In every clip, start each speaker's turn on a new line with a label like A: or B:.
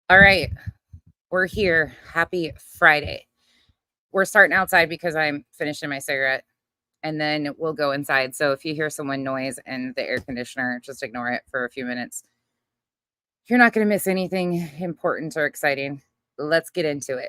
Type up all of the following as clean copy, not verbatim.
A: All right, we're here. Happy Friday. We're starting outside because I'm finishing my cigarette, and then we'll go inside. So if you hear someone noise and the air conditioner, just ignore it for a few minutes. You're not going to miss anything important or exciting. Let's get into it.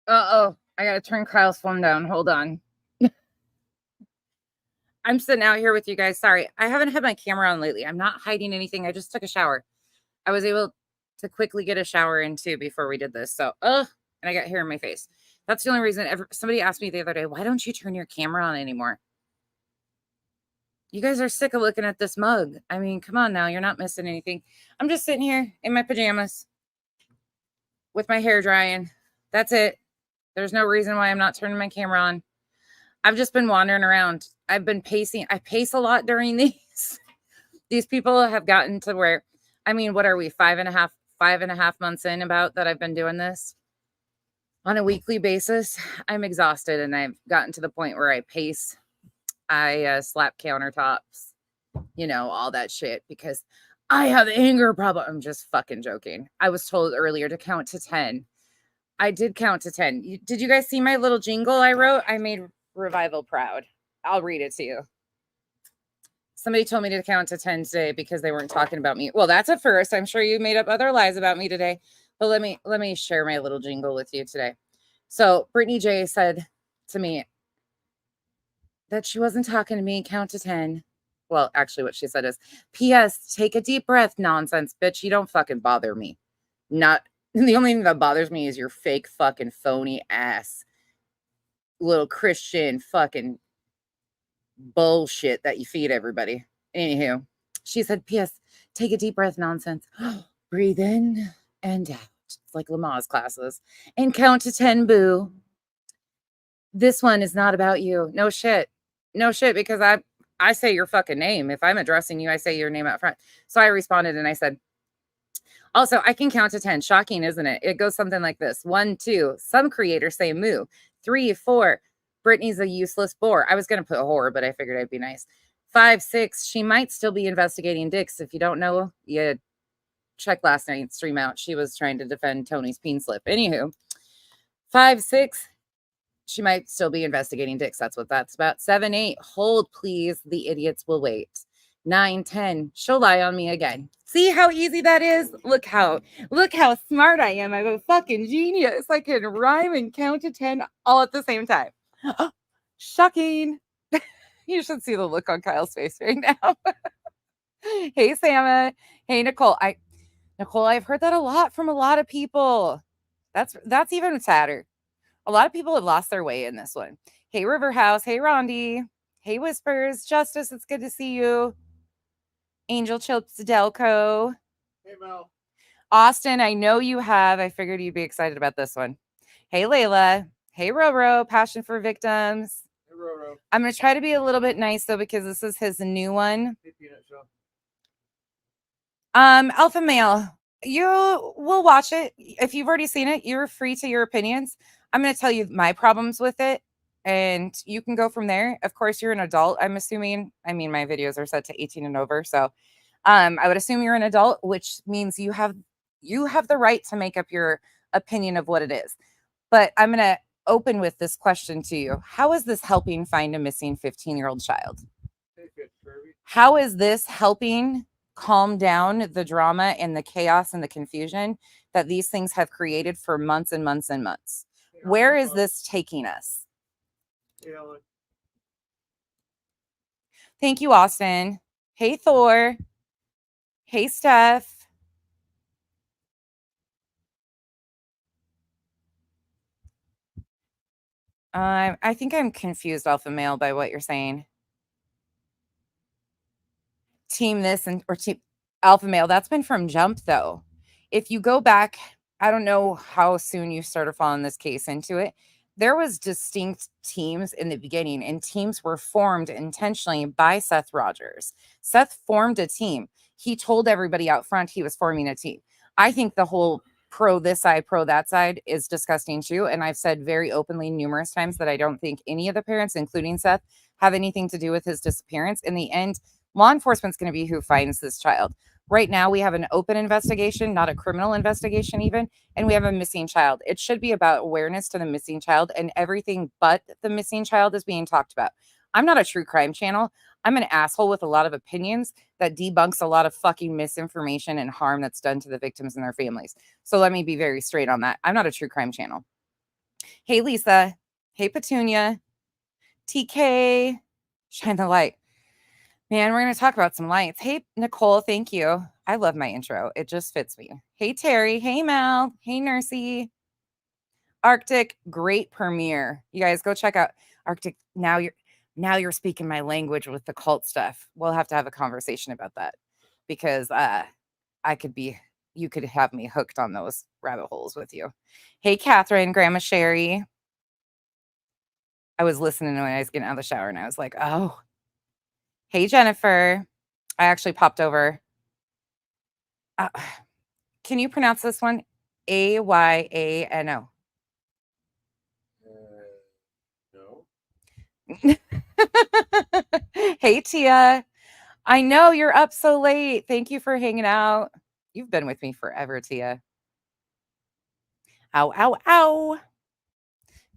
A: Uh-oh, I gotta turn Kyle's phone down. Hold on. I'm sitting out here with you guys. Sorry, I haven't had my camera on lately. I'm not hiding anything. I just took a shower. I was able to quickly get a shower in too before we did this. So, and I got hair in my face. That's the only reason. Somebody asked me the other day, why don't you turn your camera on anymore? You guys are sick of looking at this mug. I mean, come on now. You're not missing anything. I'm just sitting here in my pajamas with my hair drying. That's it. There's no reason why I'm not turning my camera on. I've just been wandering around. I've been pacing. I pace a lot during these. These people have gotten to where, I mean, what are we, 5.5 months in about that I've been doing this on a weekly basis. I'm exhausted, and I've gotten to the point where I pace. I slap countertops, all that shit, because I have anger problem. I'm just fucking joking. I was told earlier to count to 10. I did count to 10. Did you guys see my little jingle I wrote? I made Revival proud. I'll read it to you. Somebody told me to count to 10 today because they weren't talking about me. Well, that's a first. I'm sure you made up other lies about me today. But let me share my little jingle with you today. So Brittany J said to me that she wasn't talking to me. Count to 10. Well, actually, what she said is, P.S. Take a deep breath, nonsense, bitch. You don't fucking bother me. Not the only thing that bothers me is your fake fucking phony ass little Christian fucking bullshit that you feed everybody. Anywho, she said, P.S. Take a deep breath, nonsense. Breathe in and out. It's like Lamaze classes. And count to 10, boo. This one is not about you. No shit. No shit, because I say your fucking name. If I'm addressing you, I say your name out front. So I responded and I said, also, I can count to 10. Shocking, isn't it? It goes something like this. 1, 2. Some creators say moo. 3, 4. Brittany's a useless bore. I was going to put whore, but I figured I'd be nice. 5, 6. She might still be investigating dicks. If you don't know, you check last night's stream out. She was trying to defend Tony's peen slip. Anywho, 5, 6. She might still be investigating dicks. That's what that's about. 7, 8. Hold, please. The idiots will wait. 9, 10. She'll lie on me again. See how easy that is? Look how smart I am. I'm a fucking genius. I can rhyme and count to 10 all at the same time. Shocking. You should see the look on Kyle's face right now. Hey, Sama. Hey, Nicole. Nicole, I've heard that a lot from a lot of people. That's even sadder. A lot of people have lost their way in this one. Hey, Riverhouse. Hey, Rondi. Hey, Whispers. Justice, it's good to see you. Angel Chips Delco.
B: Hey, Mel.
A: Austin, I know you have. I figured you'd be excited about this one. Hey, Layla. Hey, Roro. Passion for Victims.
B: Hey, Roro.
A: I'm going to try to be a little bit nice, though, because this is his new one.
B: Hey, Peanut Show.
A: Alpha Male, you will watch it. If you've already seen it, you're free to your opinions. I'm going to tell you my problems with it, and you can go from there. Of course, you're an adult, I'm assuming. I mean, my videos are set to 18 and over, so I would assume you're an adult, which means you have You have the right to make up your opinion of what it is. But I'm going to open with this question to you. How is this helping find a missing 15-year-old child? How is this helping calm down the drama and the chaos and the confusion that these things have created for months and months and months? Where is this taking us? Thank you, Austin. Hey, Thor. Hey, Steph. I think I'm confused, alpha male, by what you're saying. Team this and or team alpha male. That's been from jump, though. If you go back, I don't know how soon you started following this case into it. There was distinct teams in the beginning, and teams were formed intentionally by Seth Rogers. Seth formed a team. He told everybody out front he was forming a team. I think the whole pro this side, pro that side is disgusting too. And I've said very openly numerous times that I don't think any of the parents, including Seth, have anything to do with his disappearance. In the end, law enforcement's going to be who finds this child. Right now, we have an open investigation, not a criminal investigation, even, and we have a missing child. It should be about awareness to the missing child, and everything but the missing child is being talked about. I'm not a true crime channel. I'm an asshole with a lot of opinions that debunks a lot of fucking misinformation and harm that's done to the victims and their families. So let me be very straight on that. I'm not a true crime channel. Hey, Lisa. Hey, Petunia. TK. Shine the light. Man, we're going to talk about some lights. Hey, Nicole, thank you. I love my intro. It just fits me. Hey, Terry. Hey, Mel. Hey, Nursey. Arctic, great premiere. You guys go check out Arctic. Now you're speaking my language with the cult stuff. We'll have to have a conversation about that because you could have me hooked on those rabbit holes with you. Hey, Catherine, Grandma Sherry. I was listening when I was getting out of the shower and I was like, oh. Hey, Jennifer. I actually popped over. Can you pronounce this one? Ayano. No. Hey, Tia. I know you're up so late. Thank you for hanging out. You've been with me forever, Tia. Ow, ow, ow.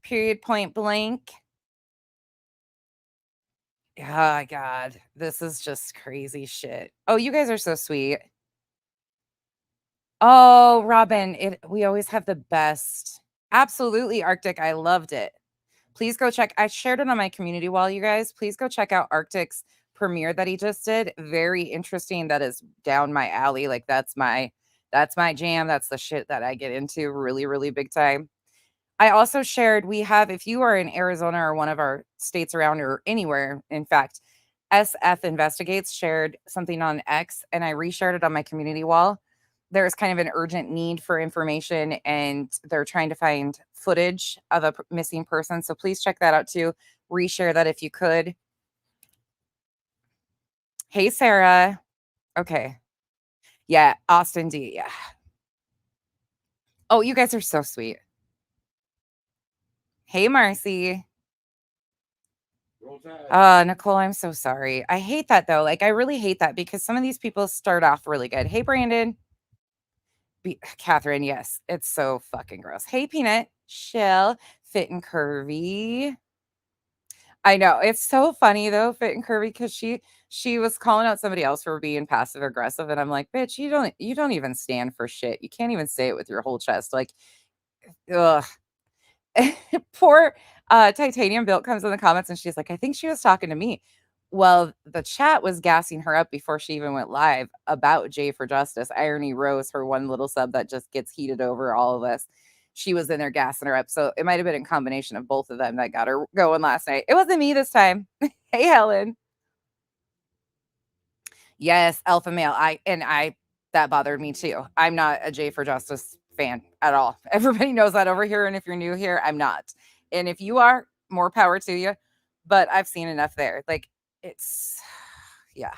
A: Period, point blank. Oh, God. This is just crazy shit. Oh, you guys are so sweet. Oh, Robin, we always have the best. Absolutely, Arctic. I loved it. Please go check. I shared it on my community wall, you guys. Please go check out Arctic's premiere that he just did. Very interesting. That is down my alley. Like that's my jam. That's the shit that I get into really, really big time. I also shared, if you are in Arizona or one of our states around or anywhere, in fact, SF Investigates shared something on X and I reshared it on my community wall. There's kind of an urgent need for information and they're trying to find footage of a missing person. So please check that out too. Reshare that if you could. Hey, Sarah. Okay. Yeah. Austin D. Yeah. Oh, you guys are so sweet. Hey, Marcy. Nicole, I'm so sorry. I hate that though. Like, I really hate that because some of these people start off really good. Hey, Brandon. Catherine, yes, it's so fucking gross. Hey, Peanut, Shell, Fit and Curvy. I know it's so funny though, Fit and Curvy, because she was calling out somebody else for being passive aggressive, and I'm like, bitch, you don't even stand for shit. You can't even say it with your whole chest. Like, ugh. Poor Titanium Built comes in the comments and she's like, I think she was talking to me. Well, the chat was gassing her up before she even went live about Jay for Justice. Irony Rose, her one little sub that just gets heated over all of this. She was in there gassing her up. So it might have been a combination of both of them that got her going last night. It wasn't me this time. Hey, Helen. Yes, alpha male. That bothered me too. I'm not a J for Justice fan at all. Everybody knows that over here. And if you're new here, I'm not. And if you are, more power to you. But I've seen enough there. Like it's yeah.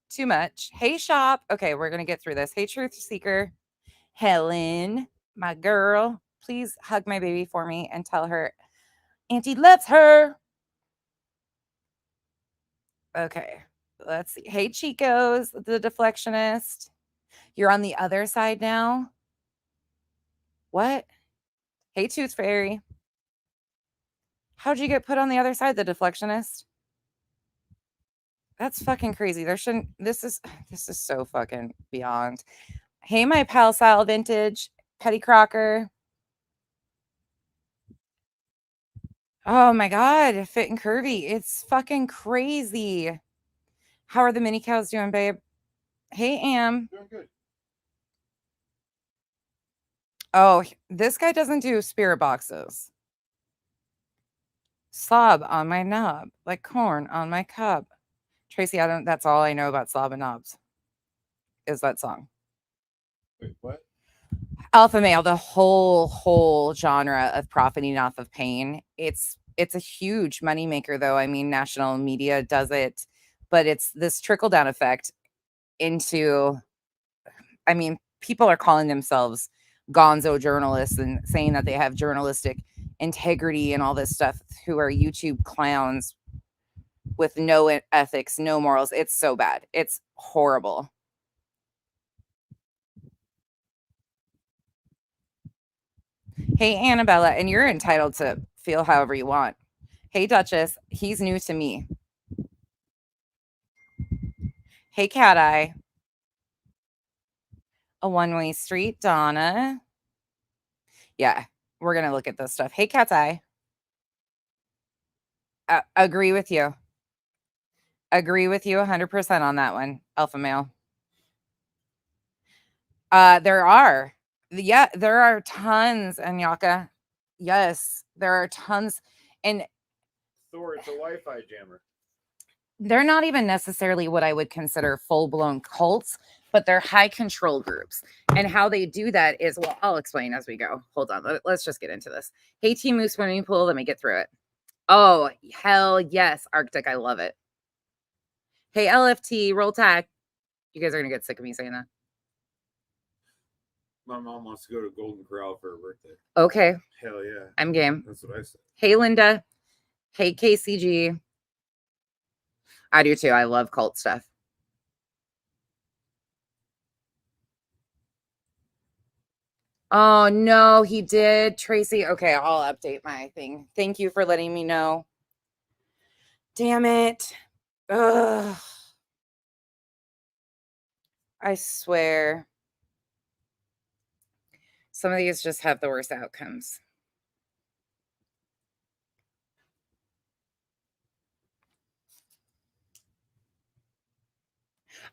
A: Too much. Hey shop. Okay, we're gonna get through this. Hey, truth seeker. Helen, my girl. Please hug my baby for me and tell her Auntie loves her. Okay. Let's see. Hey, Chico's, the deflectionist. You're on the other side now? What? Hey, Tooth Fairy. How'd you get put on the other side, the deflectionist? That's fucking crazy. There shouldn't this is so fucking beyond. Hey, my pal Sal Vintage, Petty Crocker. Oh my god, fit and curvy. It's fucking crazy. How are the mini cows doing, babe? Hey, Am.
B: Doing good.
A: Oh, this guy doesn't do spirit boxes. Slob on my knob, like corn on my cob. Tracy, that's all I know about slob and knobs. Is that song.
B: Wait, what?
A: Alpha male, the whole genre of profiting off of pain. It's a huge moneymaker, though. I mean, national media does it, but it's this trickle down effect into, I mean, people are calling themselves gonzo journalists and saying that they have journalistic integrity and all this stuff, who are YouTube clowns with no ethics, no morals. It's so bad. It's horrible. Hey, Annabella, and you're entitled to feel however you want. Hey, Duchess, he's new to me. Hey, Cat Eye. A one-way street, Donna. Yeah, we're going to look at this stuff. Hey, Cat's Eye. Agree with you. Agree with you 100% on that one, alpha male. There are. Yeah, there are tons, Anyaka. Yes, there are tons. And
B: Thor, it's a Wi-Fi jammer.
A: They're not even necessarily what I would consider full-blown cults, but they're high control groups. And how they do that is, well, I'll explain as we go. Hold on. Let's just get into this. Hey, Team Moose Swimming Pool. Let me get through it. Oh, hell yes. Arctic. I love it. Hey, LFT. Roll Tide. You guys are going to get sick of me saying that.
B: My mom wants to go to Golden Corral for her birthday.
A: Okay.
B: Hell yeah.
A: I'm game.
B: That's what I said.
A: Hey, Linda. Hey, KCG. I do too. I love cult stuff. Oh, no, he did. Tracy. Okay, I'll update my thing. Thank you for letting me know. Damn it. Ugh. I swear. Some of these just have the worst outcomes.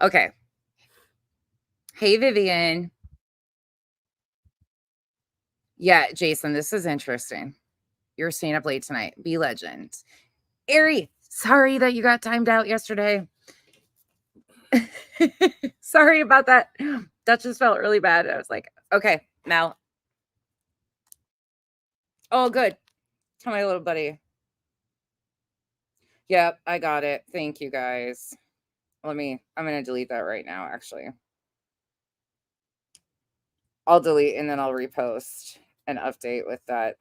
A: Okay. Hey, Vivian. Yeah, Jason, this is interesting. You're staying up late tonight. Be legend. Ari, sorry that you got timed out yesterday. Sorry about that. That just felt really bad. I was like, okay, now. Oh, good. Tell my little buddy. Yep, I got it. Thank you, guys. I'm going to delete that right now, actually. I'll delete and then I'll repost an update with that.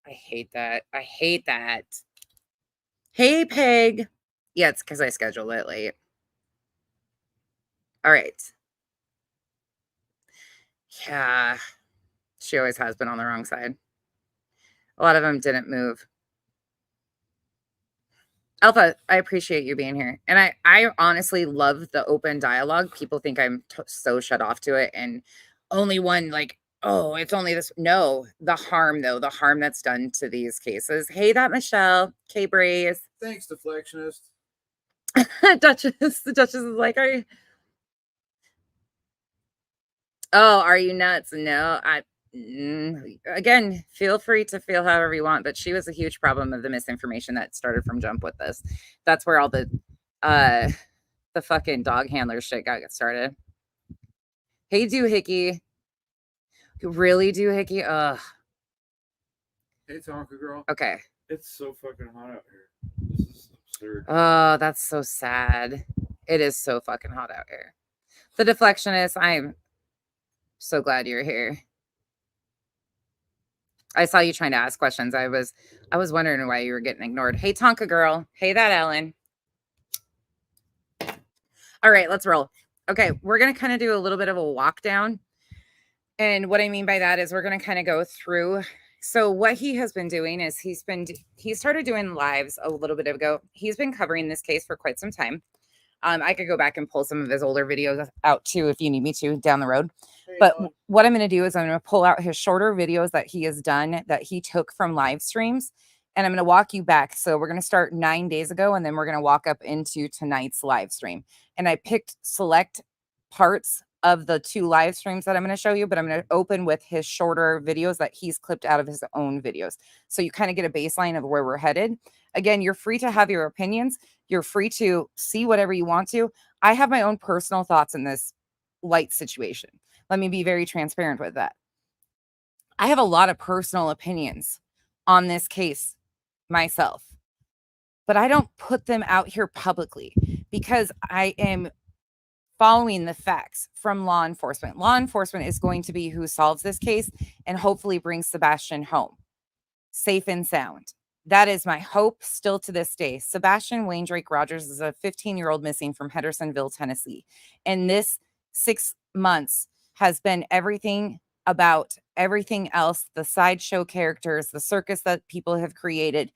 A: I hate that. I hate that. Hey, Peg. Yeah, it's because I scheduled it late. All right. Yeah. She always has been on the wrong side. A lot of them didn't move. Alpha, I appreciate you being here. And I honestly love the open dialogue. People think I'm so shut off to it. And only one, like, oh, it's only this. No, the harm, though, the harm that's done to these cases. Hey, that Michelle. K Braze.
B: Thanks, deflectionist.
A: Duchess. The Duchess is like, are you nuts? No, again, feel free to feel however you want, but she was a huge problem of the misinformation that started from jump with this. That's where all the fucking dog handler shit got started. Hey, Doohickey. Really, Doohickey? Ugh.
B: Hey, Tonka girl.
A: Okay.
B: It's so fucking hot out here. This is absurd.
A: Oh, that's so sad. It is so fucking hot out here. The deflectionist, I'm so glad you're here. I saw you trying to ask questions. I was wondering why you were getting ignored. Hey, Tonka girl. Hey, that Ellen. All right, let's roll. Okay, we're going to kind of do a little bit of a walk down. And what I mean by that is we're going to kind of go through. So what he has been doing is he started doing lives a little bit ago. He's been covering this case for quite some time. I could go back and pull some of his older videos out too if you need me to down the road. But what I'm going to do is I'm going to pull out his shorter videos that he has done that he took from live streams. And I'm going to walk you back. So we're going to start 9 days ago, and then we're going to walk up into tonight's live stream. And I picked select parts of the 2 live streams that I'm going to show you, but I'm going to open with his shorter videos that he's clipped out of his own videos. So you kind of get a baseline of where we're headed. Again, you're free to have your opinions. You're free to see whatever you want to. I have my own personal thoughts in this light situation. Let me be very transparent with that. I have a lot of personal opinions on this case myself, but I don't put them out here publicly because I am following the facts from law enforcement. Law enforcement is going to be who solves this case and hopefully brings Sebastian home safe and sound. That is my hope still to this day. Sebastian Wayne Drake Rogers is a 15-year-old missing from Hendersonville, Tennessee. And this 6 months has been everything about everything else, the sideshow characters, the circus that people have created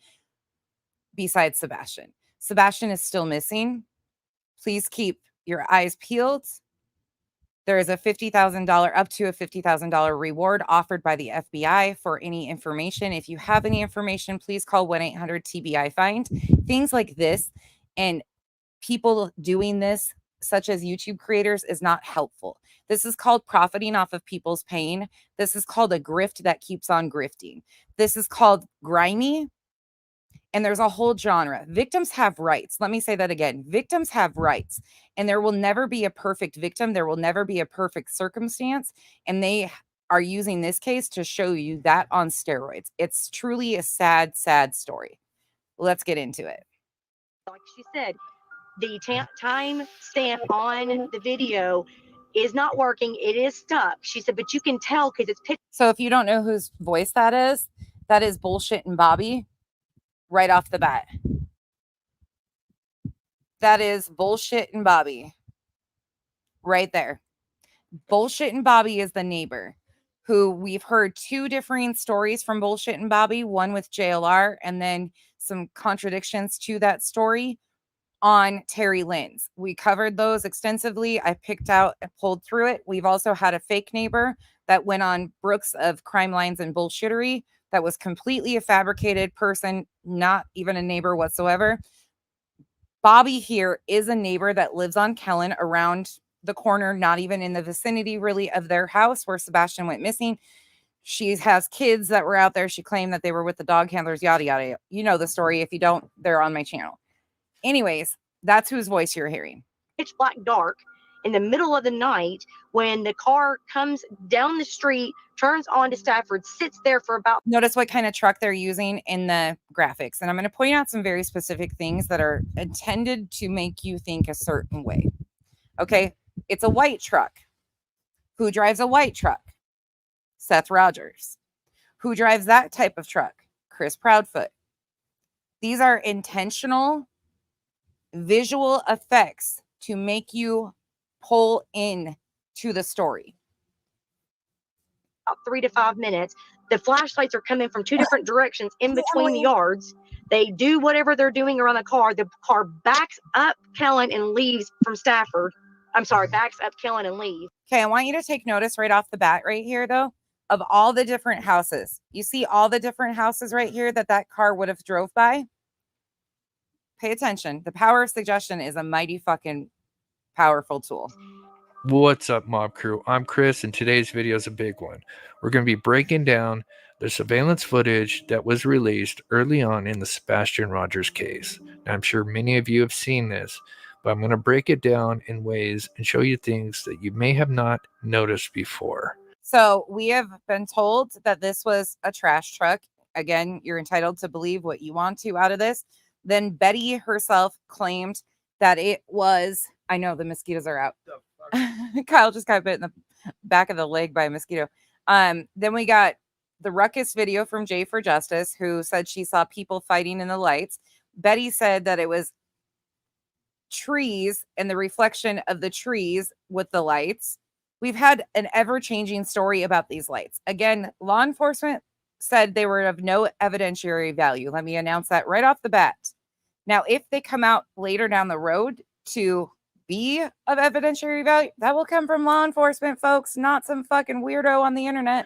A: besides Sebastian. Sebastian is still missing. Please keep your eyes peeled. There is a $50,000, up to a $50,000 reward offered by the FBI for any information. If you have any information, please call 1-800-TBI-FIND. Things like this and people doing this, such as YouTube creators, is not helpful. This is called profiting off of people's pain. This is called a grift that keeps on grifting. This is called grimy. And there's a whole genre. Victims have rights. Let me say that again. Victims have rights. And there will never be a perfect victim. There will never be a perfect circumstance. And they are using this case to show you that on steroids. It's truly a sad, sad story. Let's get into it.
C: Like she said, the time stamp on the video is not working. It is stuck. She said, but you can tell because it's pitch.
A: So if you don't know whose voice that is Bullshit and Bobby. Right off the bat. That is Bullshit and Bobby. Right there. Bullshit and Bobby is the neighbor who we've heard 2 differing stories from Bullshit and Bobby, one with JLR and then some contradictions to that story on Terry Lynn's. We covered those extensively. I picked out and pulled through it. We've also had a fake neighbor that went on Brooks of Crime Lines and Bullshittery. That was completely a fabricated person, not even a neighbor whatsoever. Bobby here is a neighbor that lives on Kellen around the corner, not even in the vicinity really of their house where Sebastian went missing. She has kids that were out there. She claimed that they were with the dog handlers, yada, yada. You know the story. If you don't, they're on my channel. Anyways, that's whose voice you're hearing.
C: Pitch black dark in the middle of the night when the car comes down the street, turns onto Stafford, sits there for about.
A: Notice what kind of truck they're using in the graphics. And I'm going to point out some very specific things that are intended to make you think a certain way. Okay. It's a white truck. Who drives a white truck? Seth Rogers. Who drives that type of truck? Chris Proudfoot. These are intentional visual effects to make you pull in to the story.
C: About 3 to 5 minutes. The flashlights are coming from 2 different directions in between the yards. They do whatever they're doing around the car. The car backs up Kellen and leaves from Stafford. I'm sorry, backs up Kellen and leaves.
A: Okay, I want you to take notice right off the bat right here, though, of all the different houses. You see all the different houses right here that car would have drove by? Pay attention. The power of suggestion is a mighty fucking powerful tool.
B: What's up, Mob Crew? I'm Chris, and today's video is a big one. We're going to be breaking down the surveillance footage that was released early on in the Sebastian Rogers case. Now, I'm sure many of you have seen this, but I'm going to break it down in ways and show you things that you may have not noticed before.
A: So we have been told that this was a trash truck. Again, you're entitled to believe what you want to out of this. Then Betty herself claimed that it was, I know the mosquitoes are out. Kyle just got bit in the back of the leg by a mosquito. Then we got the ruckus video from Jay for Justice, who said she saw people fighting in the lights. Betty said that it was trees and the reflection of the trees with the lights. We've had an ever-changing story about these lights. Again, law enforcement said they were of no evidentiary value. Let me announce that right off the bat. Now, if they come out later down the road to be of evidentiary value, that will come from law enforcement, folks, not some fucking weirdo on the internet.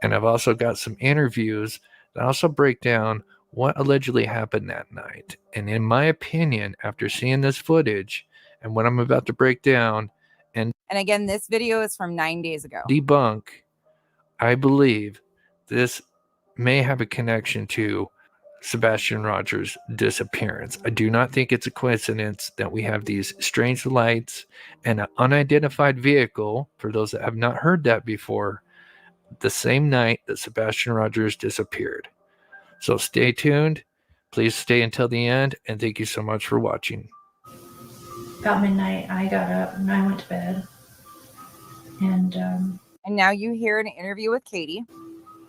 B: And I've also got some interviews that also break down what allegedly happened that night. And in my opinion, after seeing this footage and what I'm about to break down and
A: again, this video is from 9 days ago.
B: Debunk, I believe this may have a connection to Sebastian Rogers' disappearance. I do not think it's a coincidence that we have these strange lights and an unidentified vehicle, for those that have not heard that before, the same night that Sebastian Rogers disappeared. So stay tuned. Please stay until the end, and thank you so much for watching.
D: About midnight, I got up and I went to bed. And
A: now you hear an interview with Katie.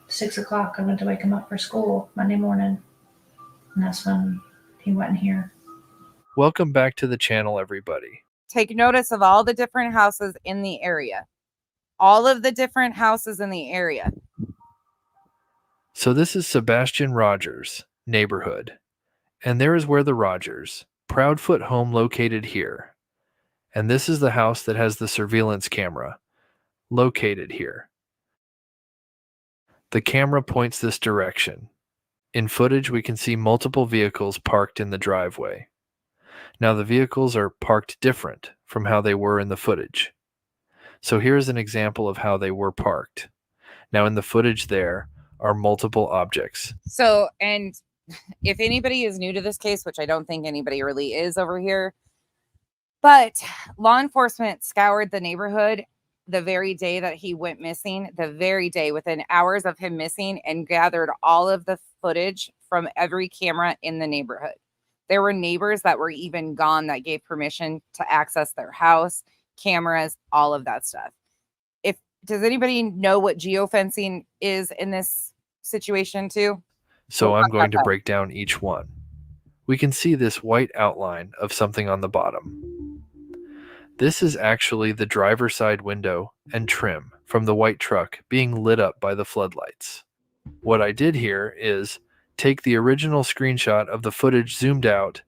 D: 6 o'clock, I went to wake him up for school Monday morning. And that's when he wasn't here.
B: Welcome back to the channel, everybody.
A: Take notice of all the different houses in the area. All of the different houses in the area.
B: So this is Sebastian Rogers' neighborhood. And there is where the Rogers, Proudfoot home located here. And this is the house that has the surveillance camera located here. The camera points this direction. In footage, we can see multiple vehicles parked in the driveway. Now the vehicles are parked different from how they were in the footage. So here's an example of how they were parked. Now in the footage there are multiple objects.
A: So, and if anybody is new to this case, which I don't think anybody really is over here, but law enforcement scoured the neighborhood the very day that he went missing, the very day within hours of him missing, and gathered all of the footage from every camera in the neighborhood. There were neighbors that were even gone that gave permission to access their house, cameras, all of that stuff. Does anybody know what geofencing is in this situation too?
B: So I'm going to break down each one. We can see this white outline of something on the bottom. This is actually the driver's side window and trim from the white truck being lit up by the floodlights. What I did here is take the original screenshot of the footage zoomed out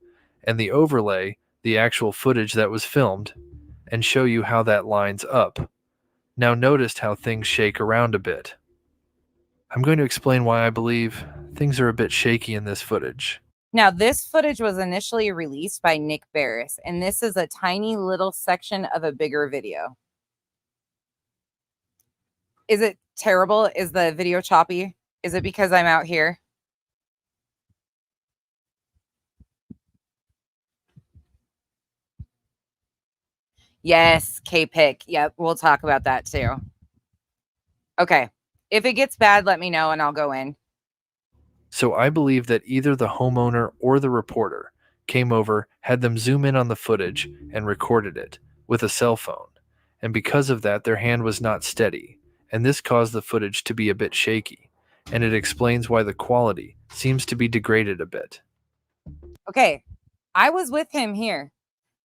B: and the overlay, the actual footage that was filmed, and show you how that lines up. Now notice how things shake around a bit. I'm going to explain why I believe things are a bit shaky in this footage.
A: Now, this footage was initially released by Nick Barris, and this is a tiny little section of a bigger video. Is it terrible? Is the video choppy? Is it because I'm out here? Yes, K-Pick. Yep, we'll talk about that too. Okay. If it gets bad, let me know and I'll go in.
B: So I believe that either the homeowner or the reporter came over, had them zoom in on the footage, and recorded it with a cell phone. And because of that, their hand was not steady. And this caused the footage to be a bit shaky. And it explains why the quality seems to be degraded a bit.
A: Okay. I was with him here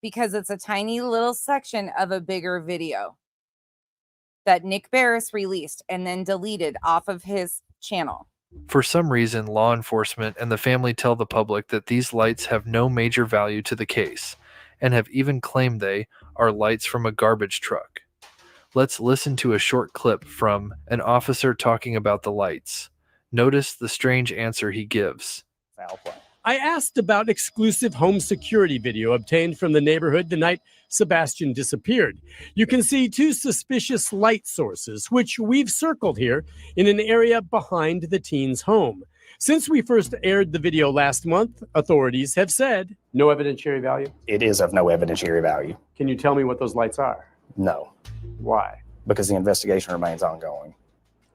A: because it's a tiny little section of a bigger video that Nick Barris released and then deleted off of his channel.
B: For some reason, law enforcement and the family tell the public that these lights have no major value to the case, and have even claimed they are lights from a garbage truck. Let's listen to a short clip from an officer talking about the lights. Notice the strange answer he gives.
E: I asked about exclusive home security video obtained from the neighborhood the night Sebastian disappeared. You can see two suspicious light sources, which we've circled here in an area behind the teen's home. Since we first aired the video last month, authorities have said no evidentiary value.
F: It is of no evidentiary value.
E: Can you tell me what those lights are?
F: No,
E: Why?
F: because the investigation remains ongoing.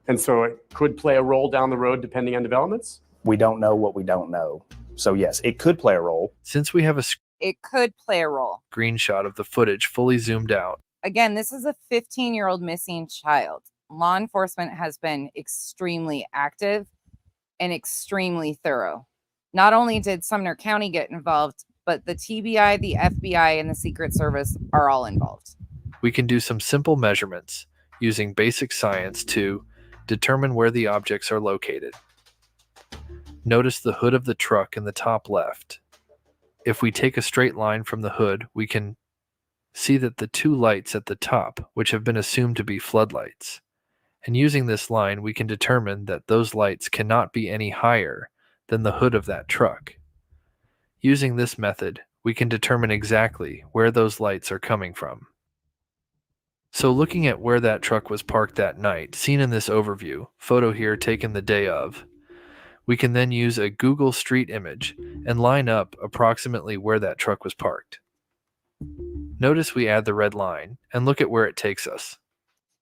E: And so it could play a role down the road depending on developments?
F: We don't know what we don't know. So yes, it could play a role.
B: Since we have a
A: It could play a role.
B: screenshot of the footage fully zoomed out,
A: Again, this is a 15-year-old missing child. Law enforcement has been extremely active and extremely thorough. Not only did Sumner County get involved but the TBI, the FBI, and the Secret Service are all involved.
B: We can do some simple measurements using basic science to determine where the objects are located. Notice the hood of the truck in the top left. If we take a straight line from the hood, we can see that the two lights at the top, which have been assumed to be floodlights. And using this line, we can determine that those lights cannot be any higher than the hood of that truck. Using this method, we can determine exactly where those lights are coming from. So looking at where that truck was parked that night, seen in this overview, photo here taken the day of, we can then use a Google Street image and line up approximately where that truck was parked. Notice we add the red line and look at where it takes us.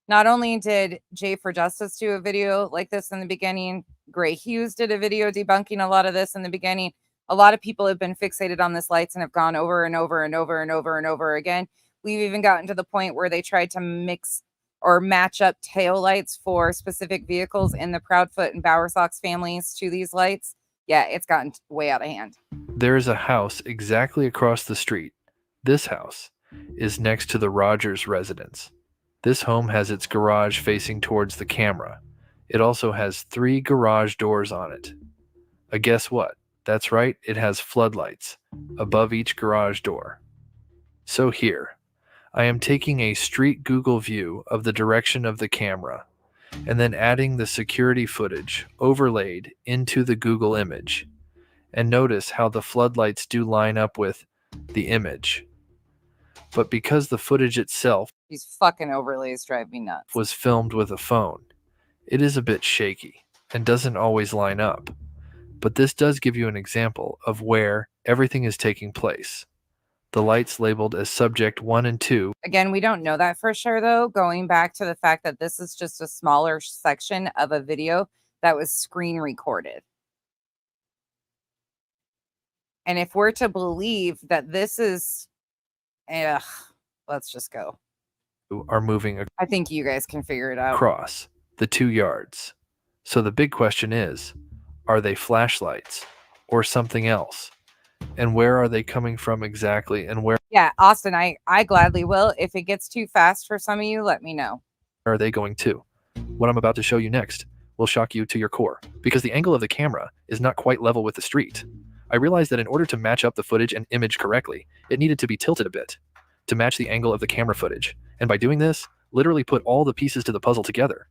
A: Not only did Jay for Justice do a video like this in the beginning, Gray Hughes did a video debunking a lot of this in the beginning. A lot of people have been fixated on this lights and have gone over and over and over and over and over again. We've even gotten to the point where they tried to mix or match up tail lights for specific vehicles in the Proudfoot and Bowersox families to these lights. Yeah, it's gotten way out of hand.
B: There is a house exactly across the street. This house is next to the Rogers residence. This home has its garage facing towards the camera. It also has 3 garage doors on it. Guess what? That's right, it has floodlights above each garage door. So here, I am taking a street Google view of the direction of the camera and then adding the security footage overlaid into the Google image. And notice how the floodlights do line up with the image. But because the footage itself
A: These fucking overlays drive me nuts.
B: was filmed with a phone, it is a bit shaky and doesn't always line up. But this does give you an example of where everything is taking place. The lights labeled as subject 1 and 2.
A: Again, we don't know that for sure, though, going back to the fact that this is just a smaller section of a video that was screen recorded. And if we're to believe that this is, let's just go.
B: Are moving
A: I think you guys can figure it out.
B: across the 2 yards. So the big question is, are they flashlights or something else? And where are they coming from exactly? And where
A: Yeah, Austin, I gladly will. If it gets too fast for some of you, let me know.
B: are they going to? What I'm about to show you next will shock you to your core, because the angle of the camera is not quite level with the street. I realized that in order to match up the footage and image correctly, it needed to be tilted a bit to match the angle of the camera footage. And by doing this, literally put all the pieces to the puzzle together.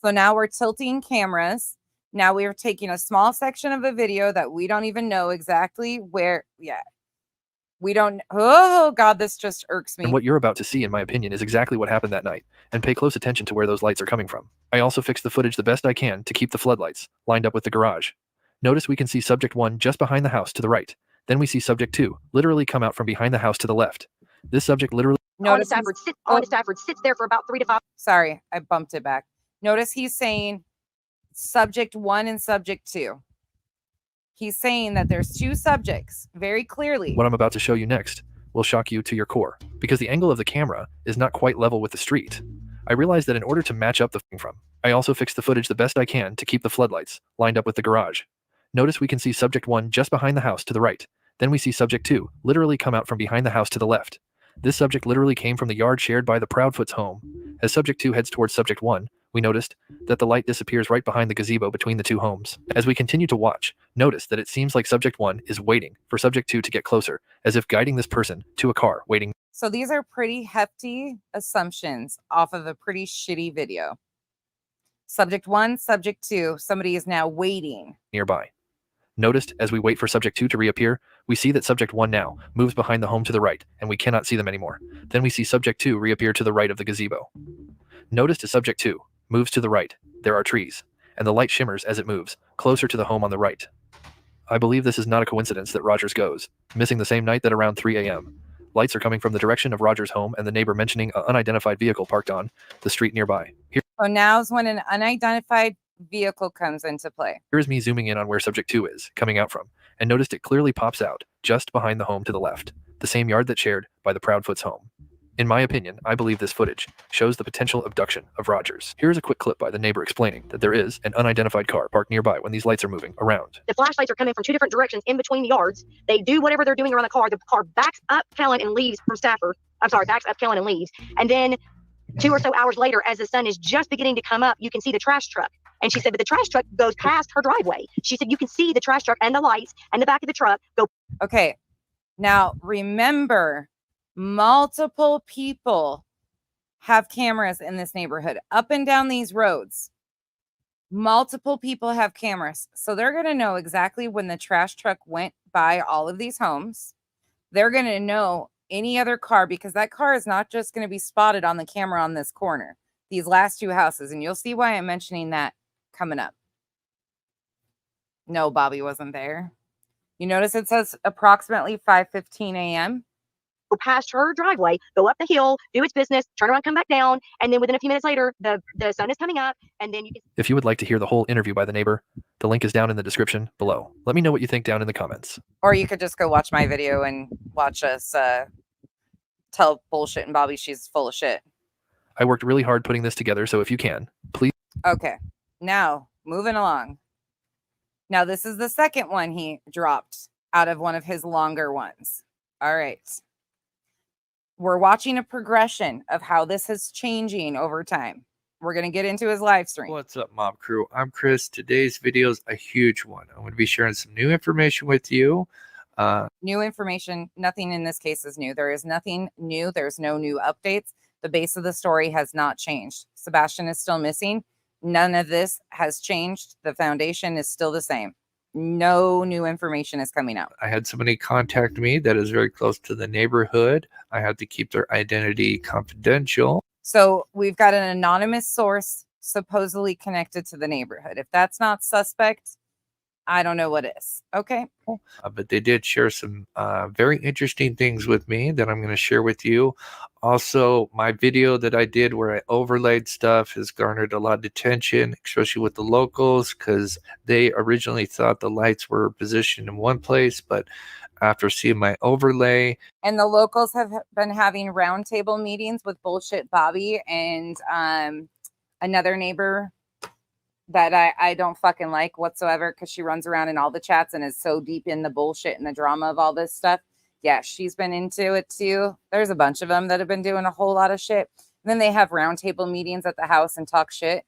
A: So now we're tilting cameras. Now we're taking a small section of a video that we don't even know exactly where. Yeah. We don't. Oh, God, this just irks me.
B: And what you're about to see, in my opinion, is exactly what happened that night. And pay close attention to where those lights are coming from. I also fixed the footage the best I can to keep the floodlights lined up with the garage. Notice we can see subject 1 just behind the house to the right. Then we see subject 2 literally come out from behind the house to the left. This subject literally
C: Owen Stafford sits there for about 3 to 5.
A: Sorry, I bumped it back. Notice he's saying subject 1 and subject 2. He's saying that there's 2 subjects very clearly.
B: What I'm about to show you next will shock you to your core, because the angle of the camera is not quite level with the street. I realized that in order to match up the from, I also fixed the footage the best I can to keep the floodlights lined up with the garage. Notice we can see subject 1 just behind the house to the right. Then we see subject 2 literally come out from behind the house to the left. This subject literally came from the yard shared by the Proudfoot's home. As subject 2 heads towards subject 1, we noticed that the light disappears right behind the gazebo between the 2 homes. As we continue to watch, notice that it seems like subject 1 is waiting for subject 2 to get closer, as if guiding this person to a car waiting.
A: So these are pretty hefty assumptions off of a pretty shitty video. Subject 1, subject 2, somebody is now waiting
B: Nearby. Noticed as we wait for subject 2 to reappear, we see that subject 1 now moves behind the home to the right, and we cannot see them anymore. Then we see subject 2 reappear to the right of the gazebo. Notice as subject 2 moves to the right, there are trees, and the light shimmers as it moves, closer to the home on the right. I believe this is not a coincidence that Rogers goes missing the same night that around 3 a.m. Lights are coming from the direction of Rogers' home and the neighbor mentioning an unidentified vehicle parked on the street nearby.
A: So now's when an unidentified vehicle comes into play.
B: Here is me zooming in on where subject 2 is coming out from, and noticed it clearly pops out just behind the home to the left, the same yard that's shared by the Proudfoot's home. In my opinion, I believe this footage shows the potential abduction of Rogers. Here's a quick clip by the neighbor explaining that there is an unidentified car parked nearby when these lights are moving around.
C: The flashlights are coming from two different directions in between the yards. They do whatever they're doing around the car. The car backs up Kellen and leaves from Stafford. I'm sorry, backs up Kellen and leaves. And then 2 or so hours later, as the sun is just beginning to come up, you can see the trash truck. And she said, but the trash truck goes past her driveway. She said, you can see the trash truck and the lights and the back of the truck go.
A: Okay. Now, remember, multiple people have cameras in this neighborhood up and down these roads. Multiple people have cameras. So they're going to know exactly when the trash truck went by all of these homes. They're going to know any other car, because that car is not just going to be spotted on the camera on this corner, these last two houses. And you'll see why I'm mentioning that coming up. No, Bobby wasn't there. You notice it says approximately 5:15 a.m.
C: Go past her driveway, go up the hill, do its business, turn around, come back down, and then within a few minutes later, the sun is coming up, and then you can.
B: If you would like to hear the whole interview by the neighbor, the link is down in the description below. Let me know what you think down in the comments.
A: Or you could just go watch my video and watch us tell bullshit and Bobby she's full of shit.
B: I worked really hard putting this together, so if you can, please.
A: Okay, now moving along. Now this is the second one he dropped out of one of his longer ones. All right. We're watching a progression of how this is changing over time. We're going to get into his live stream.
B: What's up, Mob Crew? I'm Chris. Today's video is a huge one. I'm going to be sharing some new information with you.
A: New information. Nothing in this case is new. There is nothing new. There's no new updates. The base of the story has not changed. Sebastian is still missing. None of this has changed. The foundation is still the same. No new information is coming out.
B: I had somebody contact me that is very close to the neighborhood. I had to keep their identity confidential.
A: So we've got an anonymous source supposedly connected to the neighborhood. If that's not suspect, I don't know what is. Okay.
B: But they did share some very interesting things with me that I'm going to share with you. Also, my video that I did where I overlaid stuff has garnered a lot of attention, especially with the locals, because they originally thought the lights were positioned in one place, but after seeing my overlay.
A: And the locals have been having roundtable meetings with Bullshit Bobby and another neighbor that I don't fucking like whatsoever, because she runs around in all the chats and is so deep in the bullshit and the drama of all this stuff. Yeah, she's been into it too. There's a bunch of them that have been doing a whole lot of shit. And then they have roundtable meetings at the house and talk shit,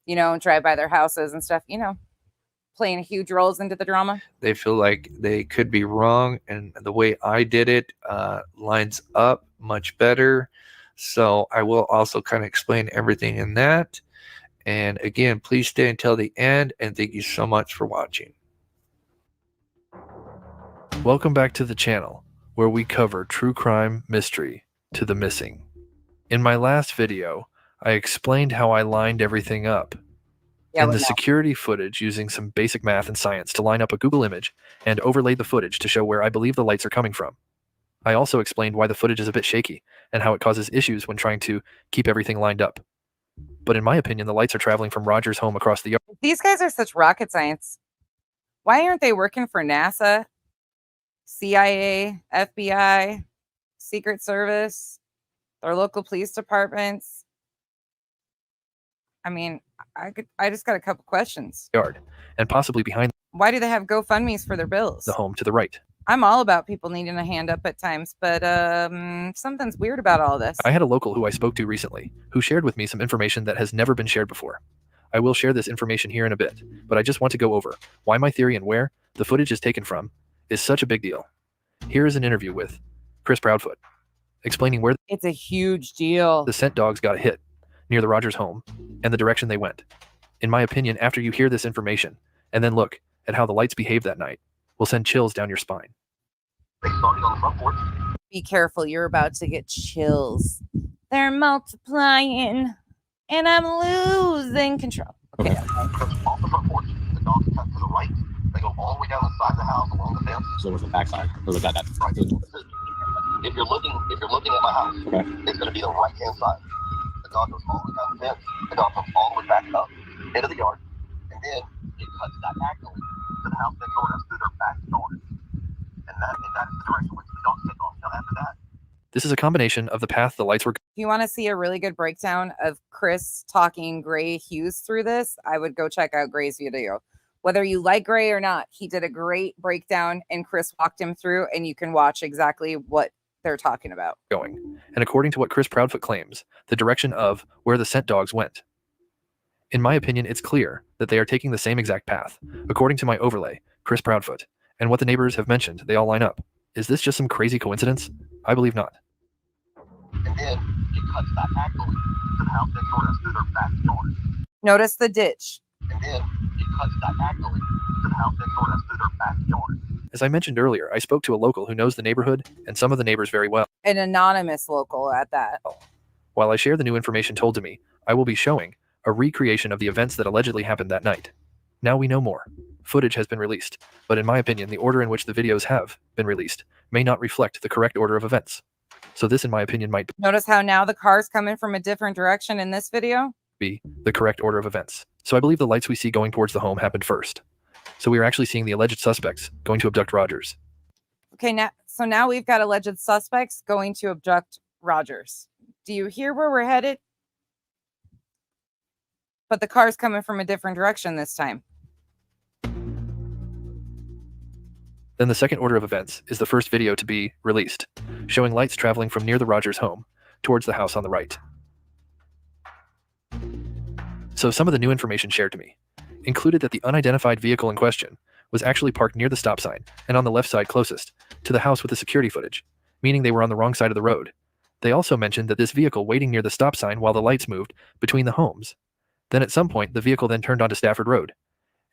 A: you know, and drive by their houses and stuff, you know, playing huge roles into the drama.
B: They feel like they could be wrong, and the way I did it lines up much better. So I will also kind of explain everything in that. And again, please stay until the end, and thank you so much for watching. Welcome back to the channel, where we cover true crime mystery to the missing. In my last video, I explained how I lined everything up. And the security footage using some basic math and science to line up a Google image and overlay the footage to show where I believe the lights are coming from. I also explained why the footage is a bit shaky and how it causes issues when trying to keep everything lined up. But in my opinion, the lights are traveling from Roger's home across the yard.
A: These guys are such rocket science. Why aren't they working for NASA, CIA, FBI, Secret Service, their local police departments? I mean, I just got a couple questions.
B: Yard, and possibly behind
A: Why do they have GoFundmes for their bills?
B: the home to the right.
A: I'm all about people needing a hand up at times, but something's weird about all this.
B: I had a local who I spoke to recently who shared with me some information that has never been shared before. I will share this information here in a bit, but I just want to go over why my theory and where the footage is taken from is such a big deal. Here is an interview with Chris Proudfoot explaining where
A: It's a huge deal.
B: the scent dogs got hit near the Rogers home and the direction they went. In my opinion, after you hear this information and then look at how the lights behaved that night, will send chills down your spine.
G: They started on the front porch.
A: Be careful, you're about to get chills. They're multiplying, and I'm losing control. Okay.
G: Off the front porch, the dogs cut to the right. They go all the way down the side of the house along the fence.
H: So it was the backside. Or was that
G: Right. If you're looking at my house,
H: Okay.
G: it's going to be the right hand side. The dog goes all the way down the fence. The dog comes all the way back up into the yard, and then it cuts diagonally to the house next door. That's through their back yard, and that is the direction which the dogs take off. Now after that,
B: This is a combination of the path the lights were.
A: If you want to see a really good breakdown of Chris talking Gray Hughes through this, I would go check out Gray's video. Whether you like Gray or not, he did a great breakdown and Chris walked him through, and you can watch exactly what they're talking about.
B: Going, and according to what Chris Proudfoot claims, the direction of where the scent dogs went. In my opinion, it's clear that they are taking the same exact path. According to my overlay, Chris Proudfoot, and what the neighbors have mentioned, they all line up. Is this just some crazy coincidence? I believe not.
G: And then it cuts diagonally to the house next door that's through their backyard.
A: Notice the ditch.
G: And then it cuts diagonally to the house next door that's through their backyard.
B: As I mentioned earlier, I spoke to a local who knows the neighborhood and some of the neighbors very well.
A: An anonymous local at that.
B: While I share the new information told to me, I will be showing a recreation of the events that allegedly happened that night. Now we know more. Footage has been released, but in my opinion, the order in which the videos have been released may not reflect the correct order of events. So this, in my opinion, might
A: Notice how now the car's coming from a different direction in this video?
B: be the correct order of events. So I believe the lights we see going towards the home happened first. So we are actually seeing the alleged suspects going to abduct Rogers.
A: Okay, now we've got alleged suspects going to abduct Rogers. Do you hear where we're headed? But the car's coming from a different direction this time.
B: Then the second order of events is the first video to be released, showing lights traveling from near the Rogers home towards the house on the right. So some of the new information shared to me included that the unidentified vehicle in question was actually parked near the stop sign and on the left side closest to the house with the security footage, meaning they were on the wrong side of the road. They also mentioned that this vehicle waiting near the stop sign while the lights moved between the homes. Then at some point, the vehicle then turned onto Stafford Road.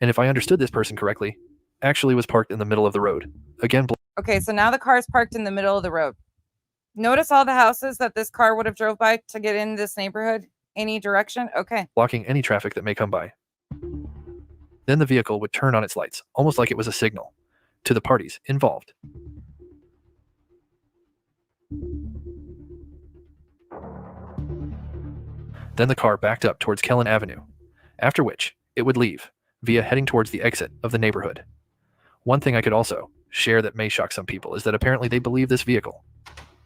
B: And if I understood this person correctly, actually was parked in the middle of the road. Again,
A: Okay, so now the car is parked in the middle of the road. Notice all the houses that this car would have drove by to get in this neighborhood? Any direction? Okay.
B: blocking any traffic that may come by. Then the vehicle would turn on its lights, almost like it was a signal to the parties involved. Then the car backed up towards Kellen Avenue, after which it would leave via heading towards the exit of the neighborhood. One thing I could also share that may shock some people is that apparently they believe this vehicle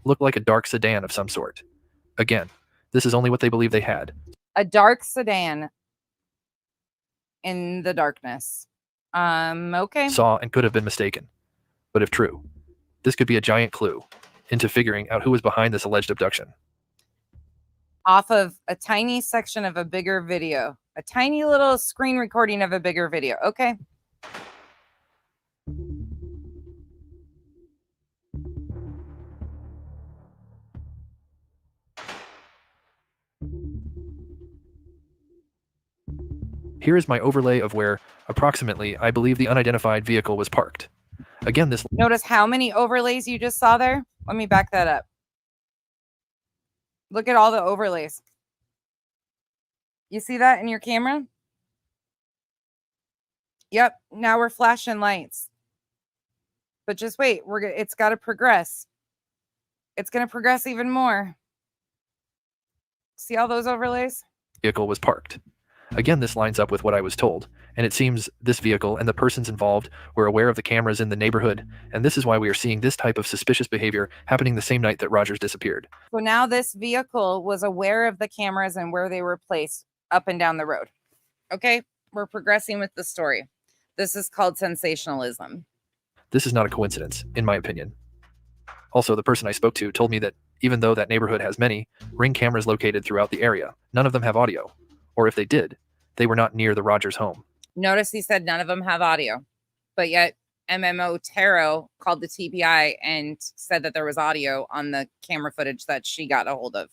B: looked like a dark sedan of some sort. Again, this is only what they believe they had.
A: A dark sedan in the darkness. Okay.
B: Saw and could have been mistaken. But if true, this could be a giant clue into figuring out who was behind this alleged abduction.
A: Off of a tiny section of a bigger video. A tiny little screen recording of a bigger video. Okay.
B: Here is my overlay of where, approximately, I believe the unidentified vehicle was parked. Again, this
A: Notice how many overlays you just saw there? Let me back that up. Look at all the overlays. You see that in your camera? Yep, now we're flashing lights. But just wait, it's got to progress. It's going to progress even more. See all those overlays?
B: vehicle was parked. Again, this lines up with what I was told, and it seems this vehicle and the persons involved were aware of the cameras in the neighborhood, and this is why we are seeing this type of suspicious behavior happening the same night that Rogers disappeared.
A: So now this vehicle was aware of the cameras and where they were placed up and down the road. Okay, we're progressing with the story. This is called sensationalism.
B: This is not a coincidence, in my opinion. Also, the person I spoke to told me that even though that neighborhood has many Ring cameras located throughout the area, none of them have audio. Or if they did, they were not near the Rogers home.
A: Notice he said none of them have audio, but yet MMO Tarot called the TBI and said that there was audio on the camera footage that she got a hold of.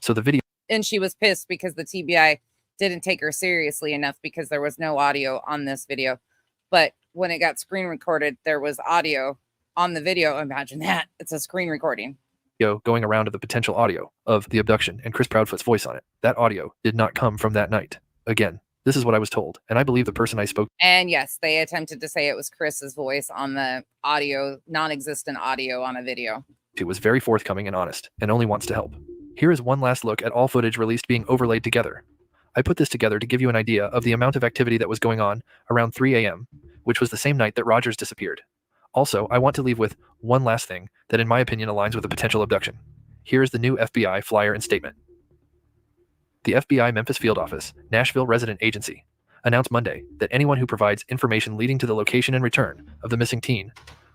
B: So the video,
A: And she was pissed because the TBI didn't take her seriously enough because there was no audio on this video. But when it got screen recorded, there was audio on the video. Imagine that. It's a screen recording.
B: going around of the potential audio of the abduction and Chris Proudfoot's voice on it. That audio did not come from that night. Again, this is what I was told, and I believe the person I spoke
A: And yes, they attempted to say it was Chris's voice on the audio, non-existent audio on a video.
B: to was very forthcoming and honest, and only wants to help. Here is one last look at all footage released being overlaid together. I put this together to give you an idea of the amount of activity that was going on around 3 a.m., which was the same night that Rogers disappeared. Also, I want to leave with one last thing that in my opinion aligns with a potential abduction. Here is the new FBI flyer and statement. The FBI Memphis Field Office, Nashville Resident Agency, announced Monday that anyone who provides information leading to the location and return of the missing teen,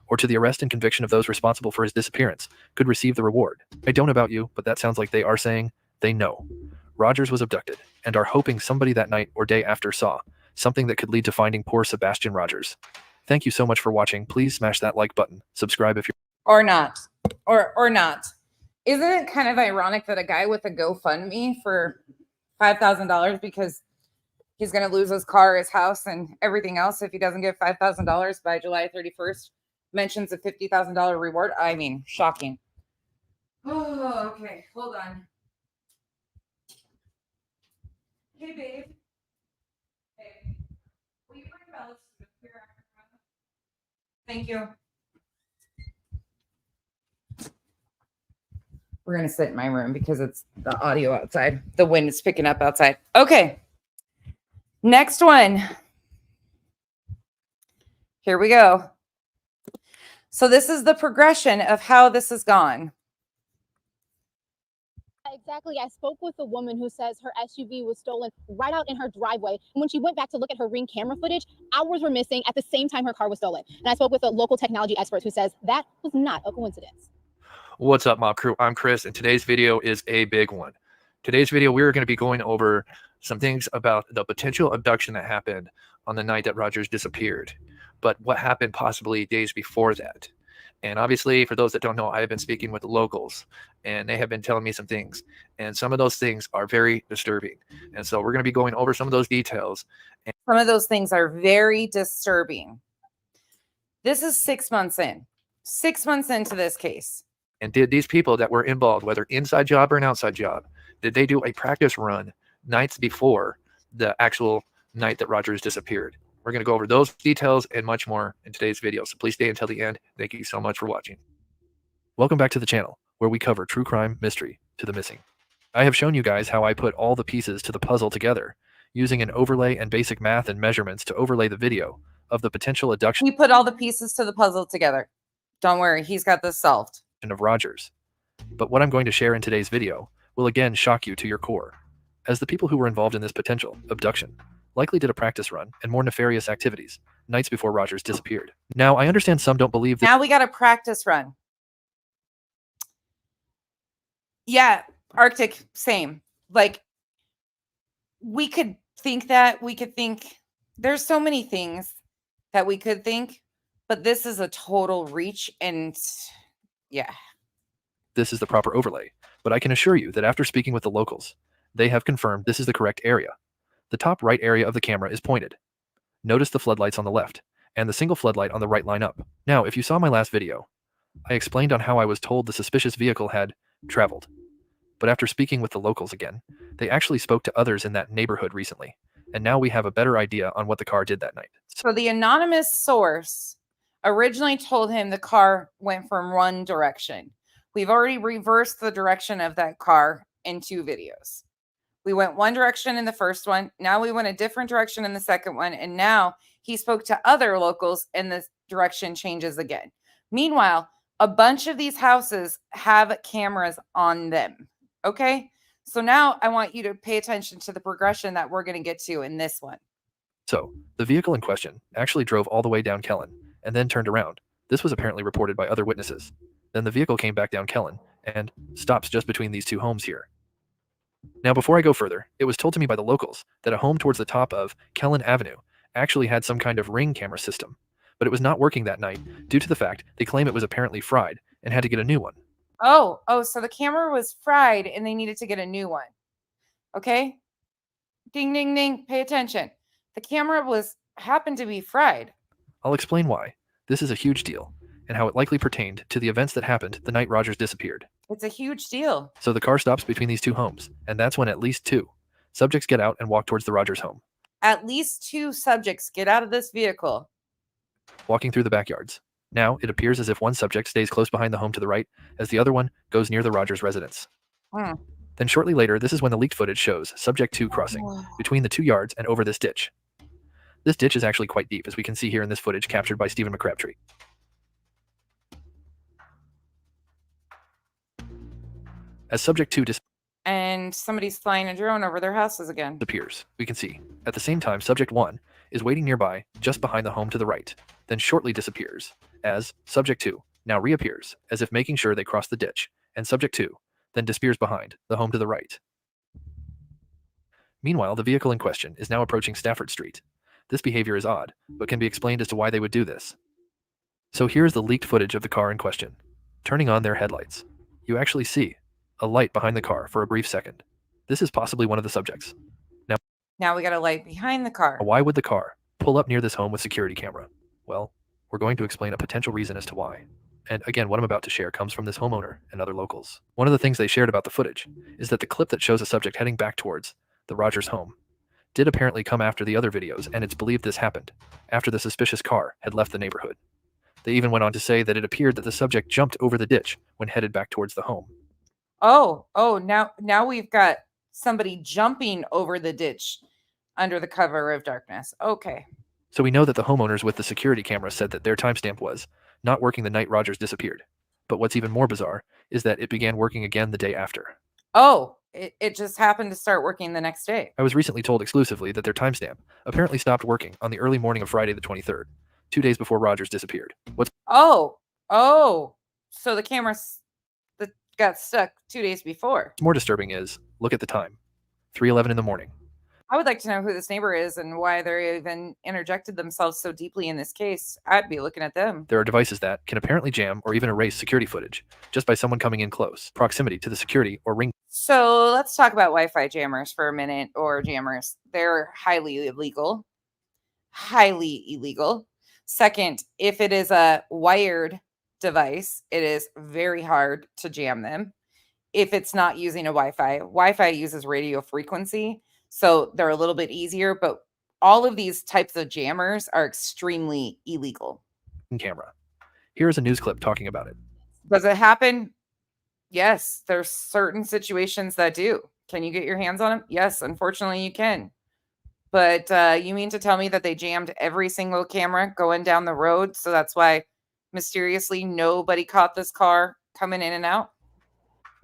B: or to the arrest and conviction of those responsible for his disappearance, could receive the reward. I don't know about you, but that sounds like they are saying they know Rogers was abducted and are hoping somebody that night or day after saw something that could lead to finding poor Sebastian Rogers. Thank you so much for watching. Please smash that like button. Subscribe if you're
A: or not. Or not. Isn't it kind of ironic that a guy with a GoFundMe for $5,000 because he's going to lose his car, his house, and everything else if he doesn't get $5,000 by July 31st mentions a $50,000 reward? I mean, shocking. Oh, okay. Hold on. Hey, babe. Hey. Will you bring Bella's food here after? Thank you. We're going to sit in my room because it's the audio outside. The wind is picking up outside. Okay. Next one. Here we go. So this is the progression of how this has gone.
H: Exactly. I spoke with a woman who says her SUV was stolen right out in her driveway. And when she went back to look at her Ring camera footage, hours were missing at the same time her car was stolen. And I spoke with a local technology expert who says that was not a coincidence.
B: What's up, Mob Crew? I'm Chris, and today's video is a big one. Today's video, we're going to be going over some things about the potential abduction that happened on the night that Rogers disappeared, but what happened possibly days before that. And obviously, for those that don't know, I have been speaking with the locals, and they have been telling me some things, and some of those things are very disturbing. And so we're going to be going over some of those details.
A: Some of those things are very disturbing. This is 6 months in. 6 months into this case.
B: And did these people that were involved, whether inside job or an outside job, did they do a practice run nights before the actual night that Rogers disappeared? We're going to go over those details and much more in today's video, so please stay until the end. Thank you so much for watching. Welcome back to the channel, where we cover true crime mystery to the missing. I have shown you guys how I put all the pieces to the puzzle together, using an overlay and basic math and measurements to overlay the video of the potential abduction.
A: We put all the pieces to the puzzle together. Don't worry, he's got this solved.
B: Of Rogers. But what I'm going to share in today's video will again shock you to your core, as the people who were involved in this potential abduction likely did a practice run and more nefarious activities nights before Rogers disappeared. Now, I understand some don't believe that.
A: Now we got a practice run. Yeah, Arctic, same. Like, we could think that. We could think there's so many things that we could think, but this is a total reach, and yeah.
B: This is the proper overlay, but I can assure you that after speaking with the locals, they have confirmed this is the correct area. The top right area of the camera is pointed. Notice the floodlights on the left, and the single floodlight on the right line up. Now, if you saw my last video, I explained on how I was told the suspicious vehicle had traveled. But after speaking with the locals again, they actually spoke to others in that neighborhood recently, and now we have a better idea on what the car did that night.
A: So the anonymous source originally told him the car went from one direction. We've already reversed the direction of that car in 2 videos. We went one direction in the first one. Now we went a different direction in the second one. And now he spoke to other locals and the direction changes again. Meanwhile, a bunch of these houses have cameras on them. Okay. So now I want you to pay attention to the progression that we're going to get to in this one.
B: So the vehicle in question actually drove all the way down Kellen and then turned around. This was apparently reported by other witnesses. Then the vehicle came back down Kellen and stops just between these 2 homes here. Now, before I go further, it was told to me by the locals that a home towards the top of Kellen Avenue actually had some kind of Ring camera system, but it was not working that night due to the fact they claim it was apparently fried and had to get a new one.
A: Oh, so the camera was fried and they needed to get a new one. Okay. Ding, ding, ding. Pay attention. The camera happened to be fried.
B: I'll explain why. This is a huge deal, and how it likely pertained to the events that happened the night Rogers disappeared.
A: It's a huge deal.
B: So the car stops between these 2 homes, and that's when at least 2 subjects get out and walk towards the Rogers home.
A: At least 2 subjects get out of this vehicle.
B: Walking through the backyards. Now, it appears as if one subject stays close behind the home to the right, as the other one goes near the Rogers residence. Then shortly later, this is when the leaked footage shows subject 2 crossing between the 2 yards and over this ditch. This ditch is actually quite deep, as we can see here in this footage captured by Stephen McCrabtree. As subject 2
A: And somebody's flying a drone over their houses again.
B: disappears, we can see. At the same time, subject 1 is waiting nearby, just behind the home to the right, then shortly disappears, as subject 2 now reappears, as if making sure they cross the ditch, and subject 2 then disappears behind the home to the right. Meanwhile, the vehicle in question is now approaching Stafford Street. This behavior is odd, but can be explained as to why they would do this. So here's the leaked footage of the car in question. Turning on their headlights, you actually see a light behind the car for a brief second. This is possibly one of the subjects.
A: Now we got a light behind the car.
B: Why would the car pull up near this home with security camera? Well, we're going to explain a potential reason as to why. And again, what I'm about to share comes from this homeowner and other locals. One of the things they shared about the footage is that the clip that shows a subject heading back towards the Rogers home did apparently come after the other videos, and it's believed this happened after the suspicious car had left the neighborhood. They even went on to say that it appeared that the subject jumped over the ditch when headed back towards the home.
A: Now we've got somebody jumping over the ditch under the cover of darkness. Okay.
B: So we know that the homeowners with the security camera said that their timestamp was not working the night Rogers disappeared. But what's even more bizarre is that it began working again the day after.
A: Oh, it just happened to start working the next day.
B: I was recently told exclusively that their timestamp apparently stopped working on the early morning of Friday the 23rd, 2 days before Rogers disappeared.
A: So the camera that got stuck 2 days before.
B: What's more disturbing is, look at the time, 3:11 in the morning.
A: I would like to know who this neighbor is and why they even interjected themselves so deeply in this case. I'd be looking at them.
B: There are devices that can apparently jam or even erase security footage just by someone coming in close proximity to the security or ring.
A: So let's talk about Wi-Fi jammers for a minute, or jammers. They're highly illegal. Highly illegal. Second, if it is a wired device, it is very hard to jam them. If it's not using a Wi-Fi uses radio frequency, so they're a little bit easier, but all of these types of jammers are extremely illegal.
B: Camera. Here is a news clip talking about it.
A: Does it happen? Yes, there's certain situations that do. Can you get your hands on them? Yes, unfortunately you can. But you mean to tell me that they jammed every single camera going down the road, so that's why mysteriously nobody caught this car coming in and out?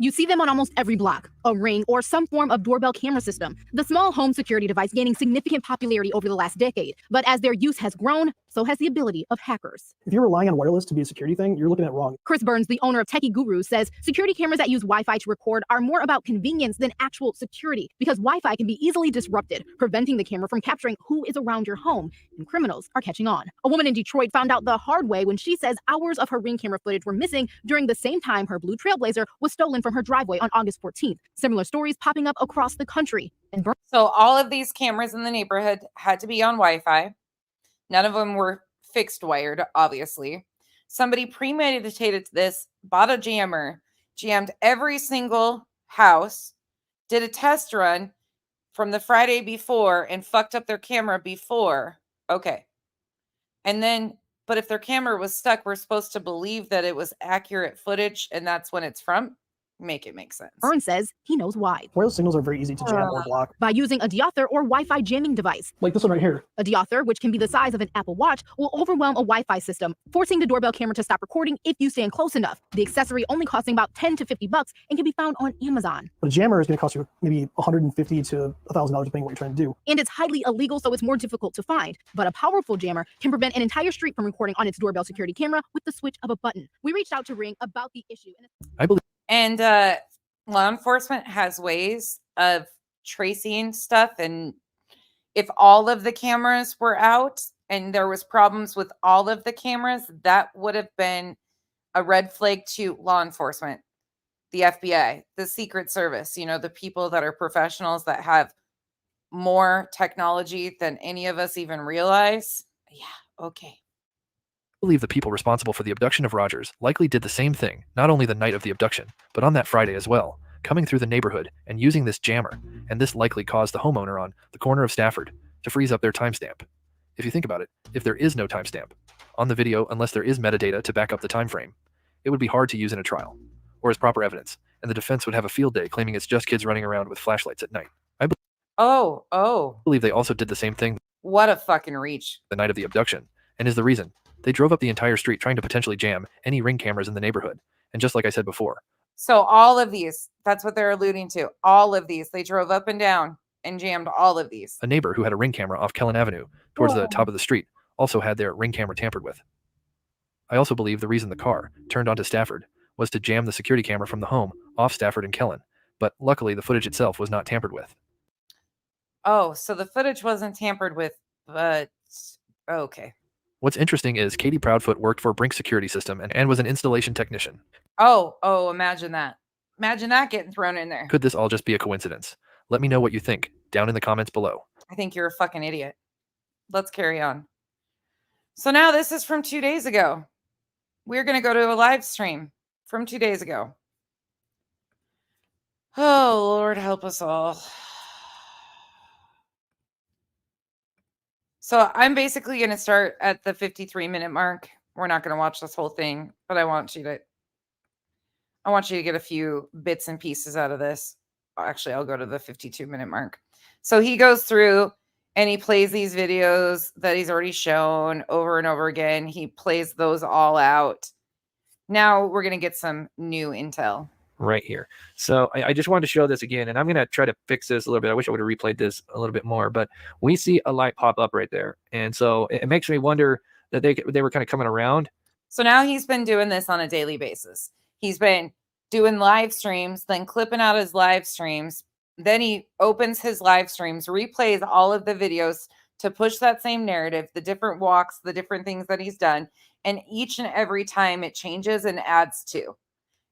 H: You see them on almost every block, a Ring or some form of doorbell camera system. The small home security device gaining significant popularity over the last decade. But as their use has grown, so has the ability of hackers.
I: If you're relying on wireless to be a security thing, you're looking at it wrong.
H: Chris Burns, the owner of Techie Guru, says security cameras that use Wi-Fi to record are more about convenience than actual security because Wi-Fi can be easily disrupted, preventing the camera from capturing who is around your home, and criminals are catching on. A woman in Detroit found out the hard way when she says hours of her Ring camera footage were missing during the same time her blue Trailblazer was stolen from her driveway on August 14th. Similar stories popping up across the country.
A: So all of these cameras in the neighborhood had to be on Wi-Fi. None of them were fixed wired, obviously. Somebody premeditated this, bought a jammer, jammed every single house, did a test run from the Friday before and fucked up their camera before. Okay. And then, but if their camera was stuck, we're supposed to believe that it was accurate footage and that's when it's from? Make it make sense.
H: Burns says he knows why.
I: Wireless signals are very easy to jam or block.
H: By using a deauthor or Wi-Fi jamming device.
I: Like this one right here.
H: A deauthor, which can be the size of an Apple Watch, will overwhelm a Wi-Fi system, forcing the doorbell camera to stop recording if you stand close enough. The accessory only costing about $10 to $50 and can be found on Amazon.
I: But a jammer is going to cost you maybe $150 to $1,000 depending on what you're trying to do.
H: And it's highly illegal, so it's more difficult to find. But a powerful jammer can prevent an entire street from recording on its doorbell security camera with the switch of a button. We reached out to Ring about the issue.
B: I believe.
A: And law enforcement has ways of tracing stuff, and if all of the cameras were out and there was problems with all of the cameras, that would have been a red flag to law enforcement, the FBI, the Secret Service, you know, the people that are professionals that have more technology than any of us even realize. Yeah, okay.
B: I believe the people responsible for the abduction of Rogers likely did the same thing, not only the night of the abduction, but on that Friday as well, coming through the neighborhood and using this jammer, and this likely caused the homeowner on the corner of Stafford to freeze up their timestamp. If you think about it, if there is no timestamp on the video, unless there is metadata to back up the time frame, it would be hard to use in a trial, or as proper evidence, and the defense would have a field day claiming it's just kids running around with flashlights at night. I believe they also did the same thing.
A: What a fucking reach.
B: The night of the abduction, and is the reason they drove up the entire street trying to potentially jam any Ring cameras in the neighborhood. And just like I said before.
A: So all of these, That's what they're alluding to. All of these. They drove up and down and jammed all of these.
B: A neighbor who had a Ring camera off Kellen Avenue towards the top of the street also had their Ring camera tampered with. I also believe the reason the car turned onto Stafford was to jam the security camera from the home off Stafford and Kellen, but luckily the footage itself was not tampered with.
A: Oh, so the footage wasn't tampered with, but okay.
B: What's interesting is Katie Proudfoot worked for Brink Security System and was an installation technician.
A: Oh, imagine that. Imagine that getting thrown in there.
B: Could this all just be a coincidence? Let me know what you think down in the comments below.
A: I think you're a fucking idiot. Let's carry on. So now this is from 2 days ago. We're going to go to a live stream from 2 days ago. Oh, Lord, help us all. So I'm basically going to start at the 53-minute mark. We're not going to watch this whole thing, but I want you to get a few bits and pieces out of this. Actually, I'll go to the 52-minute mark. So he goes through and he plays these videos that he's already shown over and over again. He plays those all out. Now we're going to get some new intel.
B: Right here. So I just wanted to show this again, and I'm going to try to fix this a little bit. I wish I would have replayed this a little bit more, but we see a light pop up right there. And so it makes me wonder that they were kind of coming around.
A: So now he's been doing this on a daily basis. He's been doing live streams, then clipping out his live streams. Then he opens his live streams, replays all of the videos to push that same narrative, the different walks, the different things that he's done. And each and every time it changes and adds to.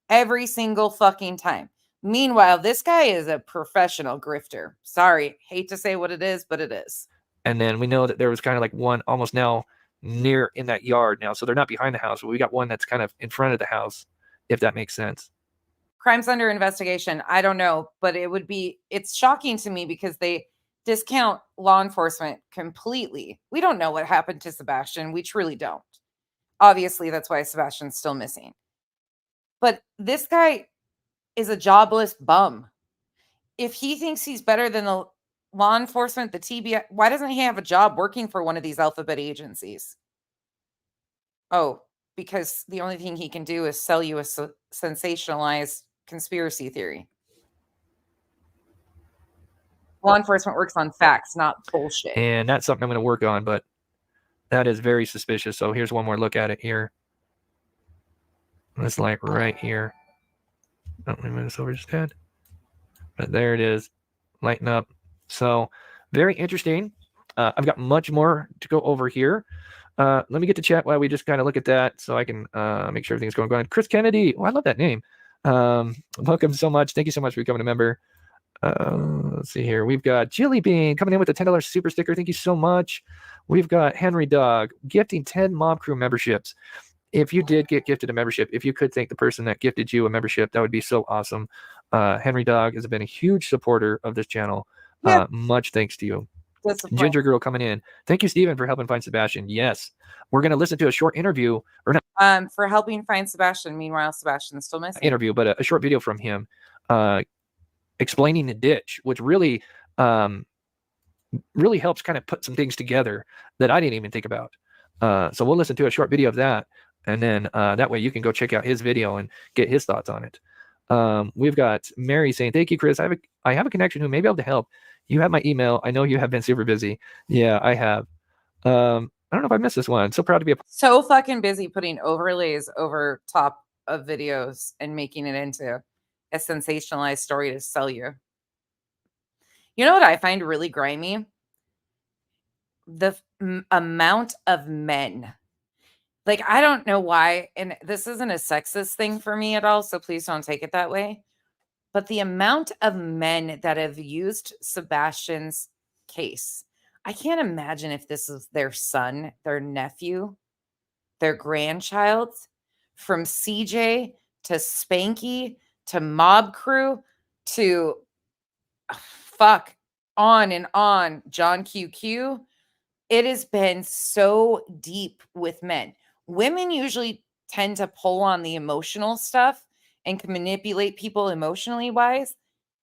A: Every single fucking time. Meanwhile, this guy is a professional grifter. Sorry, hate to say what it is, but it is.
B: And then we know that there was kind of like one almost now near in that yard now. So they're not behind the house, but we got one that's kind of in front of the house, if that makes sense.
A: Crimes under investigation. I don't know, but it's shocking to me because they discount law enforcement completely. We don't know what happened to Sebastian. We truly don't. Obviously, that's why Sebastian's still missing. But this guy is a jobless bum. If he thinks he's better than the law enforcement, the TBI, why doesn't he have a job working for one of these alphabet agencies? Oh, because the only thing he can do is sell you a sensationalized conspiracy theory. Law enforcement works on facts, not bullshit.
B: And that's something I'm going to work on, but that is very suspicious. So here's one more look at it here. It's like right here. Let me move this over just a tad. But there it is. Lighten up. So very interesting. I've got much more to go over here. Let me get to chat while we just kind of look at that so I can make sure everything's going good. Chris Kennedy. Oh, I love that name. Welcome so much. Thank you so much for becoming a member. Let's see here. We've got Jilly Bean coming in with a $10 super sticker. Thank you so much. We've got Henry Dog gifting 10 Mob Crew memberships. If you did get gifted a membership, if you could thank the person that gifted you a membership, that would be so awesome. Henry Dog has been a huge supporter of this channel.
A: Yeah.
B: Much thanks to you. Ginger Girl coming in. Thank you, Stephen, for helping find Sebastian. Yes. We're going to listen to a short interview, or not
A: for helping find Sebastian. Meanwhile, Sebastian's still missing.
B: Interview, but a short video from him explaining the ditch, which really helps kind of put some things together that I didn't even think about. So we'll listen to a short video of that. And then that way you can go check out his video and get his thoughts on it. We've got Mary saying, thank you, Chris. I have a connection who may be able to help. You have my email. I know you have been super busy. Yeah, I have. I don't know if I missed this one. So proud to be
A: so fucking busy putting overlays over top of videos and making it into a sensationalized story to sell you. You know what I find really grimy? The amount of men. Like, I don't know why, and this isn't a sexist thing for me at all, so please don't take it that way. But the amount of men that have used Sebastian's case, I can't imagine if this is their son, their nephew, their grandchild, from CJ to Spanky to Mob Crew to on and on, John QQ. It has been so deep with men. Women usually tend to pull on the emotional stuff and can manipulate people emotionally wise.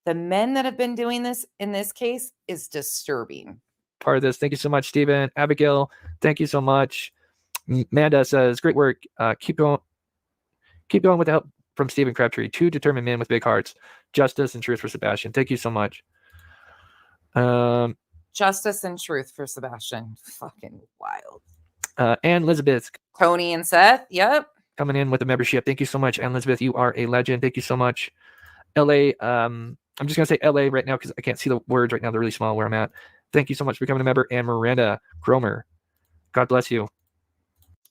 A: The men that have been doing this in this case is disturbing.
B: part of this. Thank you so much, Stephen. Abigail, thank you so much. Amanda says, great work. Keep going with the help from Stephen Crabtree. 2 determined men with big hearts. Justice and truth for Sebastian. Thank you so much.
A: Justice and truth for Sebastian. Fucking wild.
B: Ann Elizabeth
A: Tony and Seth. Yep.
B: coming in with a membership. Thank you so much, Ann Elizabeth. You are a legend. Thank you so much. LA. I'm just gonna say LA right now because I can't see the words right now. They're really small where I'm at. Thank you so much for becoming a member. And Miranda Cromer. God bless you.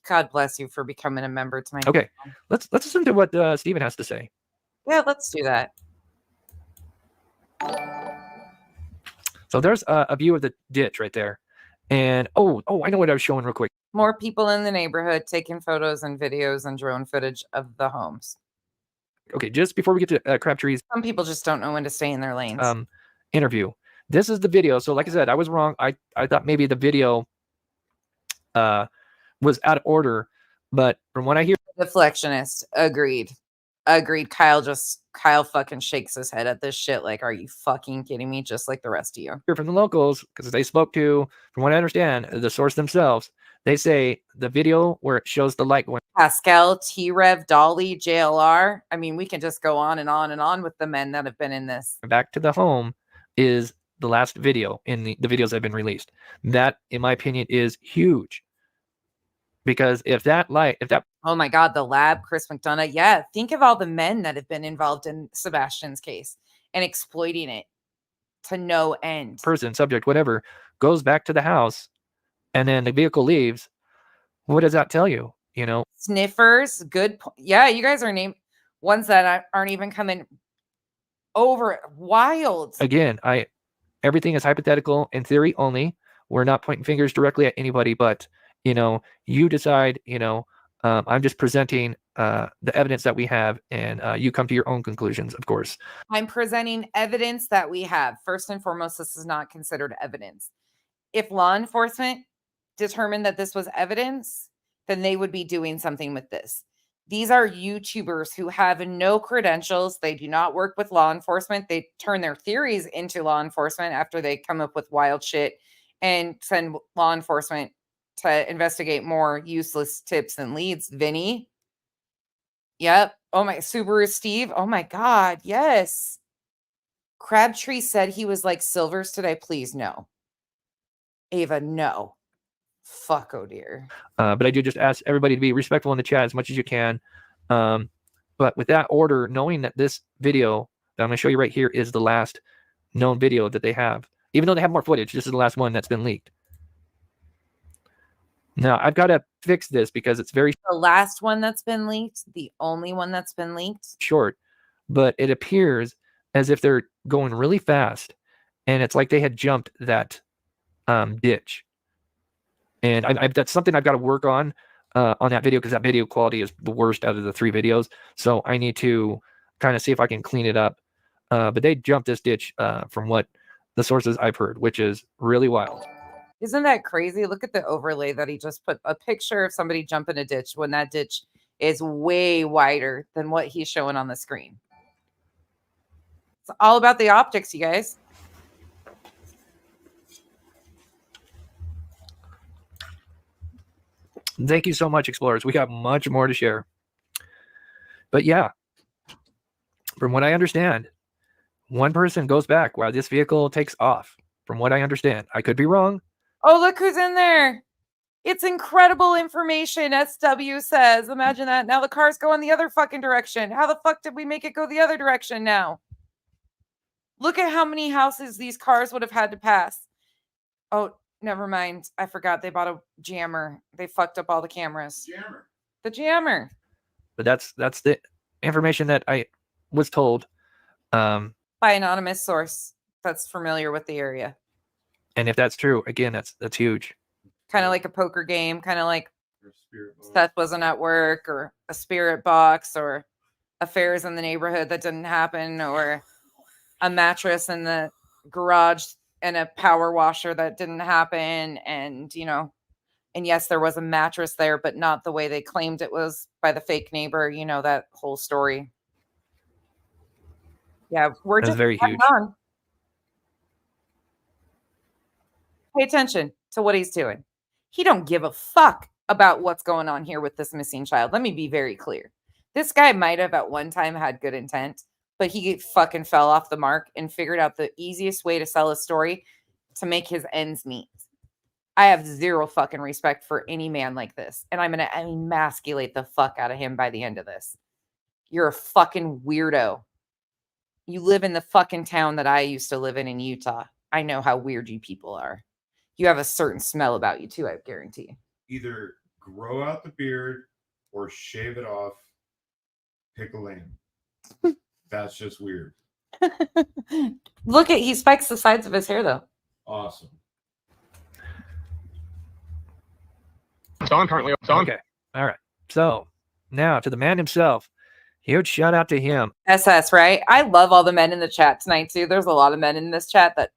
A: God bless you for becoming a member tonight.
B: Okay, let's listen to what Stephen has to say.
A: Yeah, let's do that.
B: So there's a view of the ditch right there, and oh, I know what I was showing real quick.
A: More people in the neighborhood taking photos and videos and drone footage of the homes.
B: Okay, just before we get to Crabtree's
A: Some people just don't know when to stay in their lanes.
B: interview. This is the video. So like I said, I was wrong. I thought maybe the video was out of order, but from what I hear,
A: Deflectionist. Agreed. Kyle fucking shakes his head at this shit like, are you fucking kidding me? Just like the rest of you.
B: from the locals, because they spoke to, from what I understand, the source themselves, they say the video where it shows the light going
A: Pascal, T-Rev, Dolly, JLR. I mean, we can just go on and on and on with the men that have been in this.
B: back to the home is the last video in the videos that have been released. That, in my opinion, is huge. Because if that
A: Oh my God, the lab, Chris McDonough. Yeah, think of all the men that have been involved in Sebastian's case and exploiting it to no end.
B: person, subject, whatever, goes back to the house and then the vehicle leaves, what does that tell you? You know,
A: Sniffers, good. Yeah, you guys are named ones that aren't even coming over. Wild.
B: again, everything is hypothetical in theory only. We're not pointing fingers directly at anybody, but you decide. I'm just presenting the evidence that we have, and you come to your own conclusions, of course.
A: I'm presenting evidence that we have. First and foremost, this is not considered evidence. If law enforcement determined that this was evidence, then they would be doing something with this. These are YouTubers who have no credentials. They do not work with law enforcement. They turn their theories into law enforcement after they come up with wild shit and send law enforcement to investigate more useless tips and leads. Vinny. Yep. Oh my, Subaru Steve. Oh my God. Yes. Crabtree said he was like Silvers today. Please, no. Ava, no. Fuck, oh dear.
B: But I do just ask everybody to be respectful in the chat as much as you can. But with that order, knowing that this video that I'm going to show you right here is the last known video that they have, even though they have more footage, this is the last one that's been leaked. Now, I've got to fix this because it's very
A: The last one that's been leaked, the only one that's been leaked.
B: short, but it appears as if they're going really fast, and it's like they had jumped that ditch. And that's something I've got to work on that video, because that video quality is the worst out of the 3 videos. So I need to kind of see if I can clean it up. But they jumped this ditch from what the sources I've heard, which is really wild.
A: Isn't that crazy? Look at the overlay that he just put. A picture of somebody jumping a ditch when that ditch is way wider than what he's showing on the screen. It's all about the optics, you guys.
B: Thank you so much, explorers. We got much more to share. But yeah, from what I understand, one person goes back while this vehicle takes off. From what I understand, I could be wrong.
A: Oh, look who's in there. It's incredible information, SW says. Imagine that. Now the cars go in the other fucking direction. How the fuck did we make it go the other direction now? Look at how many houses these cars would have had to pass. Oh, never mind. I forgot they bought a jammer. They fucked up all the cameras. The jammer.
B: But that's the information that I was told.
A: By anonymous source that's familiar with the area.
B: And if that's true, again, that's huge.
A: Kind of like a poker game, kind of like Seth wasn't at work, or a spirit box, or affairs in the neighborhood that didn't happen, or a mattress in the garage and a power washer that didn't happen. And, and yes, there was a mattress there, but not the way they claimed it was by the fake neighbor, that whole story. Yeah, we're
B: That's
A: just
B: very huge.
A: on. Pay attention to what he's doing. He don't give a fuck about what's going on here with this missing child. Let me be very clear. This guy might have at one time had good intent, but he fucking fell off the mark and figured out the easiest way to sell a story to make his ends meet. I have zero fucking respect for any man like this, and I'm going to emasculate the fuck out of him by the end of this. You're a fucking weirdo. You live in the fucking town that I used to live in Utah. I know how weird you people are. You have a certain smell about you too, I guarantee.
J: Either grow out the beard or shave it off, pick a lane. That's just weird.
A: Look at, he spikes the sides of his hair though.
J: Awesome.
K: So I'm currently
B: Okay. All right. So now to the man himself. Huge shout out to him.
A: SS, right? I love all the men in the chat tonight too. There's a lot of men in this chat that,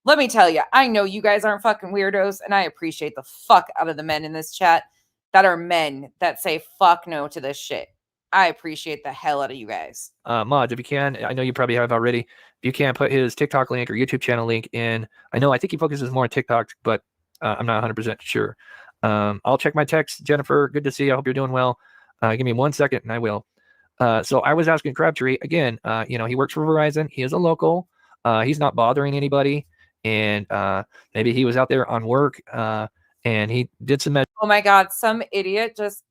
A: let me tell you, I know you guys aren't fucking weirdos, and I appreciate the fuck out of the men in this chat that are men that say fuck no to this shit. I appreciate the hell out of you guys.
B: Mods, if you can, I know you probably have already. If you can put his TikTok link or YouTube channel link in. I think he focuses more on TikTok, but I'm not 100% sure. I'll check my text. Jennifer, good to see you. I hope you're doing well. Give me 1 second and I will. So I was asking Crabtree again, he works for Verizon. He is a local. He's not bothering anybody. And maybe he was out there on work and he did some.
A: Oh my God. Some idiot just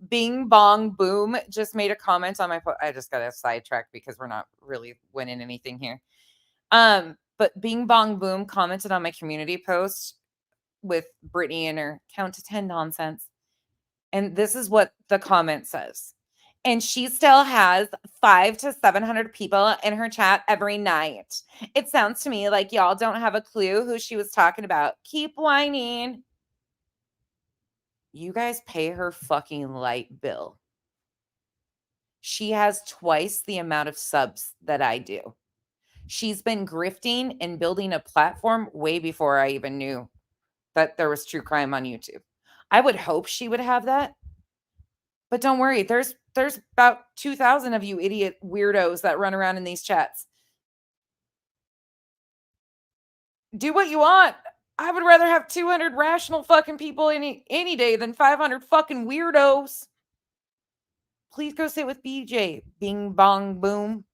A: bing bong boom just made a comment on my I just got a sidetrack because we're not really winning anything here. But bing bong boom commented on my community post with Brittany and her count to 10 nonsense. And this is what the comment says. And she still has 500 to 700 people in her chat every night. It sounds to me like y'all don't have a clue who she was talking about. Keep whining. You guys pay her fucking light bill. She has twice the amount of subs that I do. She's been grifting and building a platform way before I even knew that there was true crime on YouTube. I would hope she would have that. But don't worry, there's about 2,000 of you idiot weirdos that run around in these chats. Do what you want. I would rather have 200 rational fucking people any day than 500 fucking weirdos. Please go sit with BJ. Bing bong boom.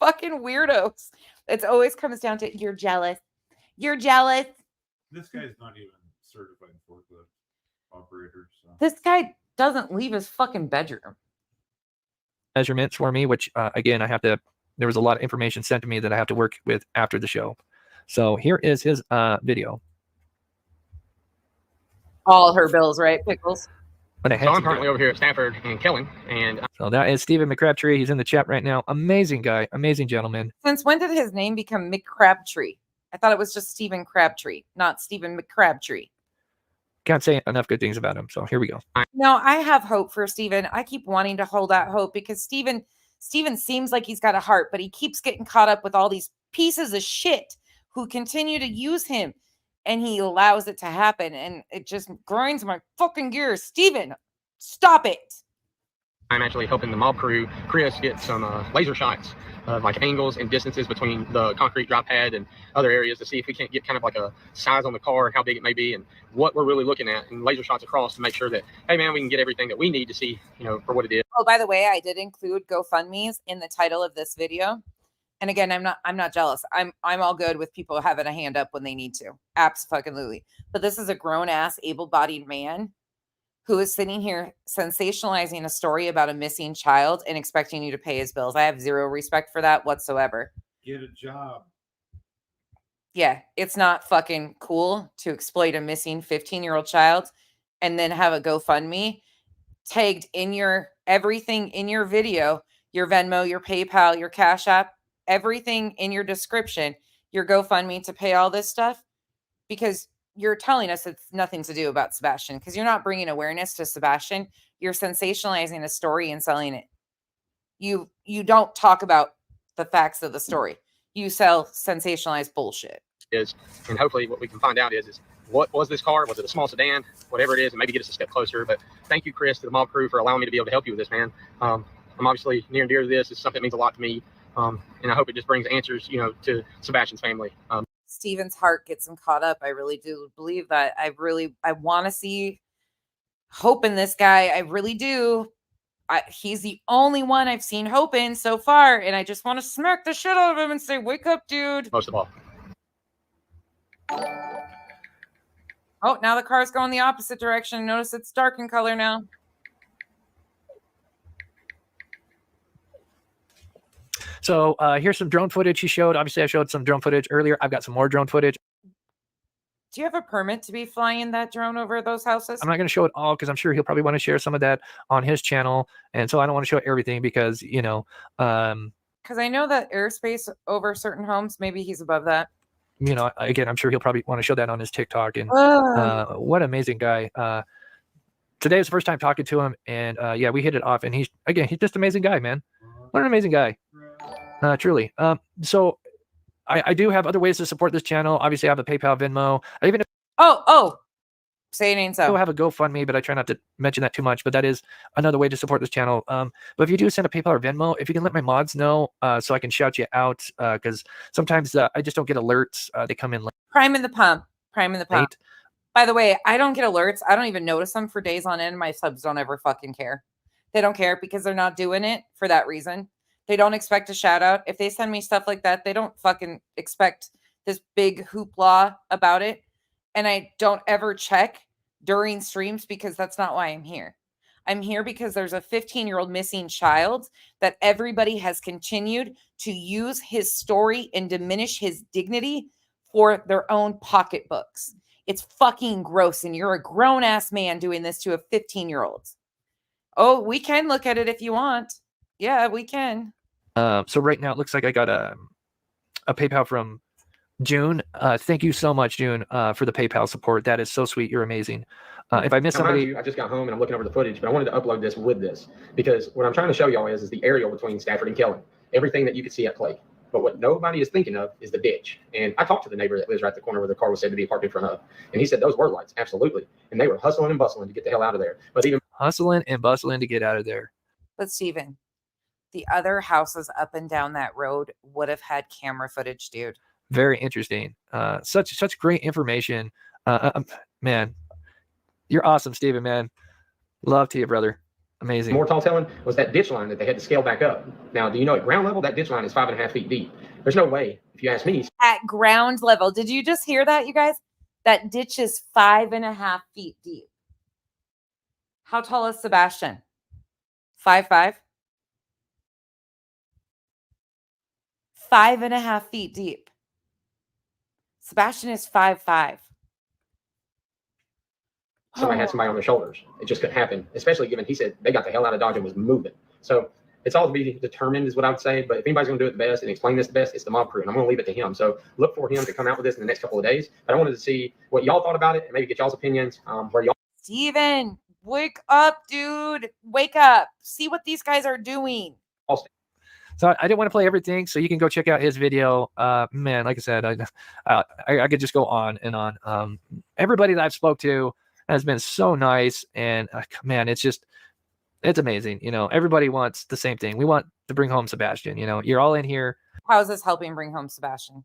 A: Fucking weirdos. It always comes down to you're jealous. You're jealous.
J: This guy's not even certified forklift operator. So.
A: This guy doesn't leave his fucking bedroom.
B: Measurements for me, which again, there was a lot of information sent to me that I have to work with after the show. So here is his video.
A: All her bills, right, Pickles?
K: So I'm currently over here at Stanford and Killing. And
B: so that is Stephen McCrabtree. He's in the chat right now. Amazing guy. Amazing gentleman.
A: Since when did his name become McCrabtree? I thought it was just Stephen Crabtree, not Stephen McCrabtree.
B: Can't say enough good things about him. So here we go.
A: No, I have hope for Stephen. I keep wanting to hold out hope because Stephen seems like he's got a heart, but he keeps getting caught up with all these pieces of shit who continue to use him, and he allows it to happen, and it just grinds my fucking gears. Stephen, stop it.
K: I'm actually helping the mob crew, Chris, get some laser shots of like angles and distances between the concrete drop pad and other areas to see if we can't get kind of like a size on the car, how big it may be, and what we're really looking at, and laser shots across to make sure that, hey man, we can get everything that we need to see, for what it is.
A: Oh, by the way, I did include GoFundMes in the title of this video. And again, I'm not jealous. I'm all good with people having a hand up when they need to. Absolutely. But this is a grown-ass, able-bodied man who is sitting here sensationalizing a story about a missing child and expecting you to pay his bills. I have zero respect for that whatsoever.
J: Get a job.
A: Yeah, it's not fucking cool to exploit a missing 15-year-old child and then have a GoFundMe tagged in your everything in your video, your Venmo, your PayPal, your Cash App, everything in your description, your GoFundMe to pay all this stuff, because you're telling us it's nothing to do about Sebastian, because you're not bringing awareness to Sebastian. You're sensationalizing a story and selling it. You don't talk about the facts of the story. You sell sensationalized bullshit.
K: And hopefully what we can find out is what was this car? Was it a small sedan? Whatever it is, and maybe get us a step closer. But thank you, Chris, to the mob crew for allowing me to be able to help you with this, man. I'm obviously near and dear to this. It's something that means a lot to me. And I hope it just brings answers, to Sebastian's family.
A: Steven's heart gets him caught up. I really do believe that. I want to see hope in this guy. I really do. he's the only one I've seen hoping so far, and I just want to smack the shit out of him and say, "Wake up, dude!"
K: Most of all.
A: Oh, now the car's going the opposite direction. Notice it's dark in color now.
B: So here's some drone footage he showed. Obviously, I showed some drone footage earlier. I've got some more drone footage.
A: Do you have a permit to be flying that drone over those houses?
B: I'm not going to show it all because I'm sure he'll probably want to share some of that on his channel. And so I don't want to show everything because, you know.
A: Because I know that airspace over certain homes, maybe he's above that.
B: You know, again, I'm sure he'll probably want to show that on his TikTok. And what an amazing guy. Today was the first time talking to him. And yeah, we hit it off. And he's just an amazing guy, man. What an amazing guy. Truly. So I do have other ways to support this channel. Obviously, I have a PayPal, Venmo. I even
A: say it ain't
B: I
A: so.
B: have a GoFundMe, but I try not to mention that too much. But that is another way to support this channel. But if you do send a PayPal or Venmo, if you can let my mods know, so I can shout you out, because sometimes I just don't get alerts. They come in late.
A: Prime in the pump. By the way, I don't get alerts. I don't even notice them for days on end. My subs don't ever fucking care. They don't care because they're not doing it for that reason. They don't expect a shout out. If they send me stuff like that, they don't fucking expect this big hoopla about it. And I don't ever check during streams because that's not why I'm here. I'm here because there's a 15-year-old missing child that everybody has continued to use his story and diminish his dignity for their own pocketbooks. It's fucking gross. And you're a grown-ass man doing this to a 15-year-old. Oh, we can look at it if you want. Yeah, we can.
B: So right now it looks like I got a PayPal from June. Thank you so much, June, for the PayPal support. That is so sweet. You're amazing. If I miss somebody,
K: I just got home and I'm looking over the footage, but I wanted to upload this with this because what I'm trying to show y'all is the aerial between Stafford and Kellen. Everything that you could see at play. But what nobody is thinking of is the ditch. And I talked to the neighbor that lives right at the corner where the car was said to be parked in front of. And he said those were lights, absolutely. And they were hustling and bustling to get the hell out of there. But even
B: hustling and bustling to get out of there.
A: But Steven, the other houses up and down that road would have had camera footage, dude.
B: Very interesting. Such great information. Man, you're awesome, Steven, man. Love to you, brother. Amazing.
K: More tall telling was that ditch line that they had to scale back up. Now, do you know at ground level, that ditch line is 5.5 feet deep. There's no way, if you ask me.
A: At ground level. Did you just hear that, you guys? That ditch is 5.5 feet deep. How tall is Sebastian? 5'5"? 5.5 feet deep. Sebastian is 5'5".
K: Somebody had somebody on their shoulders. It just couldn't happen, especially given he said they got the hell out of Dodge and was moving. So it's all to be determined is what I would say. But if anybody's going to do it the best and explain this the best, it's the mob crew. And I'm going to leave it to him. So look for him to come out with this in the next couple of days. But I wanted to see what y'all thought about it and maybe get y'all's opinions. Where y'all.
A: Steven, wake up, dude. Wake up. See what these guys are doing.
B: So I didn't want to play everything, so you can go check out his video. Man, like I said, I could just go on and on. Everybody that I've spoke to has been so nice, and man, it's amazing. You know, everybody wants the same thing. We want to bring home Sebastian. You know, you're all in here.
A: How is this helping bring home Sebastian?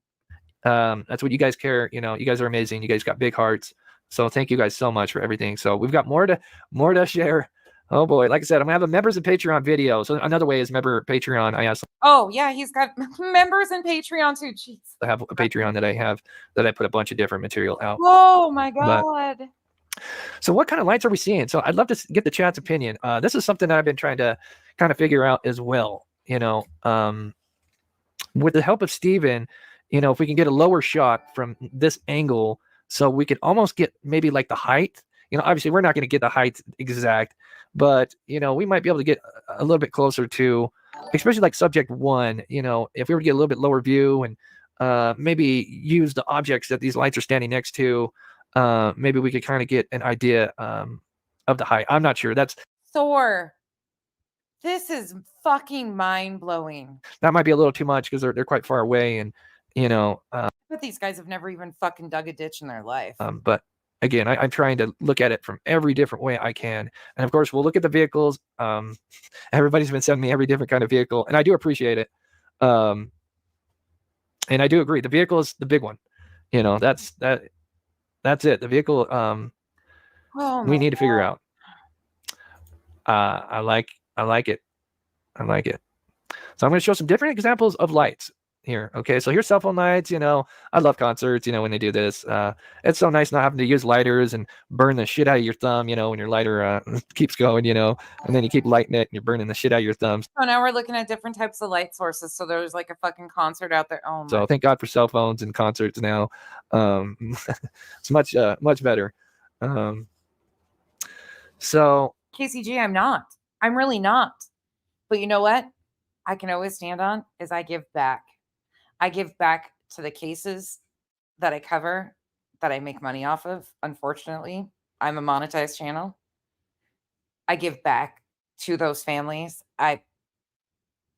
B: That's what you guys care. You know, you guys are amazing. You guys got big hearts. So thank you guys so much for everything. So we've got more to share. Oh boy, like I said, I'm gonna have a members and Patreon video. So another way is member Patreon. I asked.
A: Oh yeah, he's got members and Patreon too. Jeez.
B: I have a Patreon that I put a bunch of different material out.
A: Oh my god.
B: So what kind of lights are we seeing? So I'd love to get the chat's opinion. This is something that I've been trying to kind of figure out as well. You know, with the help of Steven, you know, if we can get a lower shot from this angle, so we could almost get maybe like the height. You know, obviously we're not going to get the height exact, but you know, we might be able to get a little bit closer to, especially like subject 1. You know, if we were to get a little bit lower view and maybe use the objects that these lights are standing next to. Maybe we could kind of get an idea of the height. I'm not sure. That's
A: Thor. This is fucking mind-blowing.
B: That might be a little too much because they're quite far away, and you know.
A: But these guys have never even fucking dug a ditch in their life.
B: But again, I'm trying to look at it from every different way I can, and of course, we'll look at the vehicles. Everybody's been sending me every different kind of vehicle, and I do appreciate it. And I do agree, the vehicle is the big one. You know, that's it. The vehicle we need to figure out. I like I like it. I like it. So I'm going to show some different examples of lights here. Okay, so here's cell phone lights. I love concerts, when they do this. It's so nice not having to use lighters and burn the shit out of your thumb, when your lighter keeps going, and then you keep lighting it and you're burning the shit out of your thumbs.
A: So now we're looking at different types of light sources. So there's like a fucking concert out there. Oh my.
B: So thank God for cell phones and concerts now. It's much better. So
A: KCG, I'm not. I'm really not. But you know what? I can always stand on is I give back. I give back to the cases that I cover that I make money off of. Unfortunately, I'm a monetized channel. I give back to those families. I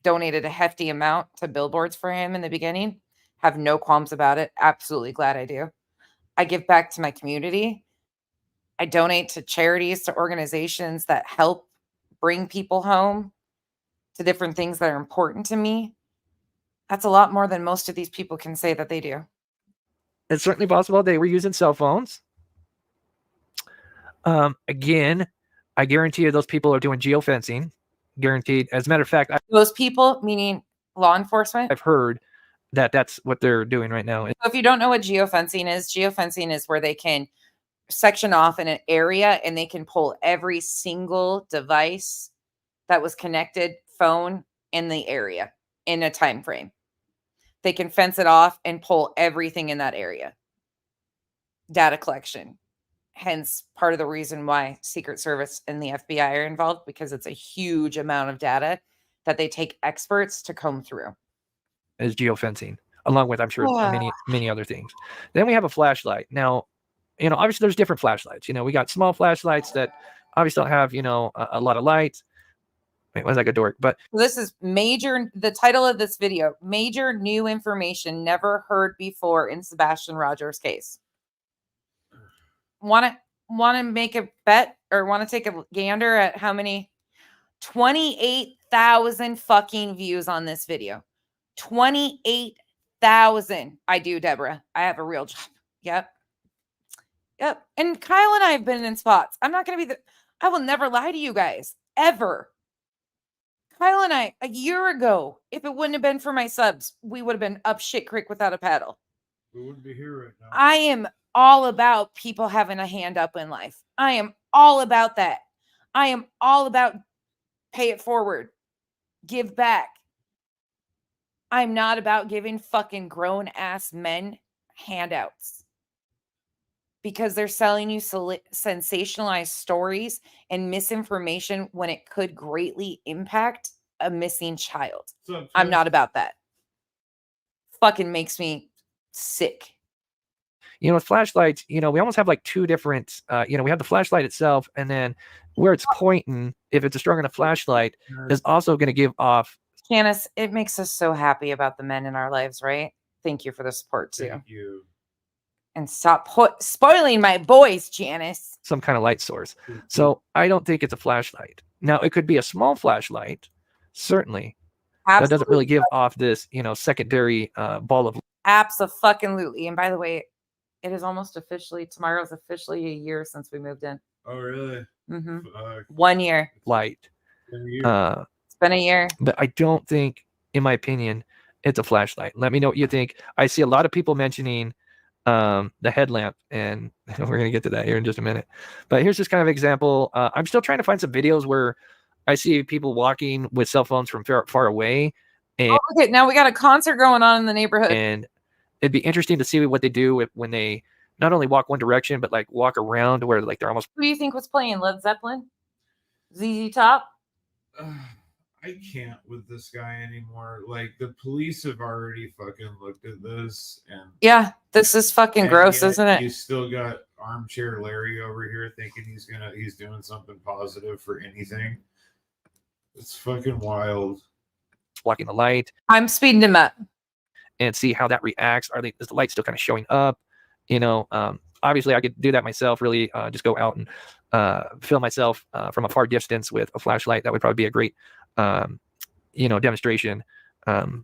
A: donated a hefty amount to billboards for him in the beginning. Have no qualms about it. Absolutely glad I do. I give back to my community. I donate to charities, to organizations that help bring people home to different things that are important to me. That's a lot more than most of these people can say that they do.
B: it's certainly possible they were using cell phones. Again, I guarantee you those people are doing geofencing. Guaranteed. As a matter of fact,
A: Those people, meaning law enforcement.
B: I've heard that that's what they're doing right now.
A: So if you don't know what geofencing is where they can section off in an area and they can pull every single device that was connected phone in the area in a time frame. They can fence it off and pull everything in that area. Data collection. Hence part of the reason why Secret Service and the FBI are involved, because it's a huge amount of data that they take experts to comb through.
B: Is geofencing, along with, I'm sure, many other things. Then we have a flashlight. Now, obviously there's different flashlights. We got small flashlights that obviously don't have, a lot of lights. Wait, was like a dork? But
A: this is major. The title of this video: Major New Information Never Heard Before in Sebastian Rogers Case. Want to make a bet or want to take a gander at how many? 28,000 fucking views on this video. 28,000. I do, Deborah. I have a real job. Yep. And Kyle and I have been in spots. I'm not going to be I will never lie to you guys ever. Kyle and I, a year ago, if it wouldn't have been for my subs, we would have been up shit creek without a paddle.
J: We wouldn't be here right now.
A: I am all about people having a hand up in life. I am all about that. I am all about pay it forward, give back. I'm not about giving fucking grown ass men handouts because they're selling you sensationalized stories and misinformation when it could greatly impact a missing child. I'm not about that. Fucking makes me sick.
B: With flashlights, we almost have like two different, we have the flashlight itself, and then where it's pointing, if it's a strong enough flashlight, is also going to give off.
A: Janice, it makes us so happy about the men in our lives, right? Thank you for the support too.
J: Thank you.
A: And stop spoiling my boys, Janice.
B: Some kind of light source. So I don't think it's a flashlight. Now, it could be a small flashlight, certainly. Absolutely. That doesn't really give off this, secondary ball of.
A: Absolutely. And by the way, it is almost tomorrow's officially a year since we moved in.
J: Oh, really?
A: Mm-hmm. 1 year.
B: Light.
A: It's been a year.
B: But I don't think, in my opinion, it's a flashlight. Let me know what you think. I see a lot of people mentioning the headlamp, and we're going to get to that here in just a minute. But here's just kind of example. I'm still trying to find some videos where I see people walking with cell phones from far away. And,
A: okay, now we got a concert going on in the neighborhood.
B: And it'd be interesting to see what they do when they not only walk one direction, but like walk around where like they're almost.
A: Who do you think was playing? Led Zeppelin? ZZ Top?
J: I can't with this guy anymore. Like, the police have already fucking looked at this, and
A: yeah, this is fucking gross, isn't it?
J: You still got armchair Larry over here thinking he's doing something positive for anything. It's fucking wild.
B: Blocking the light.
A: I'm speeding him up
B: and see how that reacts. Is the light still kind of showing up? Obviously I could do that myself. Really, just go out and film myself from a far distance with a flashlight. That would probably be a great demonstration to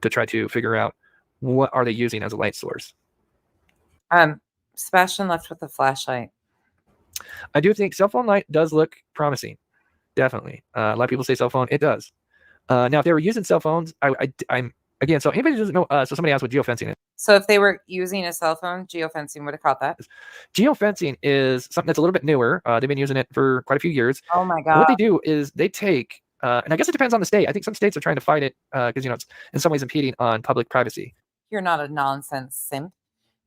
B: try to figure out what are they using as a light source.
A: Sebastian left with a flashlight.
B: I do think cell phone light does look promising. Definitely. A lot of people say cell phone. It does. Now, if they were using cell phones, I'm again. So anybody who doesn't know, so somebody asked what geofencing is.
A: So if they were using a cell phone, geofencing would have caught that.
B: Geofencing is something that's a little bit newer. They've been using it for quite a few years.
A: Oh my
B: What
A: God.
B: they do is they take, and I guess it depends on the state. I think some states are trying to fight it because it's in some ways impeding on public privacy.
A: You're not a nonsense simp.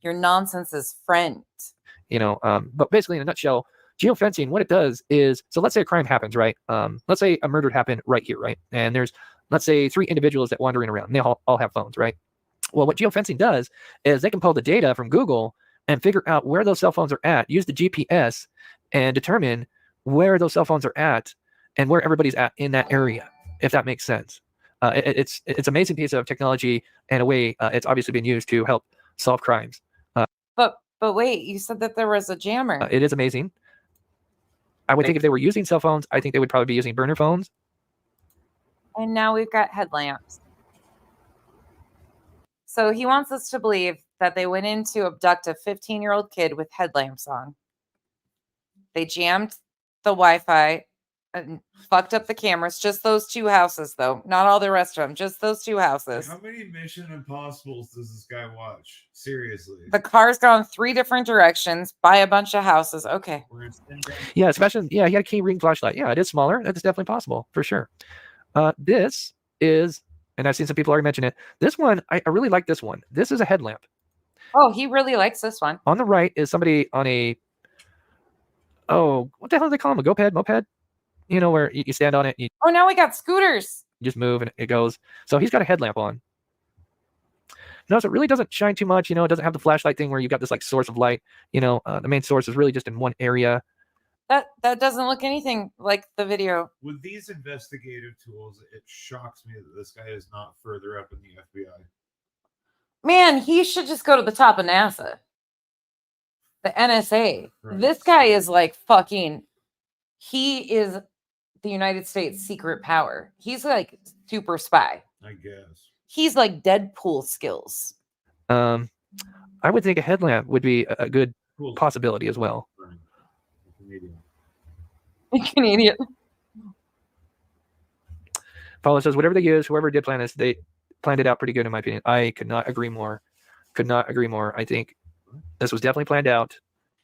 A: You're nonsense's friend.
B: But basically in a nutshell, geofencing, what it does is, so let's say a crime happens, right? Let's say a murder happened right here, right? And there's, let's say, 3 individuals that wandering around. And they all have phones, right? Well, what geofencing does is they can pull the data from Google and figure out where those cell phones are at, use the GPS, and determine where those cell phones are at and where everybody's at in that area, if that makes sense. It's an amazing piece of technology and a way it's obviously been used to help solve crimes.
A: But wait, you said that there was a jammer.
B: It is amazing. I would think if they were using cell phones, I think they would probably be using burner phones.
A: And now we've got headlamps. So he wants us to believe that they went in to abduct a 15-year-old kid with headlamps on. They jammed the Wi-Fi and fucked up the cameras. Just those 2 houses, though. Not all the rest of them. Just those 2 houses.
J: How many Mission Impossibles does this guy watch? Seriously.
A: The car's gone 3 different directions by a bunch of houses. Okay.
B: Yeah, Sebastian. Yeah, he had a key ring flashlight. Yeah, it is smaller. That's definitely possible for sure. This is, and I've seen some people already mention it. This one, I really like this one. This is a headlamp.
A: Oh, he really likes this one.
B: On the right is somebody on a, what the hell do they call them? A moped? Where you stand on it.
A: Oh, now we got scooters.
B: You just move and it goes. So he's got a headlamp on. Notice it really doesn't shine too much. It doesn't have the flashlight thing where you've got this like source of light. The main source is really just in one area.
A: That doesn't look anything like the video.
J: With these investigative tools, it shocks me that this guy is not further up in the FBI.
A: Man, he should just go to the top of NASA. The NSA.
J: Right.
A: This guy is like fucking, he is the United States secret power. He's like super spy.
J: I guess.
A: He's like Deadpool skills.
B: I would think a headlamp would be a good possibility as well.
A: Canadian.
B: Paula says, whatever they use, whoever did plan this, they planned it out pretty good in my opinion. I could not agree more. I think this was definitely planned out.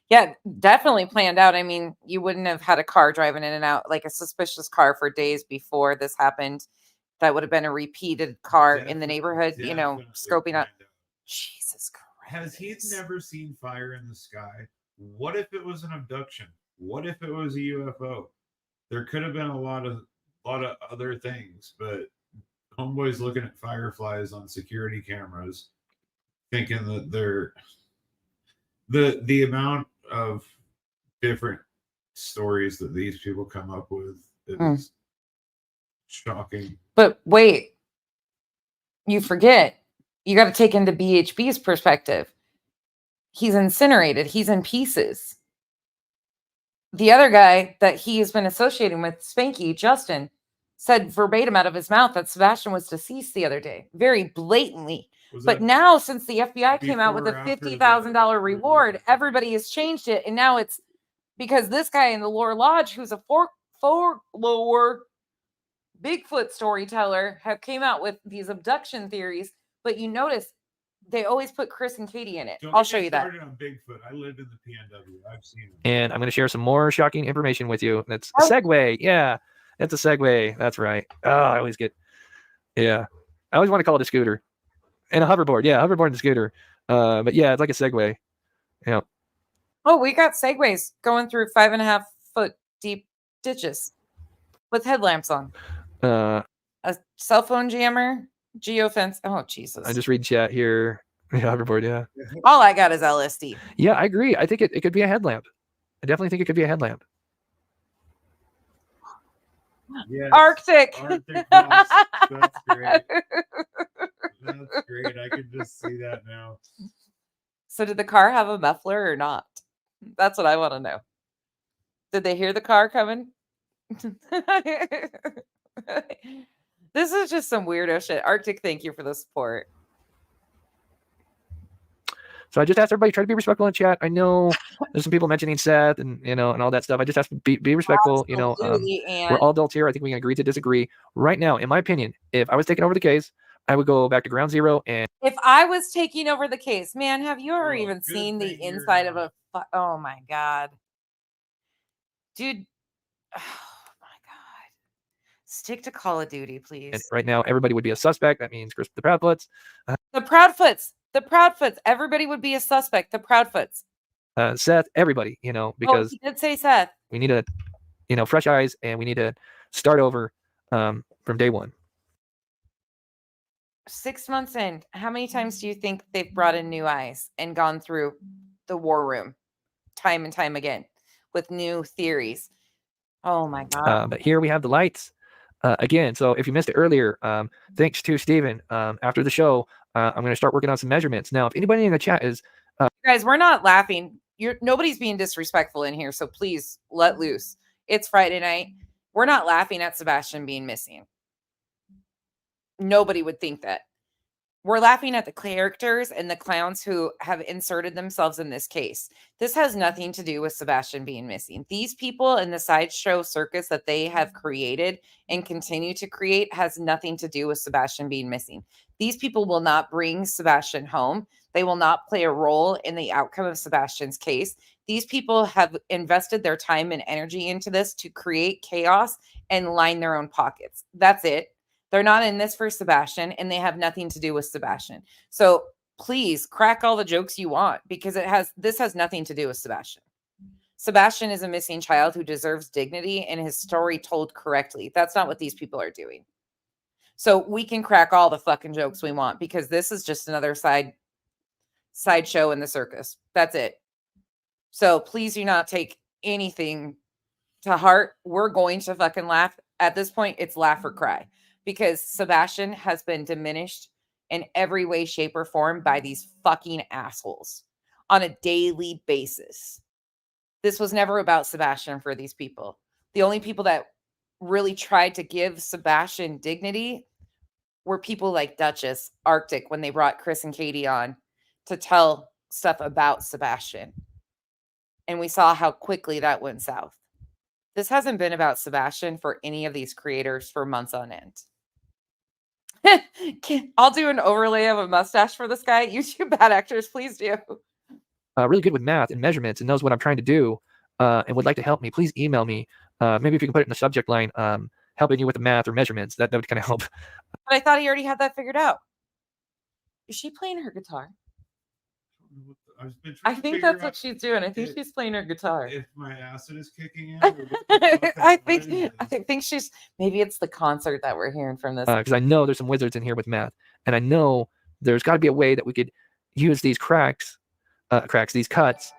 A: Yeah, definitely planned out. I mean, you wouldn't have had a car driving in and out, like a suspicious car for days before this happened. That would have been a repeated car in the neighborhood, scoping out. Jesus Christ.
J: Has he never seen fire in the sky? What if it was an abduction? What if it was a UFO? There could have been a lot of other things, but homeboy's looking at fireflies on security cameras, thinking that they're the amount of different stories that these people come up with is shocking.
A: But wait, you forget, you got to take into BHB's perspective. He's incinerated. He's in pieces. The other guy that he has been associating with, Spanky, Justin, said verbatim out of his mouth that Sebastian was deceased the other day, very blatantly. But now, since the FBI came out with a $50,000 reward, everybody has changed it. And now it's because this guy in the Lore Lodge, who's a folklore Bigfoot storyteller, have came out with these abduction theories. But you notice they always put Chris and Katie in it. I'll show you that.
J: On Bigfoot. I lived in the PNW. I've seen it.
B: And I'm going to share some more shocking information with you. That's a segue. Yeah, that's a segue. That's right. Oh, I always want to call it a scooter. And a hoverboard. Yeah, hoverboard and scooter. But yeah, it's like a segue. Yeah.
A: Oh, we got segways going through 5.5 foot deep ditches with headlamps on. A cell phone jammer, geofence. Oh, Jesus.
B: I just read chat here. Yeah, hoverboard, yeah.
A: All I got is LSD.
B: Yeah, I agree. I think it could be a headlamp. I definitely think it could be a headlamp.
J: Yes.
A: Arctic.
J: That's great. That's great. I can just see that now.
A: So did the car have a muffler or not? That's what I want to know. Did they hear the car coming? This is just some weirdo shit. Arctic, thank you for the support.
B: So I just asked everybody try to be respectful in chat. I know there's some people mentioning Seth and and all that stuff. I just asked be respectful.
A: Absolutely,
B: We're
A: and
B: all adults here. I think we can agree to disagree. Right now, in my opinion, if I was taking over the case, I would go back to ground zero. And
A: if I was taking over the case, man, have you ever
J: Well,
A: even
J: good
A: seen the
J: thing you're
A: inside of
J: not.
A: a? Oh my god, dude! Oh my god! Stick to Call of Duty, please.
B: right now, everybody would be a suspect. That means Chris the Proudfoots,
A: The Proudfoots. Everybody would be a suspect. The Proudfoots.
B: Seth, everybody. Because
A: he did say Seth.
B: we need a fresh eyes, and we need to start over from day one.
A: 6 months in, how many times do you think they've brought in new eyes and gone through the war room time and time again with new theories? Oh my god!
B: But here we have the lights again. So if you missed it earlier, thanks to Steven, after the show, I'm going to start working on some measurements. Now, if anybody in the chat is
A: Guys, we're not laughing. Nobody's being disrespectful in here, so please let loose. It's Friday night. We're not laughing at Sebastian being missing. Nobody would think that. We're laughing at the characters and the clowns who have inserted themselves in this case. This has nothing to do with Sebastian being missing. These people in the sideshow circus that they have created and continue to create has nothing to do with Sebastian being missing. These people will not bring Sebastian home. They will not play a role in the outcome of Sebastian's case. These people have invested their time and energy into this to create chaos and line their own pockets. That's it. They're not in this for Sebastian, and they have nothing to do with Sebastian. So please crack all the jokes you want, because this has nothing to do with Sebastian. Sebastian is a missing child who deserves dignity and his story told correctly. That's not what these people are doing. So we can crack all the fucking jokes we want, because this is just another sideshow in the circus. That's it. So please do not take anything to heart. We're going to fucking laugh. At this point, it's laugh or cry, because Sebastian has been diminished in every way, shape, or form by these fucking assholes on a daily basis. This was never about Sebastian for these people. The only people that really tried to give Sebastian dignity were people like Duchess, Arctic, when they brought Chris and Katie on to tell stuff about Sebastian. And we saw how quickly that went south. This hasn't been about Sebastian for any of these creators for months on end. I'll do an overlay of a mustache for this guy. YouTube bad actors, please do.
B: really good with math and measurements and knows what I'm trying to do and would like to help me, please email me. Maybe if you can put it in the subject line, helping you with the math or measurements, that would kind of help.
A: But I thought he already had that figured out. Is she playing her guitar? I think that's what she's doing. I think she's playing her guitar.
J: If my acid is kicking in,
A: I think she's, maybe it's the concert that we're hearing from this.
B: Because I know there's some wizards in here with math, and I know there's got to be a way that we could use these these cuts,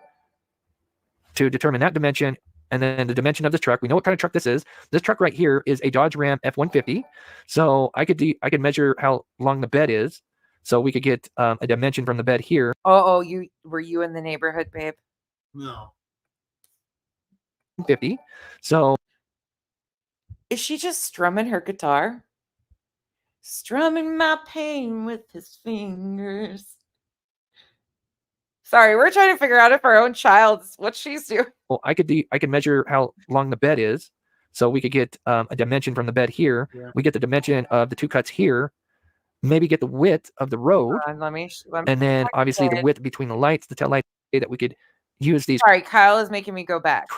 B: to determine that dimension, and then the dimension of this truck. We know what kind of truck this is. This truck right here is a Dodge Ram F-150. So I could measure how long the bed is. So we could get a dimension from the bed here.
A: Oh, were you in the neighborhood, babe?
J: No.
B: 50. So
A: is she just strumming her guitar? Strumming my pain with his fingers. Sorry, we're trying to figure out if our own child's what she's doing.
B: Well, I could measure how long the bed is. So we could get a dimension from the bed here. Yeah. We get the dimension of the two cuts here. Maybe get the width of the road,
A: let me
B: and then obviously the width between the lights, the tail lights, that we could use these.
A: Sorry, Kyle is making me go back.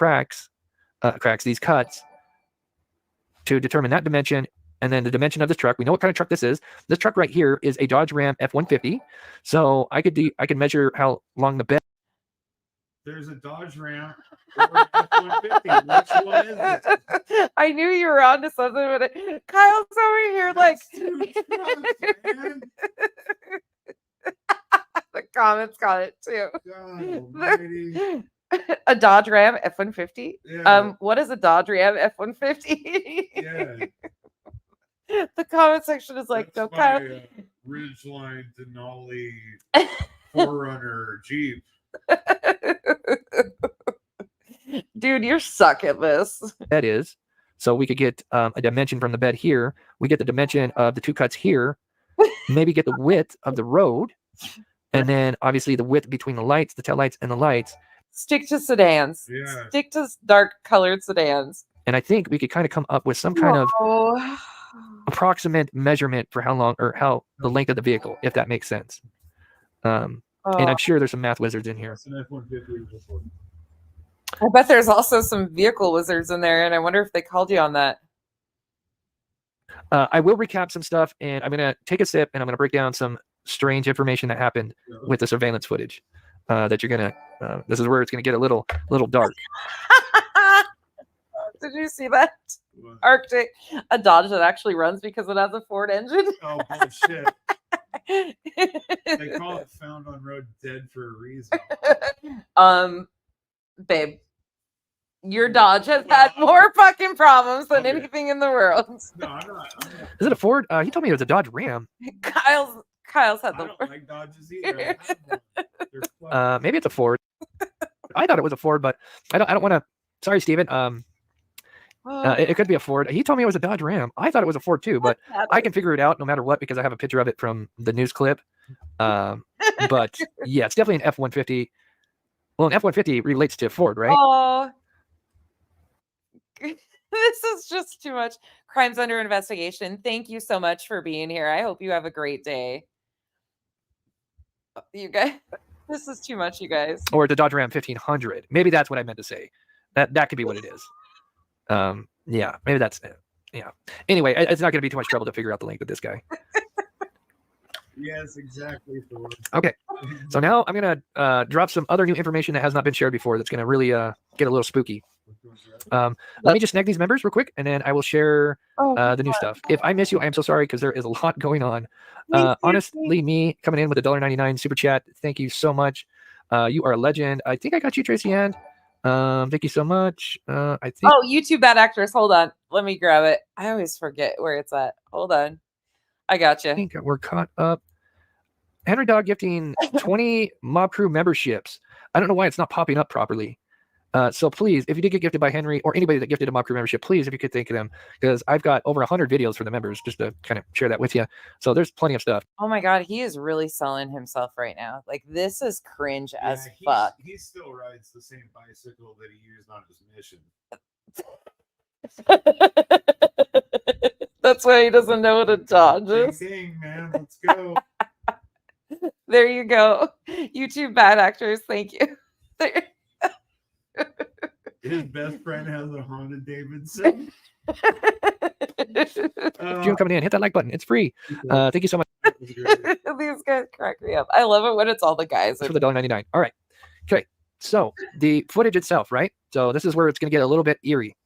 B: These cuts, to determine that dimension, and then the dimension of this truck. We know what kind of truck this is. This truck right here is a Dodge Ram F-150. So I could measure how long the bed.
J: There's a Dodge Ram or an F-150. Which one is it?
A: I knew you were onto something with it. Kyle's over here like the comments got it too. A Dodge Ram F-150.
J: Yeah.
A: What is a Dodge Ram F-150?
J: Yeah.
A: The comment section is like,
J: that's
A: no, Kyle.
J: Ridgeline Denali 4Runner Jeep.
A: Dude, you're suck at this.
B: That is. So we could get a dimension from the bed here. We get the dimension of the two cuts here. Maybe get the width of the road. And then obviously the width between the lights, the tail lights, and the lights.
A: Stick to sedans.
J: Yeah.
A: Stick to dark colored sedans.
B: And I think we could kind of come up with some kind of
A: Oh.
B: approximate measurement for how long or how the length of the vehicle, if that makes sense. And I'm sure there's some math wizards in here.
J: That's an F-150 before.
A: I bet there's also some vehicle wizards in there, and I wonder if they called you on that.
B: I will recap some stuff, and I'm going to take a sip, and I'm going to break down some strange information that happened with the surveillance footage. That you're going to, this is where it's going to get a little dark.
A: Did you see that? Arctic, a Dodge that actually runs because it has a Ford engine.
J: Oh, bullshit. They call it found on road dead for a reason.
A: Babe, your Dodge has had more fucking problems than anything in the world.
J: No, I'm not.
B: Is it a Ford? He told me it was a Dodge Ram.
A: Kyle's had the.
J: I don't like Dodges either.
B: Maybe it's a Ford. I thought it was a Ford, but I don't want to. Sorry, Steven. It could be a Ford. He told me it was a Dodge Ram. I thought it was a Ford too, but I can figure it out no matter what because I have a picture of it from the news clip. But yeah, it's definitely an F-150. Well, an F-150 relates to Ford, right?
A: Oh, this is just too much. Crimes under investigation. Thank you so much for being here. I hope you have a great day. You guys, this is too much, you guys.
B: Or the Dodge Ram 1500. Maybe that's what I meant to say. That could be what it is. Yeah, maybe that's it. Yeah. Anyway, it's not going to be too much trouble to figure out the length of this guy.
J: Yes, exactly.
B: Okay. So now I'm going to drop some other new information that has not been shared before that's going to really get a little spooky. Let me just snag these members real quick, and then I will share the new stuff. If I miss you, I am so sorry because there is a lot going on. Honestly, me coming in with a $1.99 super chat. Thank you so much. You are a legend. I think I got you, Tracy Ann. Thank you so much. I think.
A: Oh, YouTube Bad Actress. Hold on. Let me grab it. I always forget where it's at. Hold on. I got you.
B: I think we're caught up. Henry Dog gifting 20 Mob Crew memberships. I don't know why it's not popping up properly. So please, if you did get gifted by Henry or anybody that gifted a Mob Crew membership, please, if you could thank them, because I've got over 100 videos for the members just to kind of share that with you. So there's plenty of stuff.
A: Oh my God, he is really selling himself right now. Like, this is cringe as fuck.
J: He still rides the same bicycle that he used on his mission.
A: That's why he doesn't know what a Dodge is.
J: Ding, man, let's go.
A: There you go. YouTube Bad Actors, thank you.
J: His best friend has a Honda Davidson.
B: June coming in, hit that like button. It's free. Thank you so much.
A: These guys crack me up. I love it when it's all the guys.
B: For the $1.99. All right. Okay. So the footage itself, right? So this is where it's going to get a little bit eerie.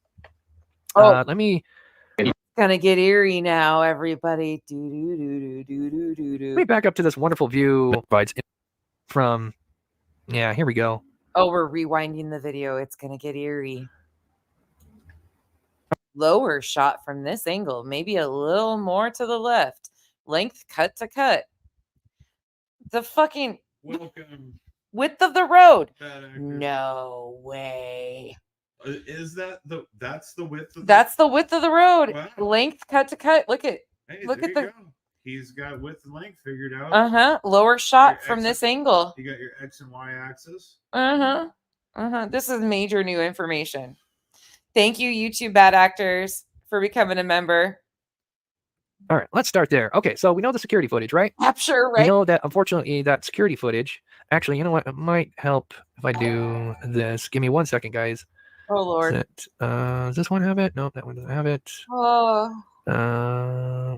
B: Let me.
A: It's gonna get eerie now, everybody. Let
B: me back up to this wonderful view from. Yeah, here we go.
A: Oh, we're rewinding the video. It's gonna get eerie. Lower shot from this angle, maybe a little more to the left. Length cut to cut. The fucking width of the road. No way.
J: Is that that's the width of
A: that's the width of the road.
J: Wow.
A: Length cut to cut. Look at
J: look at the he's got width and length figured out.
A: Lower shot from this angle.
J: You got your X and Y axis.
A: This is major new information. Thank you, YouTube Bad Actors, for becoming a member.
B: All right, let's start there. Okay, so we know the security footage, right?
A: Capture, right?
B: We know that, unfortunately, that security footage. Actually, you know what? It might help if I do this. Give me 1 second, guys.
A: Oh Lord.
B: Does this one have it? Nope, that one doesn't have it.
A: Oh.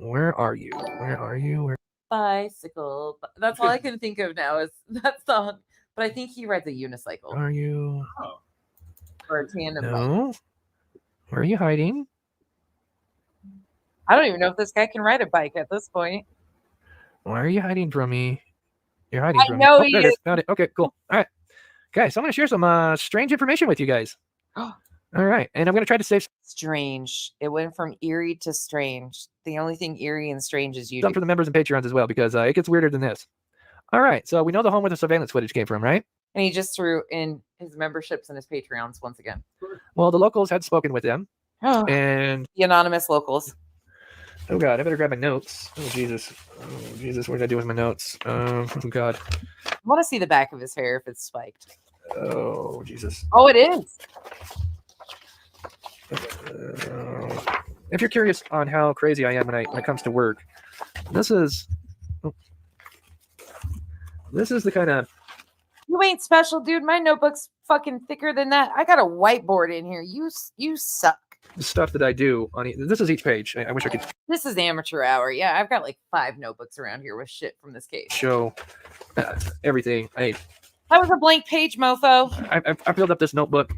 B: Where are you? Where are you?
A: Bicycle. That's all I can think of now is that song. But I think he rides a unicycle.
B: Are you?
J: Oh.
A: Or a tandem
B: No.
A: bike.
B: Where are you hiding?
A: I don't even know if this guy can ride a bike at this point.
B: Why are you hiding from me? You're hiding from me.
A: know
B: Oh,
A: he
B: there it is.
A: is.
B: Found it. Okay, cool. All right. Okay, so I'm going to share some strange information with you guys. All right. And I'm going to try to save
A: Strange. It went from eerie to strange. The only thing eerie and strange is you.
B: some for the members and Patreons as well, because it gets weirder than this. All right. So we know the home where the surveillance footage came from, right?
A: And he just threw in his memberships and his Patreons once again.
B: Well, the locals had spoken with them. And
A: the anonymous locals.
B: Oh God, I better grab my notes. Oh Jesus, where did I do with my notes? Oh God.
A: want to see the back of his hair if it's spiked.
B: Oh, Jesus.
A: Oh, it is.
B: If you're curious on how crazy I am when it comes to work, this is the kind of
A: You ain't special, dude. My notebook's fucking thicker than that. I got a whiteboard in here. You suck.
B: stuff that I do on. This is each page. I wish I could
A: This is amateur hour. Yeah, I've got like 5 notebooks around here with shit from this case.
B: show everything.
A: That was a blank page, mofo.
B: I filled up this notebook.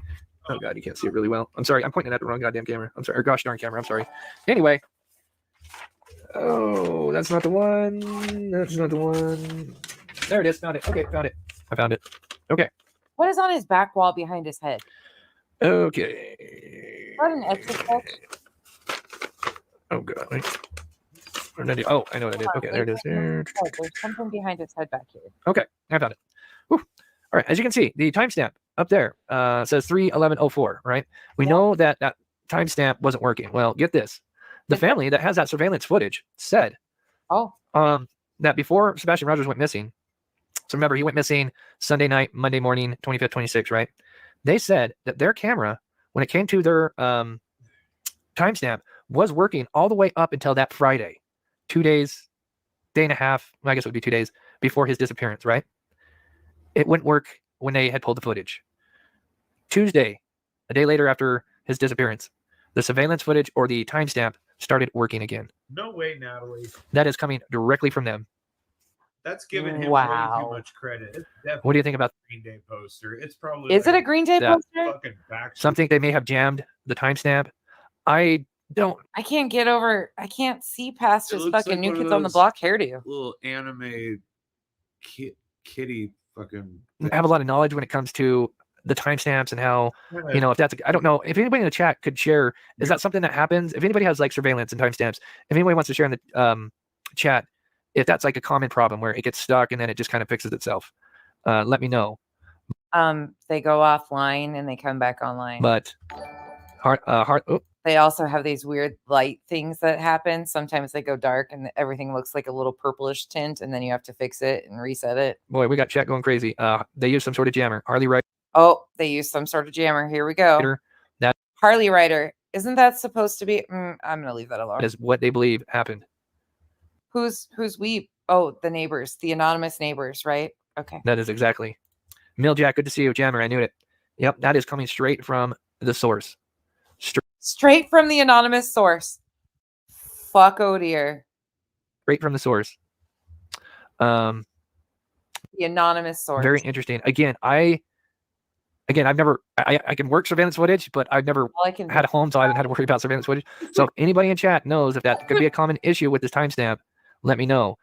B: Oh god, you can't see it really well. I'm sorry. I'm pointing at the wrong goddamn camera. I'm sorry. Or gosh darn camera. I'm sorry. Anyway. Oh, that's not the one. That's not the one. There it is. Found it. Okay, found it. I found it. Okay.
A: What is on his back wall behind his head?
B: Okay.
A: Is that an etch-a-sketch?
B: Oh god. Wait. Where did I do? Oh, I know what I did. Okay, there it is.
A: There's something behind his head back here.
B: Okay, I found it. Whew. All right, as you can see, the timestamp up there says 3/11/04, right? We know that that timestamp wasn't working. Well, get this. The family that has that surveillance footage said that before Sebastian Rogers went missing, so remember, he went missing Sunday night, Monday morning, 25th, 26th, right? They said that their camera, when it came to their timestamp, was working all the way up until that Friday, 2 days, day and a half, well, I guess it would be 2 days before his disappearance, right? It wouldn't work when they had pulled the footage. Tuesday, a day later after his disappearance, the surveillance footage or the timestamp started working again.
J: No way, Natalie.
B: That is coming directly from them.
J: That's giving him way too much credit. It's
B: What do you think about
J: the Green Day poster? It's probably
A: Is it a Green Day
B: that
A: poster?
J: fucking back.
B: something they may have jammed the timestamp? I don't.
A: I can't get over. I can't see past
J: It
A: his
J: looks
A: fucking
J: like
A: New
J: one of
A: Kids on the
J: those
A: Block hairdo.
J: Little anime kitty fucking.
B: I have a lot of knowledge when it comes to the timestamps and how, you know, if that's, I don't know if anybody in the chat could share, is that something that happens? If anybody has like surveillance and timestamps, if anybody wants to share in the chat, if that's like a common problem where it gets stuck and then it just kind of fixes itself, let me know.
A: They go offline and they come back online.
B: But
A: they also have these weird light things that happen. Sometimes they go dark and everything looks like a little purplish tint, and then you have to fix it and reset it.
B: Boy, we got chat going crazy. They use some sort of jammer. Harley Wright.
A: Oh, they use some sort of jammer. Here we go.
B: That
A: Harley Rider. Isn't that supposed to be? I'm gonna leave that alone.
B: is what they believe happened.
A: Who's we? Oh, the neighbors, the anonymous neighbors, right? Okay.
B: That is exactly. Milljack, good to see you. Jammer, I knew it. Yep, that is coming straight from the source.
A: Straight from the anonymous source. Fuck, oh dear.
B: Straight from the source.
A: The anonymous source.
B: Very interesting. Again, I've never, I can work surveillance footage, but I've never had a home, so I haven't had to worry about surveillance footage. So if anybody in chat knows if that could be a common issue with this timestamp, let me know.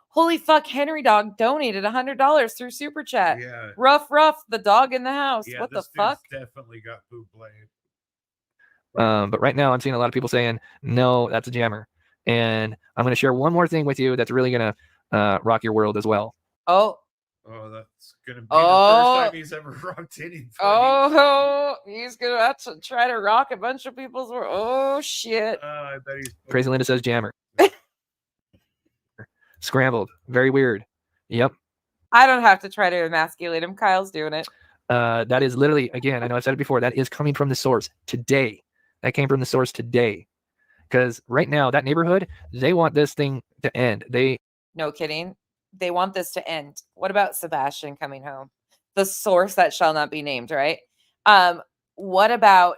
A: Holy fuck, Henry Dog donated $100 through Super Chat.
J: Yeah.
A: Rough, the dog in the house.
J: Yeah,
A: what the
J: this
A: fuck?
J: dude's definitely got food blame.
B: But right now I'm seeing a lot of people saying, no, that's a jammer. And I'm going to share one more thing with you that's really going to rock your world as well.
A: Oh,
J: that's going to be the first time he's ever rocked anything.
A: Oh, he's going to have to try to rock a bunch of people's world. Oh, shit.
J: I bet he's...
B: Crazy Linda says jammer. Scrambled. Very weird. Yep.
A: I don't have to try to emasculate him. Kyle's doing it.
B: That is literally, again, I know I've said it before, that is coming from the source today. That came from the source today. Because right now, that neighborhood, they want this thing to end.
A: No kidding. They want this to end. What about Sebastian coming home? The source that shall not be named, right? What about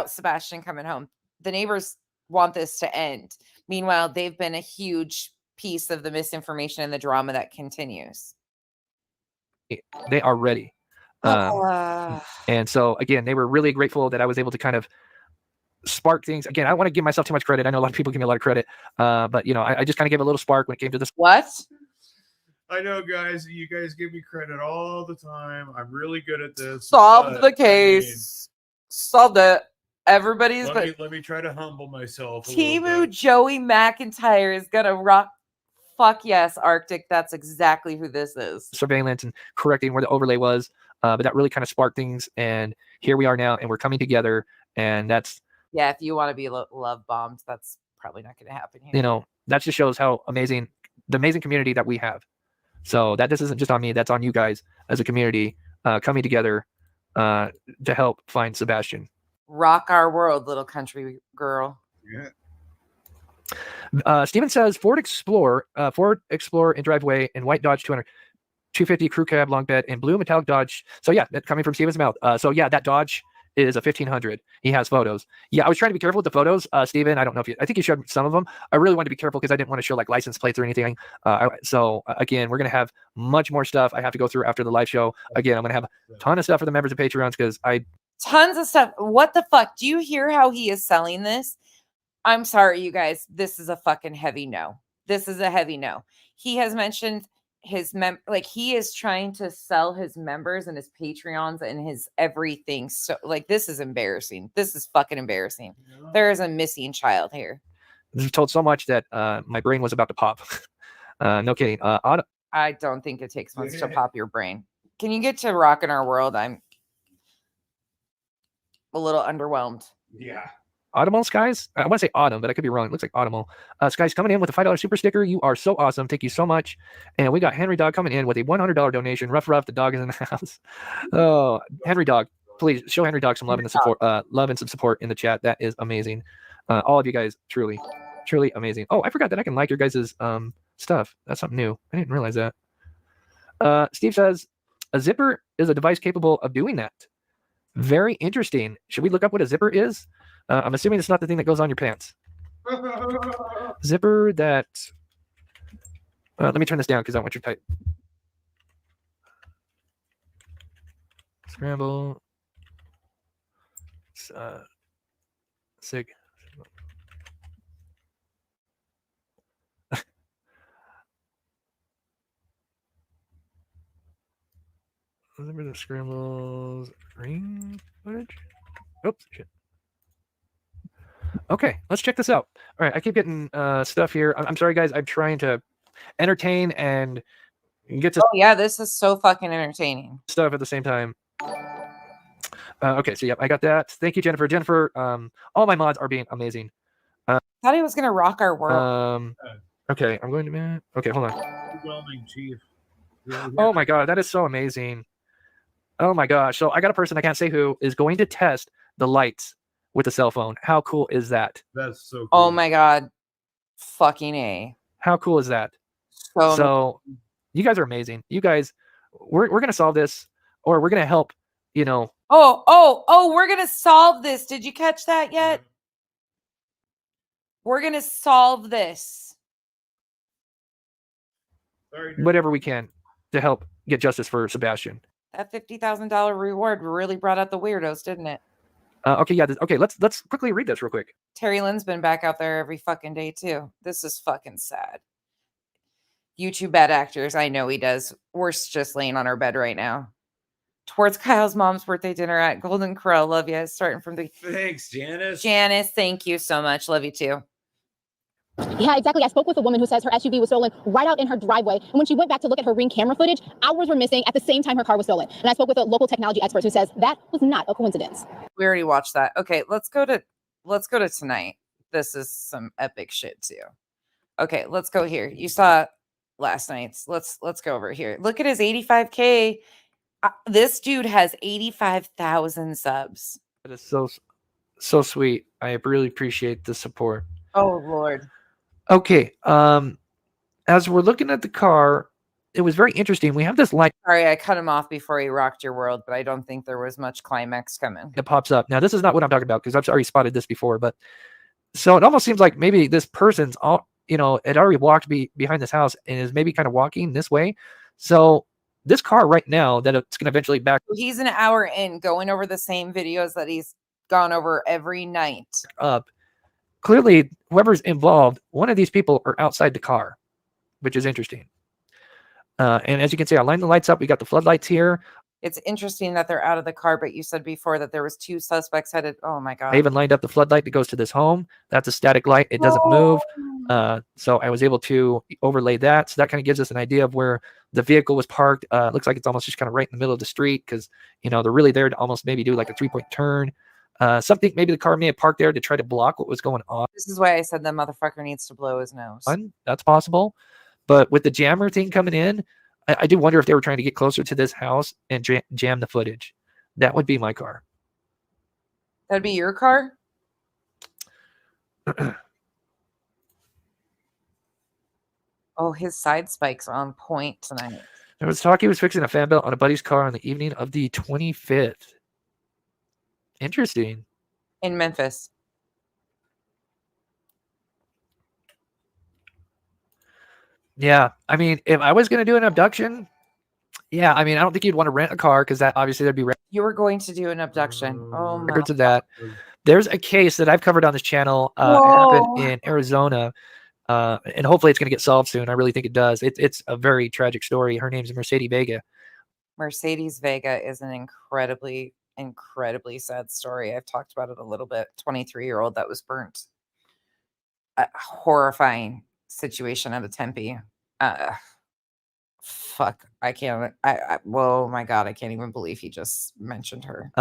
A: Sebastian coming home? The neighbors want this to end. Meanwhile, they've been a huge piece of the misinformation and the drama that continues.
B: They are ready. And so, again, they were really grateful that I was able to kind of spark things. Again, I don't want to give myself too much credit. I know a lot of people give me a lot of credit. But, you know, I just kind of gave a little spark when it came to this.
A: What?
J: I know, guys. You guys give me credit all the time. I'm really good at this.
A: Solved the case. Solved it. Everybody's
J: let me try to humble myself.
A: Timu Joey McIntyre is gonna rock. Fuck yes, Arctic. That's exactly who this is.
B: Surveillance and correcting where the overlay was. But that really kind of sparked things. And here we are now, and we're coming together. And that's,
A: yeah, if you want to be love bombed, that's probably not going to happen here.
B: You know, that just shows how amazing, the amazing community that we have. So this isn't just on me, that's on you guys as a community coming together to help find Sebastian.
A: Rock our world, little country girl.
J: Yeah.
B: Steven says Ford Explorer in driveway, and white Dodge 250 crew cab long bed, and blue metallic Dodge. So yeah, that coming from Steven's mouth. So yeah, that Dodge is a 1500. He has photos. Yeah, I was trying to be careful with the photos, Steven. I don't know if I think you showed some of them. I really wanted to be careful because I didn't want to show like license plates or anything. So again, we're gonna have much more stuff I have to go through after the live show. Again, I'm gonna have a ton of stuff for the members of Patreons because
A: Tons of stuff. What the fuck? Do you hear how he is selling this? I'm sorry, you guys. This is a fucking heavy no. This is a heavy no. He has mentioned his he is trying to sell his members and his Patreons and his everything. So like, this is embarrassing. This is fucking embarrassing. There is a missing child here.
B: I was told so much that my brain was about to pop. No kidding.
A: I don't think it takes much to pop your brain. Can you get to Rock in Our World? I'm a little underwhelmed.
J: Yeah.
B: Autumn Skies. I want to say Autumn, but I could be wrong. It looks like Autumn. Skies coming in with a $5 super sticker. You are so awesome. Thank you so much. And we got Henry Dog coming in with a $100 donation. Rough, the dog is in the house. Oh, Henry Dog, please show Henry Dog some love and support. Love and some support in the chat. That is amazing. All of you guys, truly amazing. Oh, I forgot that I can like your guys' stuff. That's something new. I didn't realize that. Steve says a zipper is a device capable of doing that. Very interesting. Should we look up what a zipper is? I'm assuming it's not the thing that goes on your pants. Zipper that... let me turn this down because I want you to type. Scramble. Sig. Zipper that scrambles ring footage. Oops, shit. Okay, let's check this out. All right, I keep getting stuff here. I'm sorry, guys. I'm trying to entertain and get to.
A: Oh yeah, this is so fucking entertaining.
B: Stuff at the same time. Okay, so yep, I got that. Thank you, Jennifer. Jennifer, all my mods are being amazing.
A: Thought he was gonna rock our world.
B: Okay, I'm going to. Okay, hold on.
J: Overwhelming, Chief.
B: Oh my god, that is so amazing. Oh my gosh. So I got a person, I can't say who, is going to test the lights with a cell phone. How cool is that?
J: That's so cool.
A: Oh my god. Fucking A.
B: How cool is that? So you guys are amazing. You guys, we're gonna solve this, or we're gonna help, you know.
A: Oh, we're gonna solve this. Did you catch that yet? We're gonna solve this.
B: Whatever we can to help get justice for Sebastian.
A: That $50,000 reward really brought out the weirdos, didn't it?
B: Okay, yeah. Okay, let's quickly read this real quick.
A: Terry Lynn's been back out there every fucking day too. This is fucking sad. YouTube bad actors. I know he does. We're just laying on our bed right now. Towards Kyle's mom's birthday dinner at Golden Corral. Love you. Starting from the.
J: Thanks, Janice.
A: Janice, thank you so much. Love you too.
H: Yeah, exactly. I spoke with a woman who says her SUV was stolen right out in her driveway. And when she went back to look at her Ring camera footage, hours were missing at the same time her car was stolen. And I spoke with a local technology expert who says that was not a coincidence.
A: We already watched that. Okay, let's go to tonight. This is some epic shit too. Okay, let's go here. You saw last night's. Let's go over here. Look at his 85K. This dude has 85,000 subs.
B: That is so sweet. I really appreciate the support.
A: Oh Lord.
B: Okay. As we're looking at the car, it was very interesting. We have this light.
A: Sorry, I cut him off before he rocked your world, but I don't think there was much climax coming.
B: It pops up. Now, this is not what I'm talking about because I've already spotted this before, but so it almost seems like maybe this person's had already walked behind this house and is maybe kind of walking this way. So this car right now that it's going to eventually back.
A: He's an hour in going over the same videos that he's gone over every night.
B: Up. Clearly, whoever's involved, one of these people are outside the car, which is interesting. And as you can see, I lined the lights up. We got the floodlights here.
A: It's interesting that they're out of the car, but you said before that there was 2 suspects headed. Oh my God.
B: I even lined up the floodlight that goes to this home. That's a static light. It doesn't move. So I was able to overlay that. So that kind of gives us an idea of where the vehicle was parked. Looks like it's almost just kind of right in the middle of the street because, they're really there to almost maybe do like a 3-point turn. Something maybe the car may have parked there to try to block what was going on.
A: This is why I said that motherfucker needs to blow his nose.
B: That's possible. But with the jammer thing coming in, I do wonder if they were trying to get closer to this house and jam the footage. That would be my car.
A: That'd be your car? Oh, his side spikes are on point tonight.
B: There was talk he was fixing a fan belt on a buddy's car on the evening of the 25th. Interesting.
A: In Memphis.
B: Yeah, I mean, if I was going to do an abduction, yeah, I mean, I don't think you'd want to rent a car because that obviously there'd be
A: You were going to do an abduction. Oh my
B: records of that. There's a case that I've covered on this channel. It happened in Arizona, and hopefully it's going to get solved soon. I really think it does. It's a very tragic story. Her name's Mercedes Vega.
A: Mercedes Vega is an incredibly, incredibly sad story. I've talked about it a little bit. 23-year-old that was burnt. A horrifying situation out of Tempe. Fuck. I can't. Oh my God. I can't even believe he just mentioned her.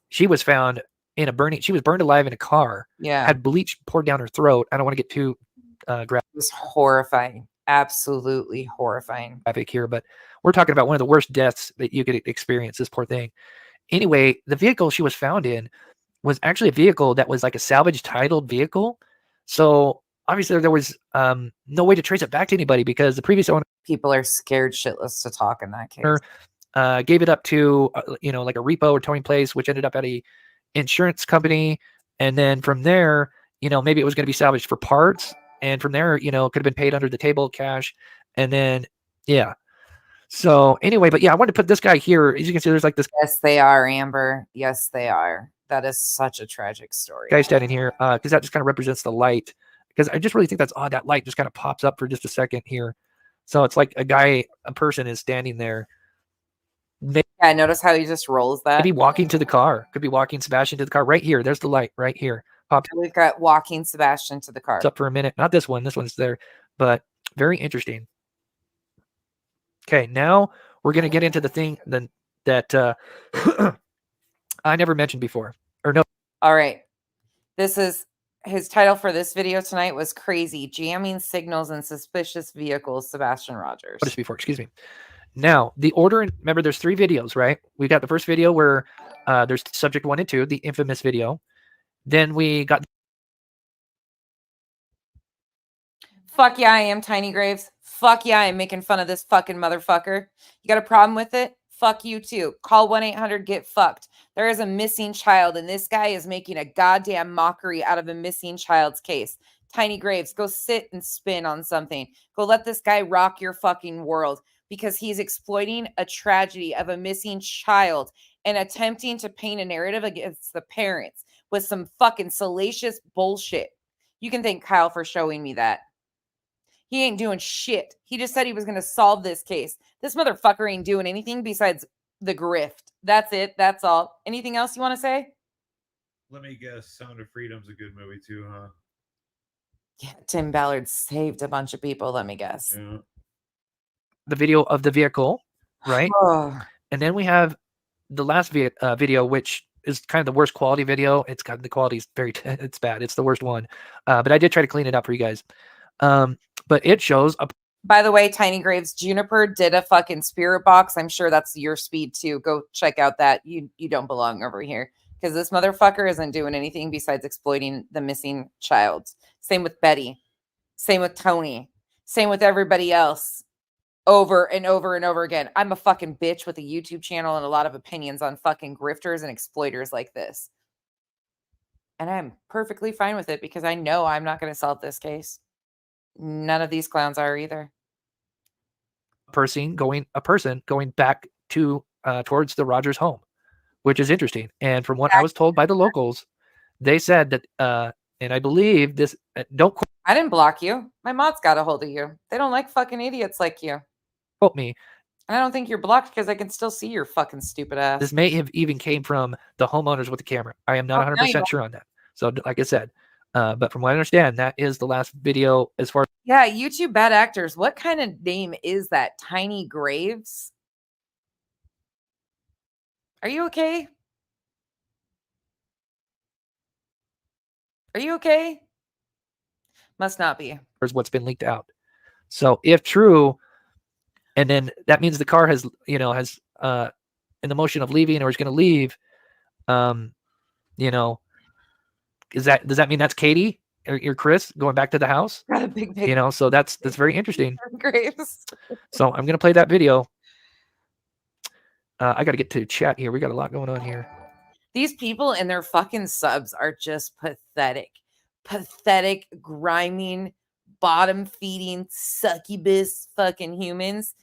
B: She was found in a burning. She was burned alive in a car.
A: Yeah.
B: Had bleach poured down her throat. I don't want to get too graphic.
A: It was horrifying. Absolutely horrifying.
B: Graphic here, but we're talking about one of the worst deaths that you could experience. This poor thing. Anyway, the vehicle she was found in was actually a vehicle that was like a salvage titled vehicle. So obviously there was no way to trace it back to anybody because the previous owner.
A: People are scared shitless to talk in that case.
B: Gave it up to like a repo or towing place, which ended up at a insurance company, and then from there, maybe it was going to be salvaged for parts, and from there, it could have been paid under the table cash, and then yeah. So anyway, but yeah, I wanted to put this guy here. As you can see, there's like this.
A: Yes, they are, Amber. Yes, they are. That is such a tragic story.
B: Guy standing here, because that just kind of represents the light. Because I just really think that's odd. That light just kind of pops up for just a second here. So it's like a person is standing there.
A: Yeah, notice how he just rolls that.
B: Could be walking to the car. Could be walking Sebastian to the car. Right here. There's the light right here. Popped.
A: We've got walking Sebastian to the car.
B: It's up for a minute. Not this one. This one's there. But very interesting. Okay, now we're going to get into the thing that I never mentioned before. Or no.
A: All right. This is his title for this video tonight was Crazy Jamming Signals in Suspicious Vehicles, Sebastian Rogers.
B: Just before, excuse me. Now, the order, remember there's 3 videos, right? We got the first video where there's subject 1 and 2, the infamous video. Then we got.
A: Fuck yeah, I am Tiny Graves. Fuck yeah, I'm making fun of this fucking motherfucker. You got a problem with it? Fuck you too. Call 1-800-GET-FUCKED. There is a missing child, and this guy is making a goddamn mockery out of a missing child's case. Tiny Graves, go sit and spin on something. Go let this guy rock your fucking world because he's exploiting a tragedy of a missing child and attempting to paint a narrative against the parents with some fucking salacious bullshit. You can thank Kyle for showing me that. He ain't doing shit. He just said he was going to solve this case. This motherfucker ain't doing anything besides the grift. That's it. That's all. Anything else you want to say?
J: Let me guess. Sound of Freedom's a good movie too, huh?
A: Yeah, Tim Ballard saved a bunch of people. Let me guess.
J: Yeah.
B: The video of the vehicle, right? And then we have the last video, which is kind of the worst quality video. It's got the quality is it's bad. It's the worst one. But I did try to clean it up for you guys. But it shows a.
A: By the way, Tiny Graves, Juniper did a fucking spirit box. I'm sure that's your speed too. Go check out that. You don't belong over here because this motherfucker isn't doing anything besides exploiting the missing child. Same with Betty. Same with Tony. Same with everybody else. Over and over and over again. I'm a fucking bitch with a YouTube channel and a lot of opinions on fucking grifters and exploiters like this. And I'm perfectly fine with it because I know I'm not going to solve this case. None of these clowns are either.
B: A person going back to towards the Rogers home, which is interesting. And from what I was told by the locals, they said that, and I believe this. Don't quote.
A: I didn't block you. My mods got a hold of you. They don't like fucking idiots like you.
B: Quote me.
A: And I don't think you're blocked because I can still see your fucking stupid ass.
B: This may have even came from the homeowners with the camera. I am not 100% sure on that. So, like I said. But from what I understand, that is the last video as far as.
A: Yeah, YouTube bad actors. What kind of name is that? Tiny Graves? Are you okay? Are you okay? Must not be.
B: What's been leaked out. So if true, and then that means the car has in the motion of leaving or is going to leave. Does that mean that's Katie or Chris going back to the house?
A: Got a big picture.
B: So that's very interesting.
A: Grifts.
B: So I'm going to play that video. I got to get to chat here. We got a lot going on here.
A: These people and their fucking subs are just pathetic. Pathetic, grinding, bottom feeding, succubus fucking humans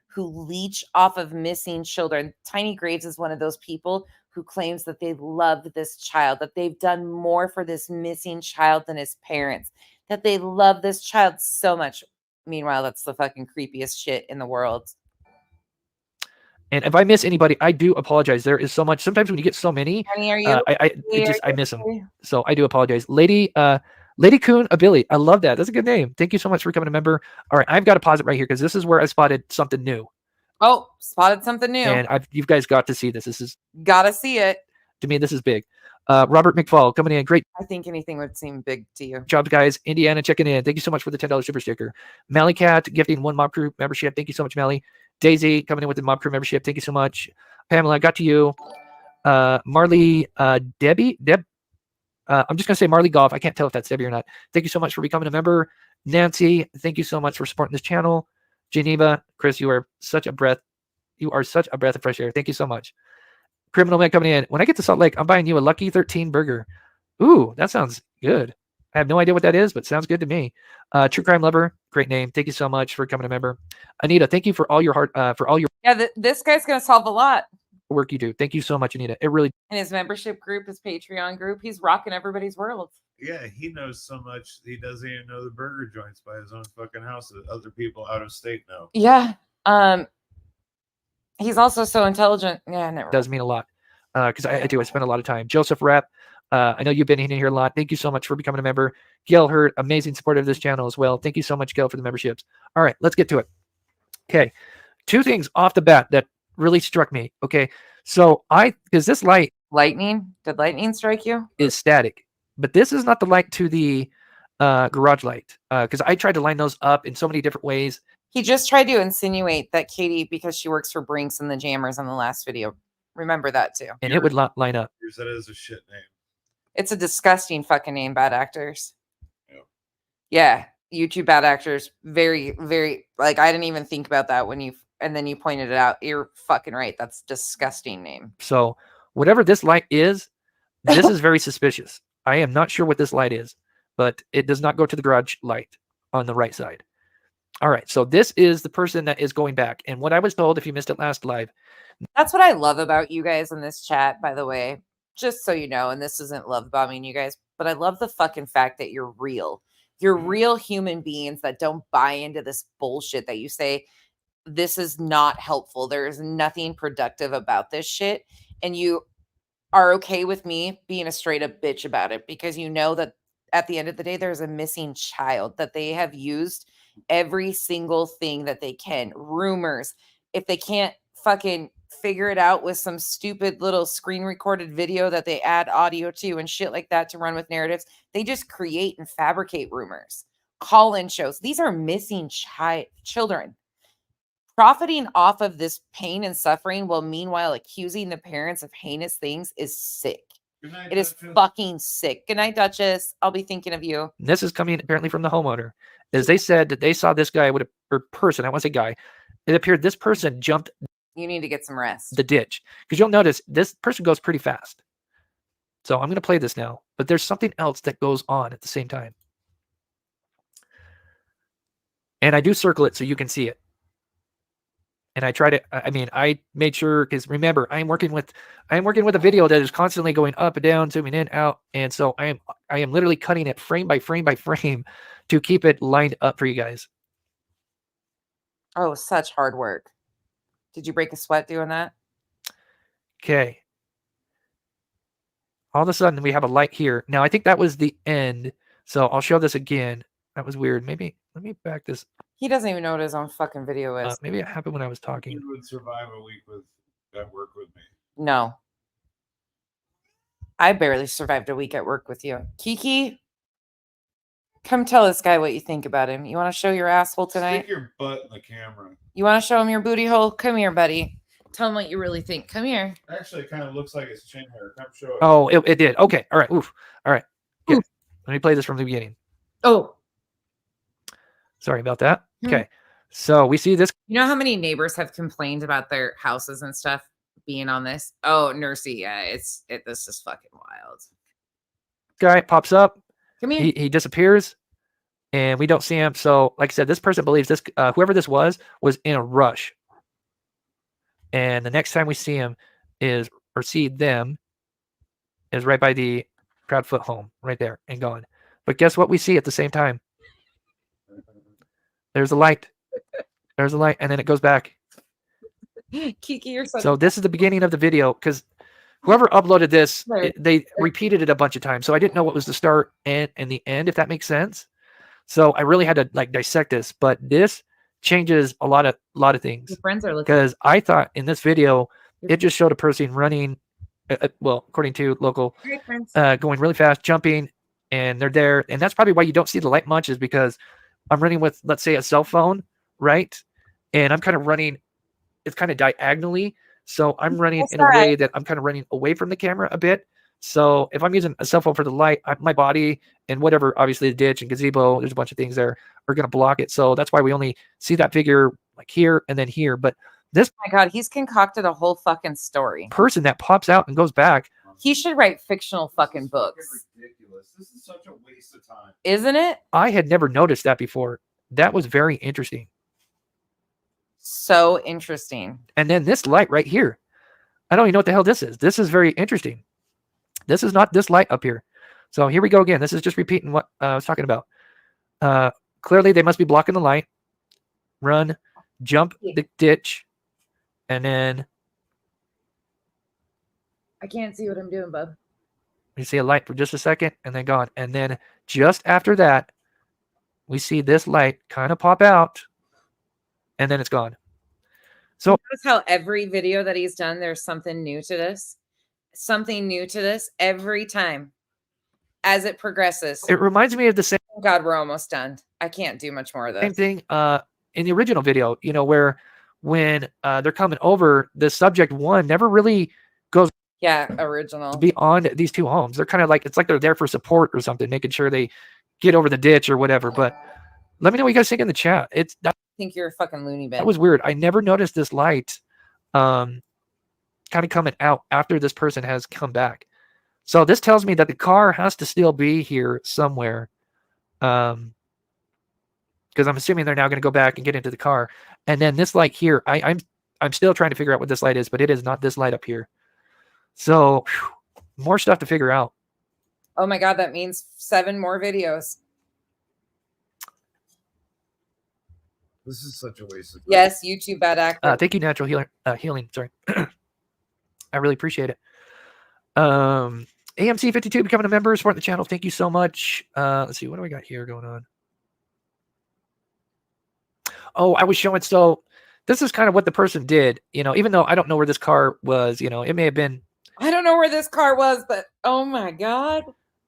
A: who leech off of missing children. Tiny Graves is one of those people who claims that they love this child, that they've done more for this missing child than his parents, that they love this child so much. Meanwhile, that's the fucking creepiest shit in the world.
B: And if I miss anybody, I do apologize. There is so much. Sometimes when you get so many,
A: Honey, are you?
B: I miss them. So I do apologize. Lady Coon Abilly, I love that. That's a good name. Thank you so much for becoming a member. All right, I've got to pause it right here because this is where I spotted something new.
A: Oh, spotted something new.
B: And you guys got to see this. This is
A: gotta see it.
B: To me, this is big. Robert McFall coming in. Great.
A: I think anything would seem big to you.
B: Job, guys. Indiana checking in. Thank you so much for the $10 super sticker. Mally Cat gifting 1 Mob Crew membership. Thank you so much, Mally. Daisy coming in with the Mob Crew membership. Thank you so much. Pamela, I got to you. Marley, Deb. I'm just going to say Marley Golf. I can't tell if that's Debbie or not. Thank you so much for becoming a member. Nancy, thank you so much for supporting this channel. Geneva, Chris, you are such a breath. You are such a breath of fresh air. Thank you so much. Criminal Man coming in. When I get to Salt Lake, I'm buying you a Lucky 13 burger. Ooh, that sounds good. I have no idea what that is, but sounds good to me. True Crime Lover, great name. Thank you so much for becoming a member. Anita, thank you for all your
A: this guy's gonna solve a lot.
B: Work you do. Thank you so much, Anita. It really.
A: And his membership group, his Patreon group, he's rocking everybody's world.
J: Yeah, he knows so much he doesn't even know the burger joints by his own fucking house that other people out of state know.
A: Yeah. He's also so intelligent. Yeah, never.
B: Does mean a lot. Because I do. I spend a lot of time. Joseph Rapp, I know you've been in here a lot. Thank you so much for becoming a member. Gail Hurt, amazing supporter of this channel as well. Thank you so much, Gail, for the memberships. All right, let's get to it. Okay, 2 things off the bat that really struck me. Okay, so because this light,
A: did lightning strike you?
B: Is static, but this is not the light to the garage light. Because I tried to line those up in so many different ways.
A: He just tried to insinuate that Katie, because she works for Brinks and the Jammers on the last video. Remember that too.
B: And it would line up.
J: That is a shit name.
A: It's a disgusting fucking name, Bad Actors. Yeah, YouTube Bad Actors. Very, very, like, I didn't even think about that and then you pointed it out. You're fucking right. That's a disgusting name.
B: So whatever this light is, this is very suspicious. I am not sure what this light is, but it does not go to the garage light on the right side. All right, so this is the person that is going back. And what I was told, if you missed it last live.
A: That's what I love about you guys in this chat, by the way. Just so you know, and this isn't love bombing you guys, but I love the fucking fact that you're real. You're real human beings that don't buy into this bullshit that you say, this is not helpful. There is nothing productive about this shit. And you are okay with me being a straight up bitch about it because you know that at the end of the day, there's a missing child that they have used every single thing that they can. Rumors. If they can't fucking figure it out with some stupid little screen recorded video that they add audio to and shit like that to run with narratives, they just create and fabricate rumors, call-in shows. These are missing children profiting off of this pain and suffering while meanwhile accusing the parents of heinous things is sick. It is fucking sick. Good night, Duchess. I'll be thinking of you.
B: This is coming apparently from the homeowner, as they said that they saw this guy or person. I want to say guy. It appeared this person jumped.
A: You need to get some rest.
B: The ditch, because you'll notice this person goes pretty fast. So I'm going to play this now, but there's something else that goes on at the same time, and I do circle it so you can see it. And I try to, I made sure, because remember, I am working with a video that is constantly going up and down, zooming in, out. And so I am literally cutting it frame by frame by frame to keep it lined up for you guys.
A: Oh, such hard work. Did you break a sweat doing that?
B: Okay. All of a sudden we have a light here. Now I think that was the end. So I'll show this again. That was weird. Maybe, let me back this.
A: He doesn't even know what his own fucking video is.
B: Maybe it happened when I was talking.
J: You would survive a week at work with me.
A: No. I barely survived a week at work with you. Kiki, Come tell this guy what you think about him. You want to show your asshole tonight?
J: Stick your butt in the camera.
A: You want to show him your booty hole? Come here, buddy. Tell him what you really think. Come here.
J: Actually, it kind of looks like his chin hair. Come show it.
B: Oh, it did. Okay. All right. Oof. All right. Good. Let me play this from the beginning.
A: Oh,
B: Sorry about that. Okay. So we see this
A: you know how many neighbors have complained about their houses and stuff being on this? Oh, Nursey, yeah, this is fucking wild.
B: guy pops up.
A: Come here.
B: He disappears, and we don't see him. So, like I said, this person believes this whoever this was in a rush. And the next time we see him see them is right by the Proudfoot home, right there, and gone. But guess what we see at the same time? There's a light. There's a light, and then it goes back.
A: Kiki, you're
B: so this is the beginning of the video, because whoever uploaded this, they repeated it a bunch of times. So I didn't know what was the start and the end, if that makes sense. So I really had to like dissect this. But this changes a lot of things.
A: Your friends are looking.
B: Because I thought in this video, it just showed a person running, well, according to local, going really fast, jumping, and they're there. And that's probably why you don't see the light much, is because I'm running with, let's say, a cell phone, right? And I'm kind of running, it's kind of diagonally. So I'm running in a way that I'm kind of running away from the camera a bit. So if I'm using a cell phone for the light, my body and whatever, obviously the ditch and gazebo, there's a bunch of things there, are going to block it. So that's why we only see that figure like here and then here. But this,
A: oh my God, he's concocted a whole fucking story.
B: Person that pops out and goes back.
A: He should write fictional fucking books.
J: Ridiculous. This is such a waste of time.
A: Isn't it?
B: I had never noticed that before. That was very interesting.
A: So interesting.
B: And then this light right here. I don't even know what the hell this is. This is very interesting. This is not this light up here. So here we go again. This is just repeating what I was talking about. Clearly, they must be blocking the light. Run, jump the ditch, and then
A: I can't see what I'm doing, bub.
B: you see a light for just a second, and then gone. And then just after that, we see this light kind of pop out, and then it's gone. So
A: notice how every video that he's done, there's something new to this. Something new to this every time as it progresses.
B: It reminds me of the same.
A: Oh God, we're almost done. I can't do much more of this.
B: Same thing in the original video, you know, where when they're coming over, the subject one never really goes.
A: Yeah, original.
B: Beyond these two homes. They're kind of like, it's like they're there for support or something, making sure they get over the ditch or whatever. But let me know what you guys think in the chat. I
A: think you're a fucking loony bin.
B: That was weird. I never noticed this light kind of coming out after this person has come back. So this tells me that the car has to still be here somewhere. Because I'm assuming they're now going to go back and get into the car. And then this light here, I'm still trying to figure out what this light is, but it is not this light up here. So more stuff to figure out.
A: Oh my God, that means 7 more videos.
J: This is such a waste of time.
A: Yes, YouTube bad actor.
B: Thank you, Natural Healing. Sorry. I really appreciate it. AMC 52 becoming a member, supporting the channel. Thank you so much. Let's see, what do we got here going on? Oh, I was showing, so this is kind of what the person did, you know, even though I don't know where this car was, you know, it may have been.
A: I don't know where this car was, but oh my God.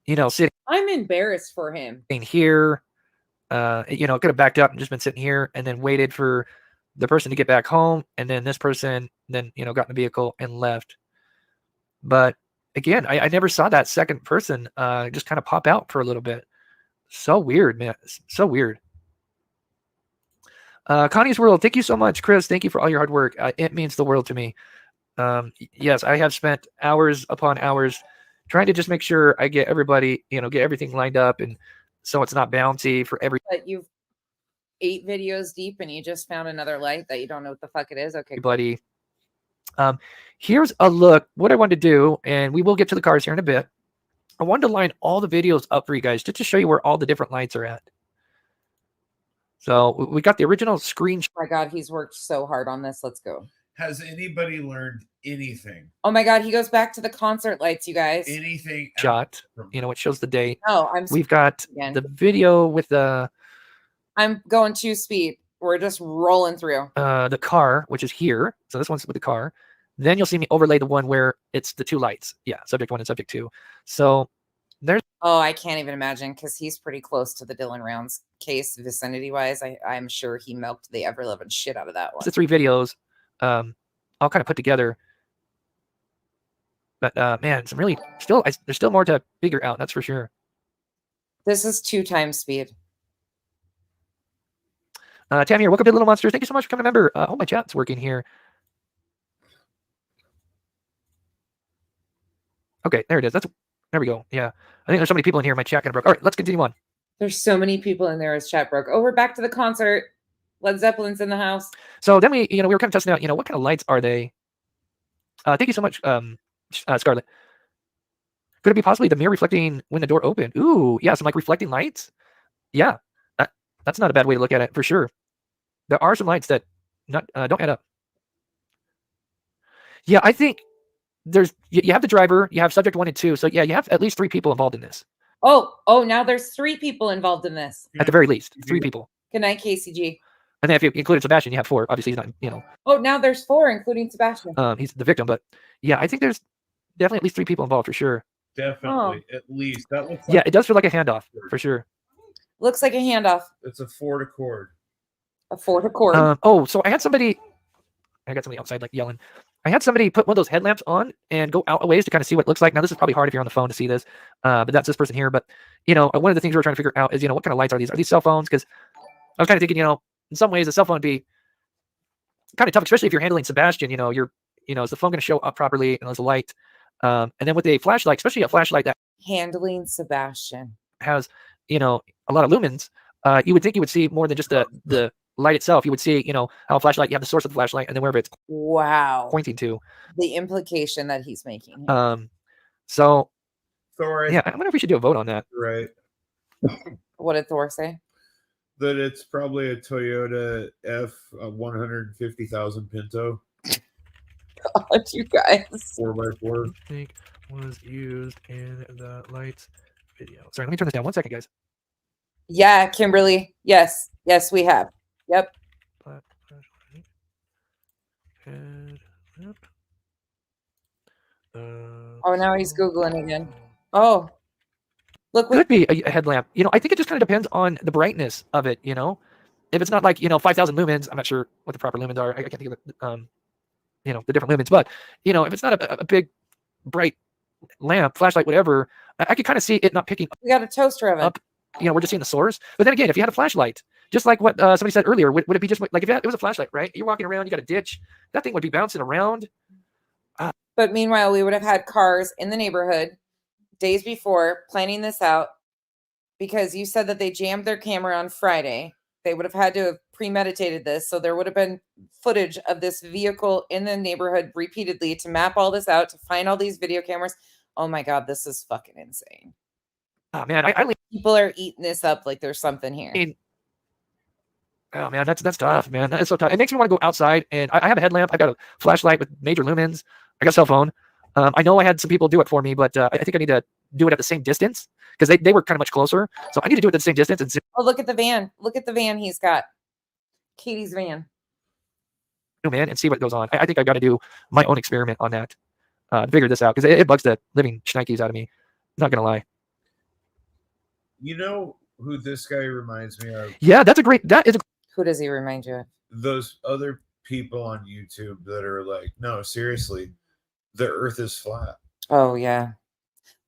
B: You know, sitting.
A: I'm embarrassed for him.
B: Here, you know, it could have backed up and just been sitting here and then waited for the person to get back home. And then this person then, you know, got in the vehicle and left. But again, I never saw that second person just kind of pop out for a little bit. So weird, man. So weird. Connie's World, thank you so much, Chris. Thank you for all your hard work. It means the world to me. Yes, I have spent hours upon hours trying to just make sure I get everybody, you know, get everything lined up, and so it's not bouncy for every.
A: But you've 8 videos deep and you just found another light that you don't know what the fuck it is. Okay,
B: buddy. Here's a look. What I wanted to do, and we will get to the cars here in a bit. I wanted to line all the videos up for you guys just to show you where all the different lights are at. So we got the original screen.
A: Oh my God, he's worked so hard on this. Let's go.
J: Has anybody learned anything?
A: Oh my God, he goes back to the concert lights, you guys.
J: Anything
B: shot, you know, it shows the date.
A: Oh,
B: we've got the video with the.
A: I'm going 2 speed. We're just rolling through.
B: The car, which is here. So this one's with the car. Then you'll see me overlay the one where it's the 2 lights. Yeah, subject 1 and subject 2. So There's
A: Oh, I can't even imagine because he's pretty close to the Dylan Rounds case vicinity wise. I'm sure he milked the ever loving shit out of that one.
B: the 3 videos all kind of put together. But man, some really there's still more to figure out. That's for sure.
A: This is 2 times speed.
B: Tam here, welcome to Little Monsters. Thank you so much for coming. Remember, oh, my chat's working here. Okay, there it is. There we go. Yeah, I think there's so many people in here. My chat kind of broke. All right, let's continue on.
A: There's so many people in there as chat broke. Oh, we're back to the concert. Led Zeppelin's in the house.
B: So then we were kind of testing out, what kind of lights are they? Thank you so much, Scarlett. Could it be possibly the mirror reflecting when the door opened? Ooh, yeah, some like reflecting lights. Yeah, that's not a bad way to look at it for sure. There are some lights that don't add up. Yeah, I think you have the driver, you have subject 1 and 2, so yeah, you have at least 3 people involved in this.
A: Oh, now there's 3 people involved in this.
B: At the very least, 3 people.
A: Good night, KCG.
B: And then if you included Sebastian, you have 4. Obviously, he's not,
A: Oh, now there's 4, including Sebastian.
B: he's the victim, but yeah, I think there's definitely at least 3 people involved for sure.
J: Definitely, at least that looks.
B: Yeah, it does feel like a handoff for sure.
A: Looks like a handoff.
J: It's a 4 to cord.
A: A 4 to cord.
B: So I got somebody outside like yelling. I had somebody put one of those headlamps on and go out a ways to kind of see what it looks like. Now, this is probably hard if you're on the phone to see this, but that's this person here. But, one of the things we're trying to figure out is, what kind of lights are these? Are these cell phones? Because I was kind of thinking, in some ways, a cell phone would be kind of tough, especially if you're handling Sebastian. Is the phone going to show up properly? And there's a light. And then with a flashlight, especially a flashlight that
A: handling Sebastian
B: has, a lot of lumens, you would think you would see more than just the light itself. You would see, how a flashlight, you have the source of the flashlight and then wherever it's pointing to.
A: The implication that he's making.
B: So
J: Thor,
B: yeah, I wonder if we should do a vote on that.
J: Right.
A: What did Thor say?
J: That it's probably a Toyota F-150,000 Pinto.
A: God, you guys.
J: 4x4.
B: I think was used in the lights video. Sorry, let me turn this down 1 second, guys.
A: Yeah, Kimberly. Yes, we have. Yep. Oh, now he's Googling again. Oh, look.
B: Could be a headlamp. I think it just kind of depends on the brightness of it. If it's not like 5,000 lumens, I'm not sure what the proper lumens are. I can't think of it. The different lumens, but if it's not a big bright lamp, flashlight, whatever, I could kind of see it not picking.
A: We got a toaster oven.
B: Up. We're just seeing the source. But then again, if you had a flashlight, just like what somebody said earlier, would it be just like if it was a flashlight, right? You're walking around, you got a ditch, that thing would be bouncing around.
A: But meanwhile, we would have had cars in the neighborhood days before planning this out, because you said that they jammed their camera on Friday. They would have had to have premeditated this. So there would have been footage of this vehicle in the neighborhood repeatedly to map all this out, to find all these video cameras. Oh my God, this is fucking insane.
B: Oh man,
A: people are eating this up like there's something here.
B: Oh man, that's tough, man. That is so tough. It makes me want to go outside, and I have a headlamp. I've got a flashlight with major lumens. I got a cell phone. I know I had some people do it for me, but I think I need to do it at the same distance because they were kind of much closer. So I need to do it at the same distance. And
A: oh, look at the van. Look at the van he's got. Katie's van.
B: Man, and see what goes on. I think I've got to do my own experiment on that. Figure this out because it bugs the living shnikes out of me. Not gonna lie.
J: You know who this guy reminds me of?
B: Yeah,
A: Who does he remind you of?
J: Those other people on YouTube that are like, no, seriously, the earth is flat.
A: Oh, yeah.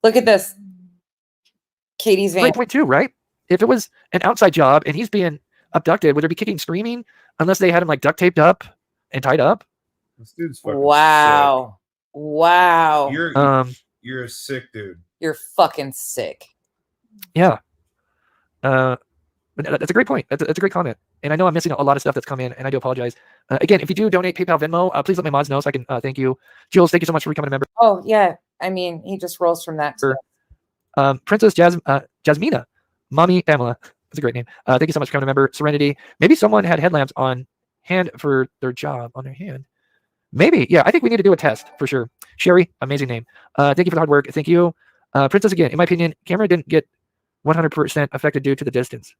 A: Look at this. Katie's van.
B: 3.2, right? If it was an outside job and he's being abducted, would there be kicking, screaming unless they had him like duct taped up and tied up?
J: This dude's fucking
A: wow.
J: sick.
A: Wow.
J: You're a sick dude.
A: You're fucking sick.
B: Yeah. But that's a great point. That's a great comment. And I know I'm missing a lot of stuff that's come in, and I do apologize. Again, if you do donate PayPal, Venmo, please let my mods know so I can thank you. Jules, thank you so much for becoming a member.
A: Oh, yeah. I mean, he just rolls from that.
B: Princess Jasmina, Mommy Pamela. That's a great name. Thank you so much for becoming a member. Serenity. Maybe someone had headlamps on hand for their job on their hand. Maybe. Yeah, I think we need to do a test for sure. Sherry, amazing name. Thank you for the hard work. Thank you. Princess, again, in my opinion, camera didn't get 100% affected due to the distance.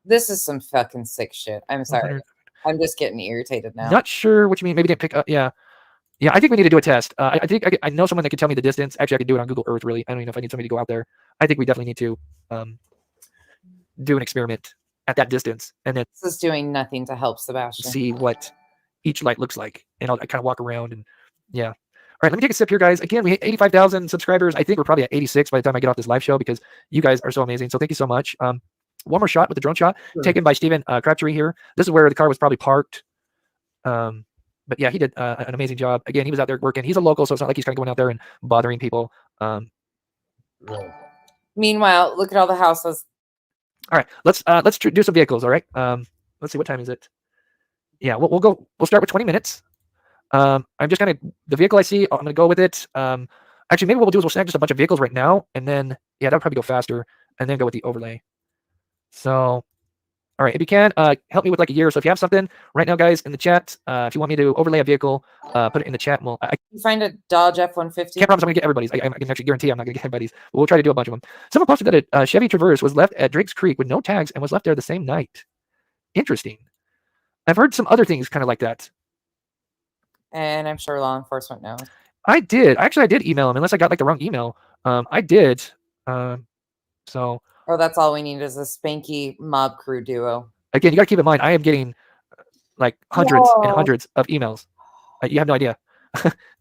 A: This is some fucking sick shit. I'm sorry. I'm just getting irritated now.
B: Not sure what you mean. Maybe didn't pick up. Yeah. Yeah, I think we need to do a test. I think I know someone that could tell me the distance. Actually, I could do it on Google Earth, really. I don't even know if I need somebody to go out there. I think we definitely need to do an experiment at that distance and then
A: This is doing nothing to help Sebastian.
B: see what each light looks like. And I'll kind of walk around and yeah. All right, let me take a sip here, guys. Again, we hit 85,000 subscribers. I think we're probably at 86 by the time I get off this live show because you guys are so amazing. So thank you so much. One more shot with the drone shot taken by Stephen Crabtree here. This is where the car was probably parked. But yeah, he did an amazing job. Again, he was out there working. He's a local, so it's not like he's kind of going out there and bothering people.
A: Meanwhile, look at all the houses.
B: All right, let's do some vehicles. All right, let's see, what time is it? Yeah, we'll start with 20 minutes. I'm just gonna, the vehicle I see, I'm gonna go with it. Actually, maybe what we'll do is we'll snag just a bunch of vehicles right now, and then yeah, that'll probably go faster, and then go with the overlay. So. All right, if you can, help me with like a year. So if you have something right now, guys, in the chat, if you want me to overlay a vehicle, put it in the chat. And I
A: You find a Dodge F-150.
B: can't promise I'm going to get everybody's. I can actually guarantee I'm not going to get everybody's. But we'll try to do a bunch of them. Someone posted that a Chevy Traverse was left at Drake's Creek with no tags and was left there the same night. Interesting. I've heard some other things kind of like that.
A: And I'm sure law enforcement knows.
B: I did. Actually, I did email him, unless I got like the wrong email. I did. So.
A: Oh, that's all we need is a spanky mob crew duo.
B: Again, you got to keep in mind, I am getting like hundreds and hundreds of emails. You have no idea.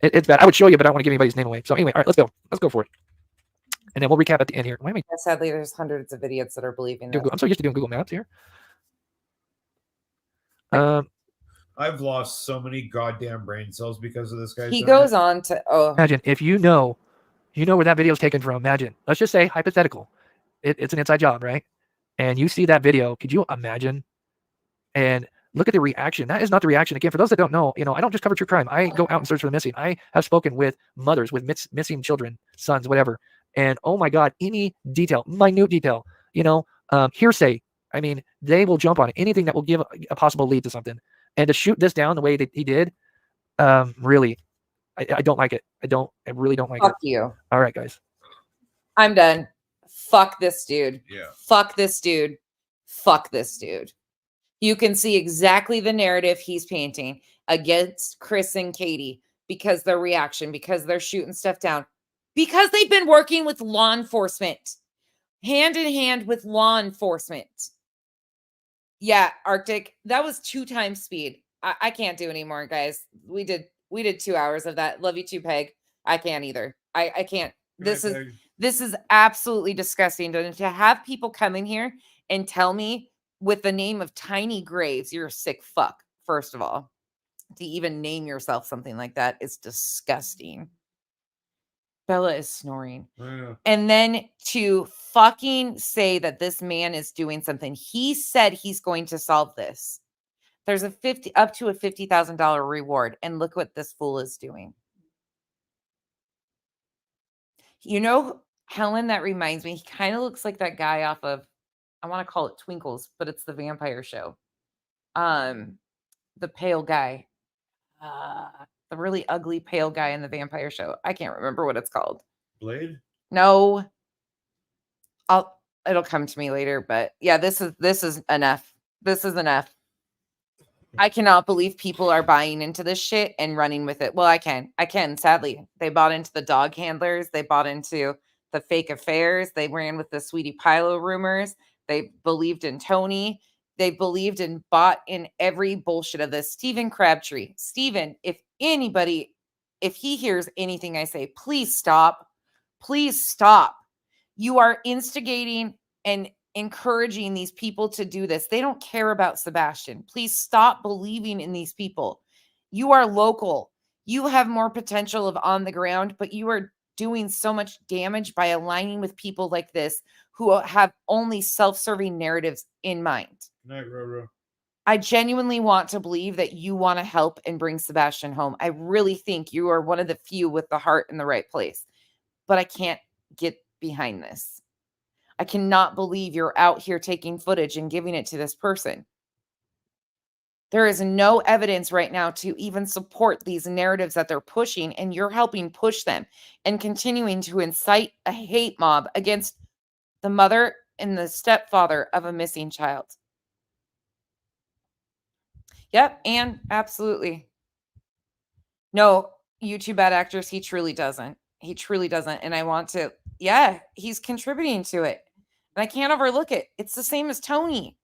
B: It's bad. I would show you, but I don't want to give anybody's name away. So anyway, all right, let's go. Let's go for it. And then we'll recap at the end here. Why am I?
A: Sadly, there's hundreds of idiots that are believing that.
B: I'm so used to doing Google Maps here.
J: I've lost so many goddamn brain cells because of this guy.
A: He goes on to
B: imagine if you know where that video is taken from. Imagine, let's just say hypothetical. It's an inside job, right? And you see that video. Could you imagine? And look at the reaction. That is not the reaction. Again, for those that don't know, I don't just cover true crime. I go out and search for the missing. I have spoken with mothers with missing children, sons, whatever. And oh my God, any detail, minute detail, hearsay. I mean, they will jump on it. Anything that will give a possible lead to something. And to shoot this down the way that he did, really, I don't like it. I really don't like it.
A: Fuck you.
B: All right, guys.
A: I'm done. Fuck this dude.
J: Yeah.
A: Fuck this dude. Fuck this dude. You can see exactly the narrative he's painting against Chris and Katie because their reaction, because they're shooting stuff down, because they've been working with law enforcement, hand in hand with law enforcement. Yeah, Arctic, that was 2 times speed. I can't do anymore, guys. We did 2 hours of that. Love you too, Peg. I can't either. I can't. This is absolutely disgusting to have people come in here and tell me with the name of Tiny Graves, you're a sick fuck. First of all, to even name yourself something like that is disgusting. Bella is snoring.
J: Yeah.
A: And then to fucking say that this man is doing something. He said he's going to solve this. There's up to a $50,000 reward. And look what this fool is doing. Helen, that reminds me, he kind of looks like that guy off of, I want to call it Twinkles, but it's the vampire show. The pale guy. The really ugly pale guy in the vampire show. I can't remember what it's called.
J: Blade?
A: No. It'll come to me later, but yeah, this is enough. This is enough. I cannot believe people are buying into this shit and running with it. Well, I can, sadly. They bought into the dog handlers. They bought into the fake affairs. They ran with the Sweetie Pilo rumors. They believed in Tony. They believed and bought in every bullshit of this. Stephen Crabtree. Stephen, if he hears anything I say, please stop. Please stop. You are instigating and encouraging these people to do this. They don't care about Sebastian. Please stop believing in these people. You are local. You have more potential of on the ground, but you are doing so much damage by aligning with people like this who have only self-serving narratives in mind.
J: Good night, Roro.
A: I genuinely want to believe that you want to help and bring Sebastian home. I really think you are one of the few with the heart in the right place, but I can't get behind this. I cannot believe you're out here taking footage and giving it to this person. There is no evidence right now to even support these narratives that they're pushing, and you're helping push them and continuing to incite a hate mob against the mother and the stepfather of a missing child. Yep, and absolutely. No, YouTube bad actors. He truly doesn't. He truly doesn't. And I want to, yeah, he's contributing to it. And I can't overlook it. It's the same as Tony.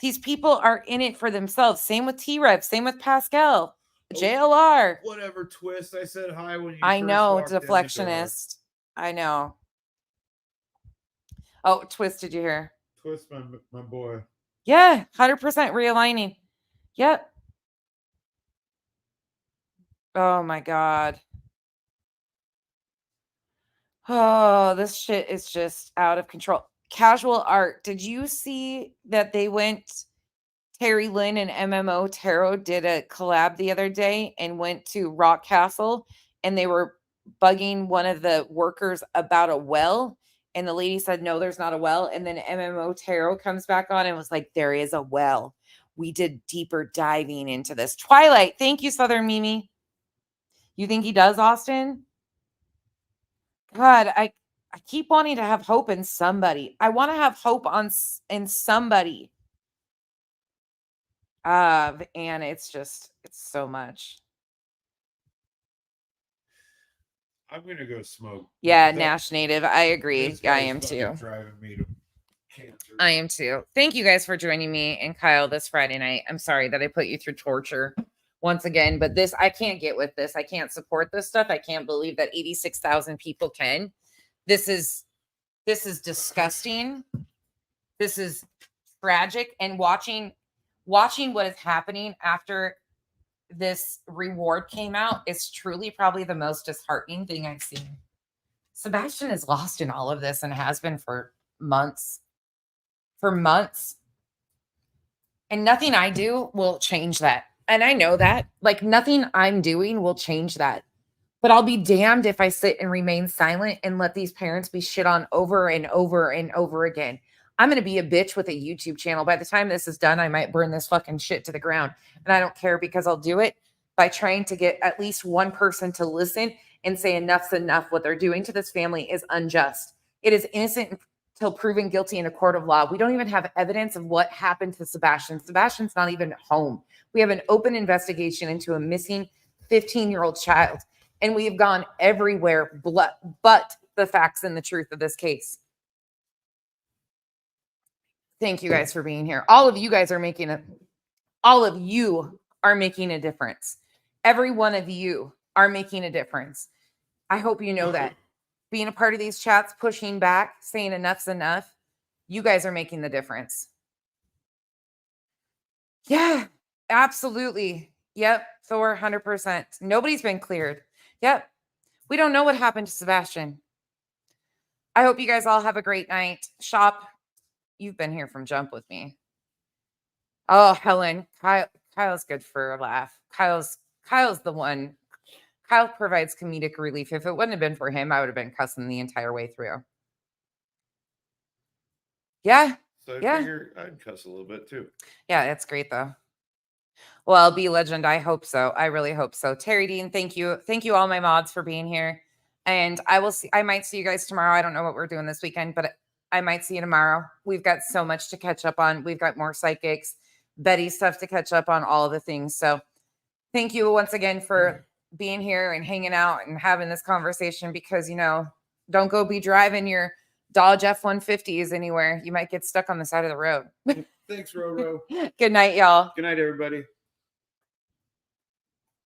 A: These people are in it for themselves. Same with T-Rev. Same with Pascal. JLR.
J: Whatever, Twist. I said hi when you
A: I
J: first
A: know,
J: walked in the door.
A: deflectionist. I know. Oh, Twist, did you hear?
J: Twist, my boy.
A: Yeah, 100% realigning. Yep. Oh my God. Oh, this shit is just out of control. Casual art. Did you see that they went, Terry Lynn and MMO Tarot did a collab the other day and went to Rock Castle and they were bugging one of the workers about a well. And the lady said, no, there's not a well. And then MMO Tarot comes back on and was like, there is a well. We did deeper diving into this. Twilight. Thank you, Southern Mimi. You think he does, Austin? God, I keep wanting to have hope in somebody. I want to have hope in somebody. And it's so much.
J: I'm gonna go smoke.
A: Yeah, Nash Native. I agree.
J: This
A: I
J: guy's
A: am
J: fucking
A: too.
J: Driving me to cancer.
A: I am too. Thank you guys for joining me and Kyle this Friday night. I'm sorry that I put you through torture once again, but this, I can't get with this. I can't support this stuff. I can't believe that 86,000 people can. This is disgusting. This is tragic. And watching what is happening after this reward came out is truly probably the most disheartening thing I've seen. Sebastian is lost in all of this and has been for months. And nothing I do will change that. And I know that. Like, nothing I'm doing will change that. But I'll be damned if I sit and remain silent and let these parents be shit on over and over and over again. I'm going to be a bitch with a YouTube channel. By the time this is done, I might burn this fucking shit to the ground. And I don't care, because I'll do it by trying to get at least one person to listen and say enough's enough. What they're doing to this family is unjust. It is innocent until proven guilty in a court of law. We don't even have evidence of what happened to Sebastian. Sebastian's not even home. We have an open investigation into a missing 15-year-old child. And we have gone everywhere but the facts and the truth of this case. Thank you guys for being here. All of you are making a difference. Every one of you are making a difference. I hope you know that. Being a part of these chats, pushing back, saying enough's enough, you guys are making the difference. Yeah, absolutely. Yep, Thor, 100%. Nobody's been cleared. Yep. We don't know what happened to Sebastian. I hope you guys all have a great night. Shop, you've been here from jump with me. Oh, Helen, Kyle's good for a laugh. Kyle's the one. Kyle provides comedic relief. If it wouldn't have been for him, I would have been cussing the entire way through. Yeah.
J: So I
A: Yeah.
J: figure I'd cuss a little bit too.
A: Yeah, that's great though. Well, be legend. I hope so. I really hope so. Terry Dean, thank you. Thank you all my mods for being here. And I might see you guys tomorrow. I don't know what we're doing this weekend, but I might see you tomorrow. We've got so much to catch up on. We've got more psychics, Betty stuff to catch up on, all of the things. So thank you once again for being here and hanging out and having this conversation, because, don't go be driving your Dodge F-150s anywhere. You might get stuck on the side of the road.
J: Thanks, Roro.
A: Good night, y'all.
J: Good night, everybody.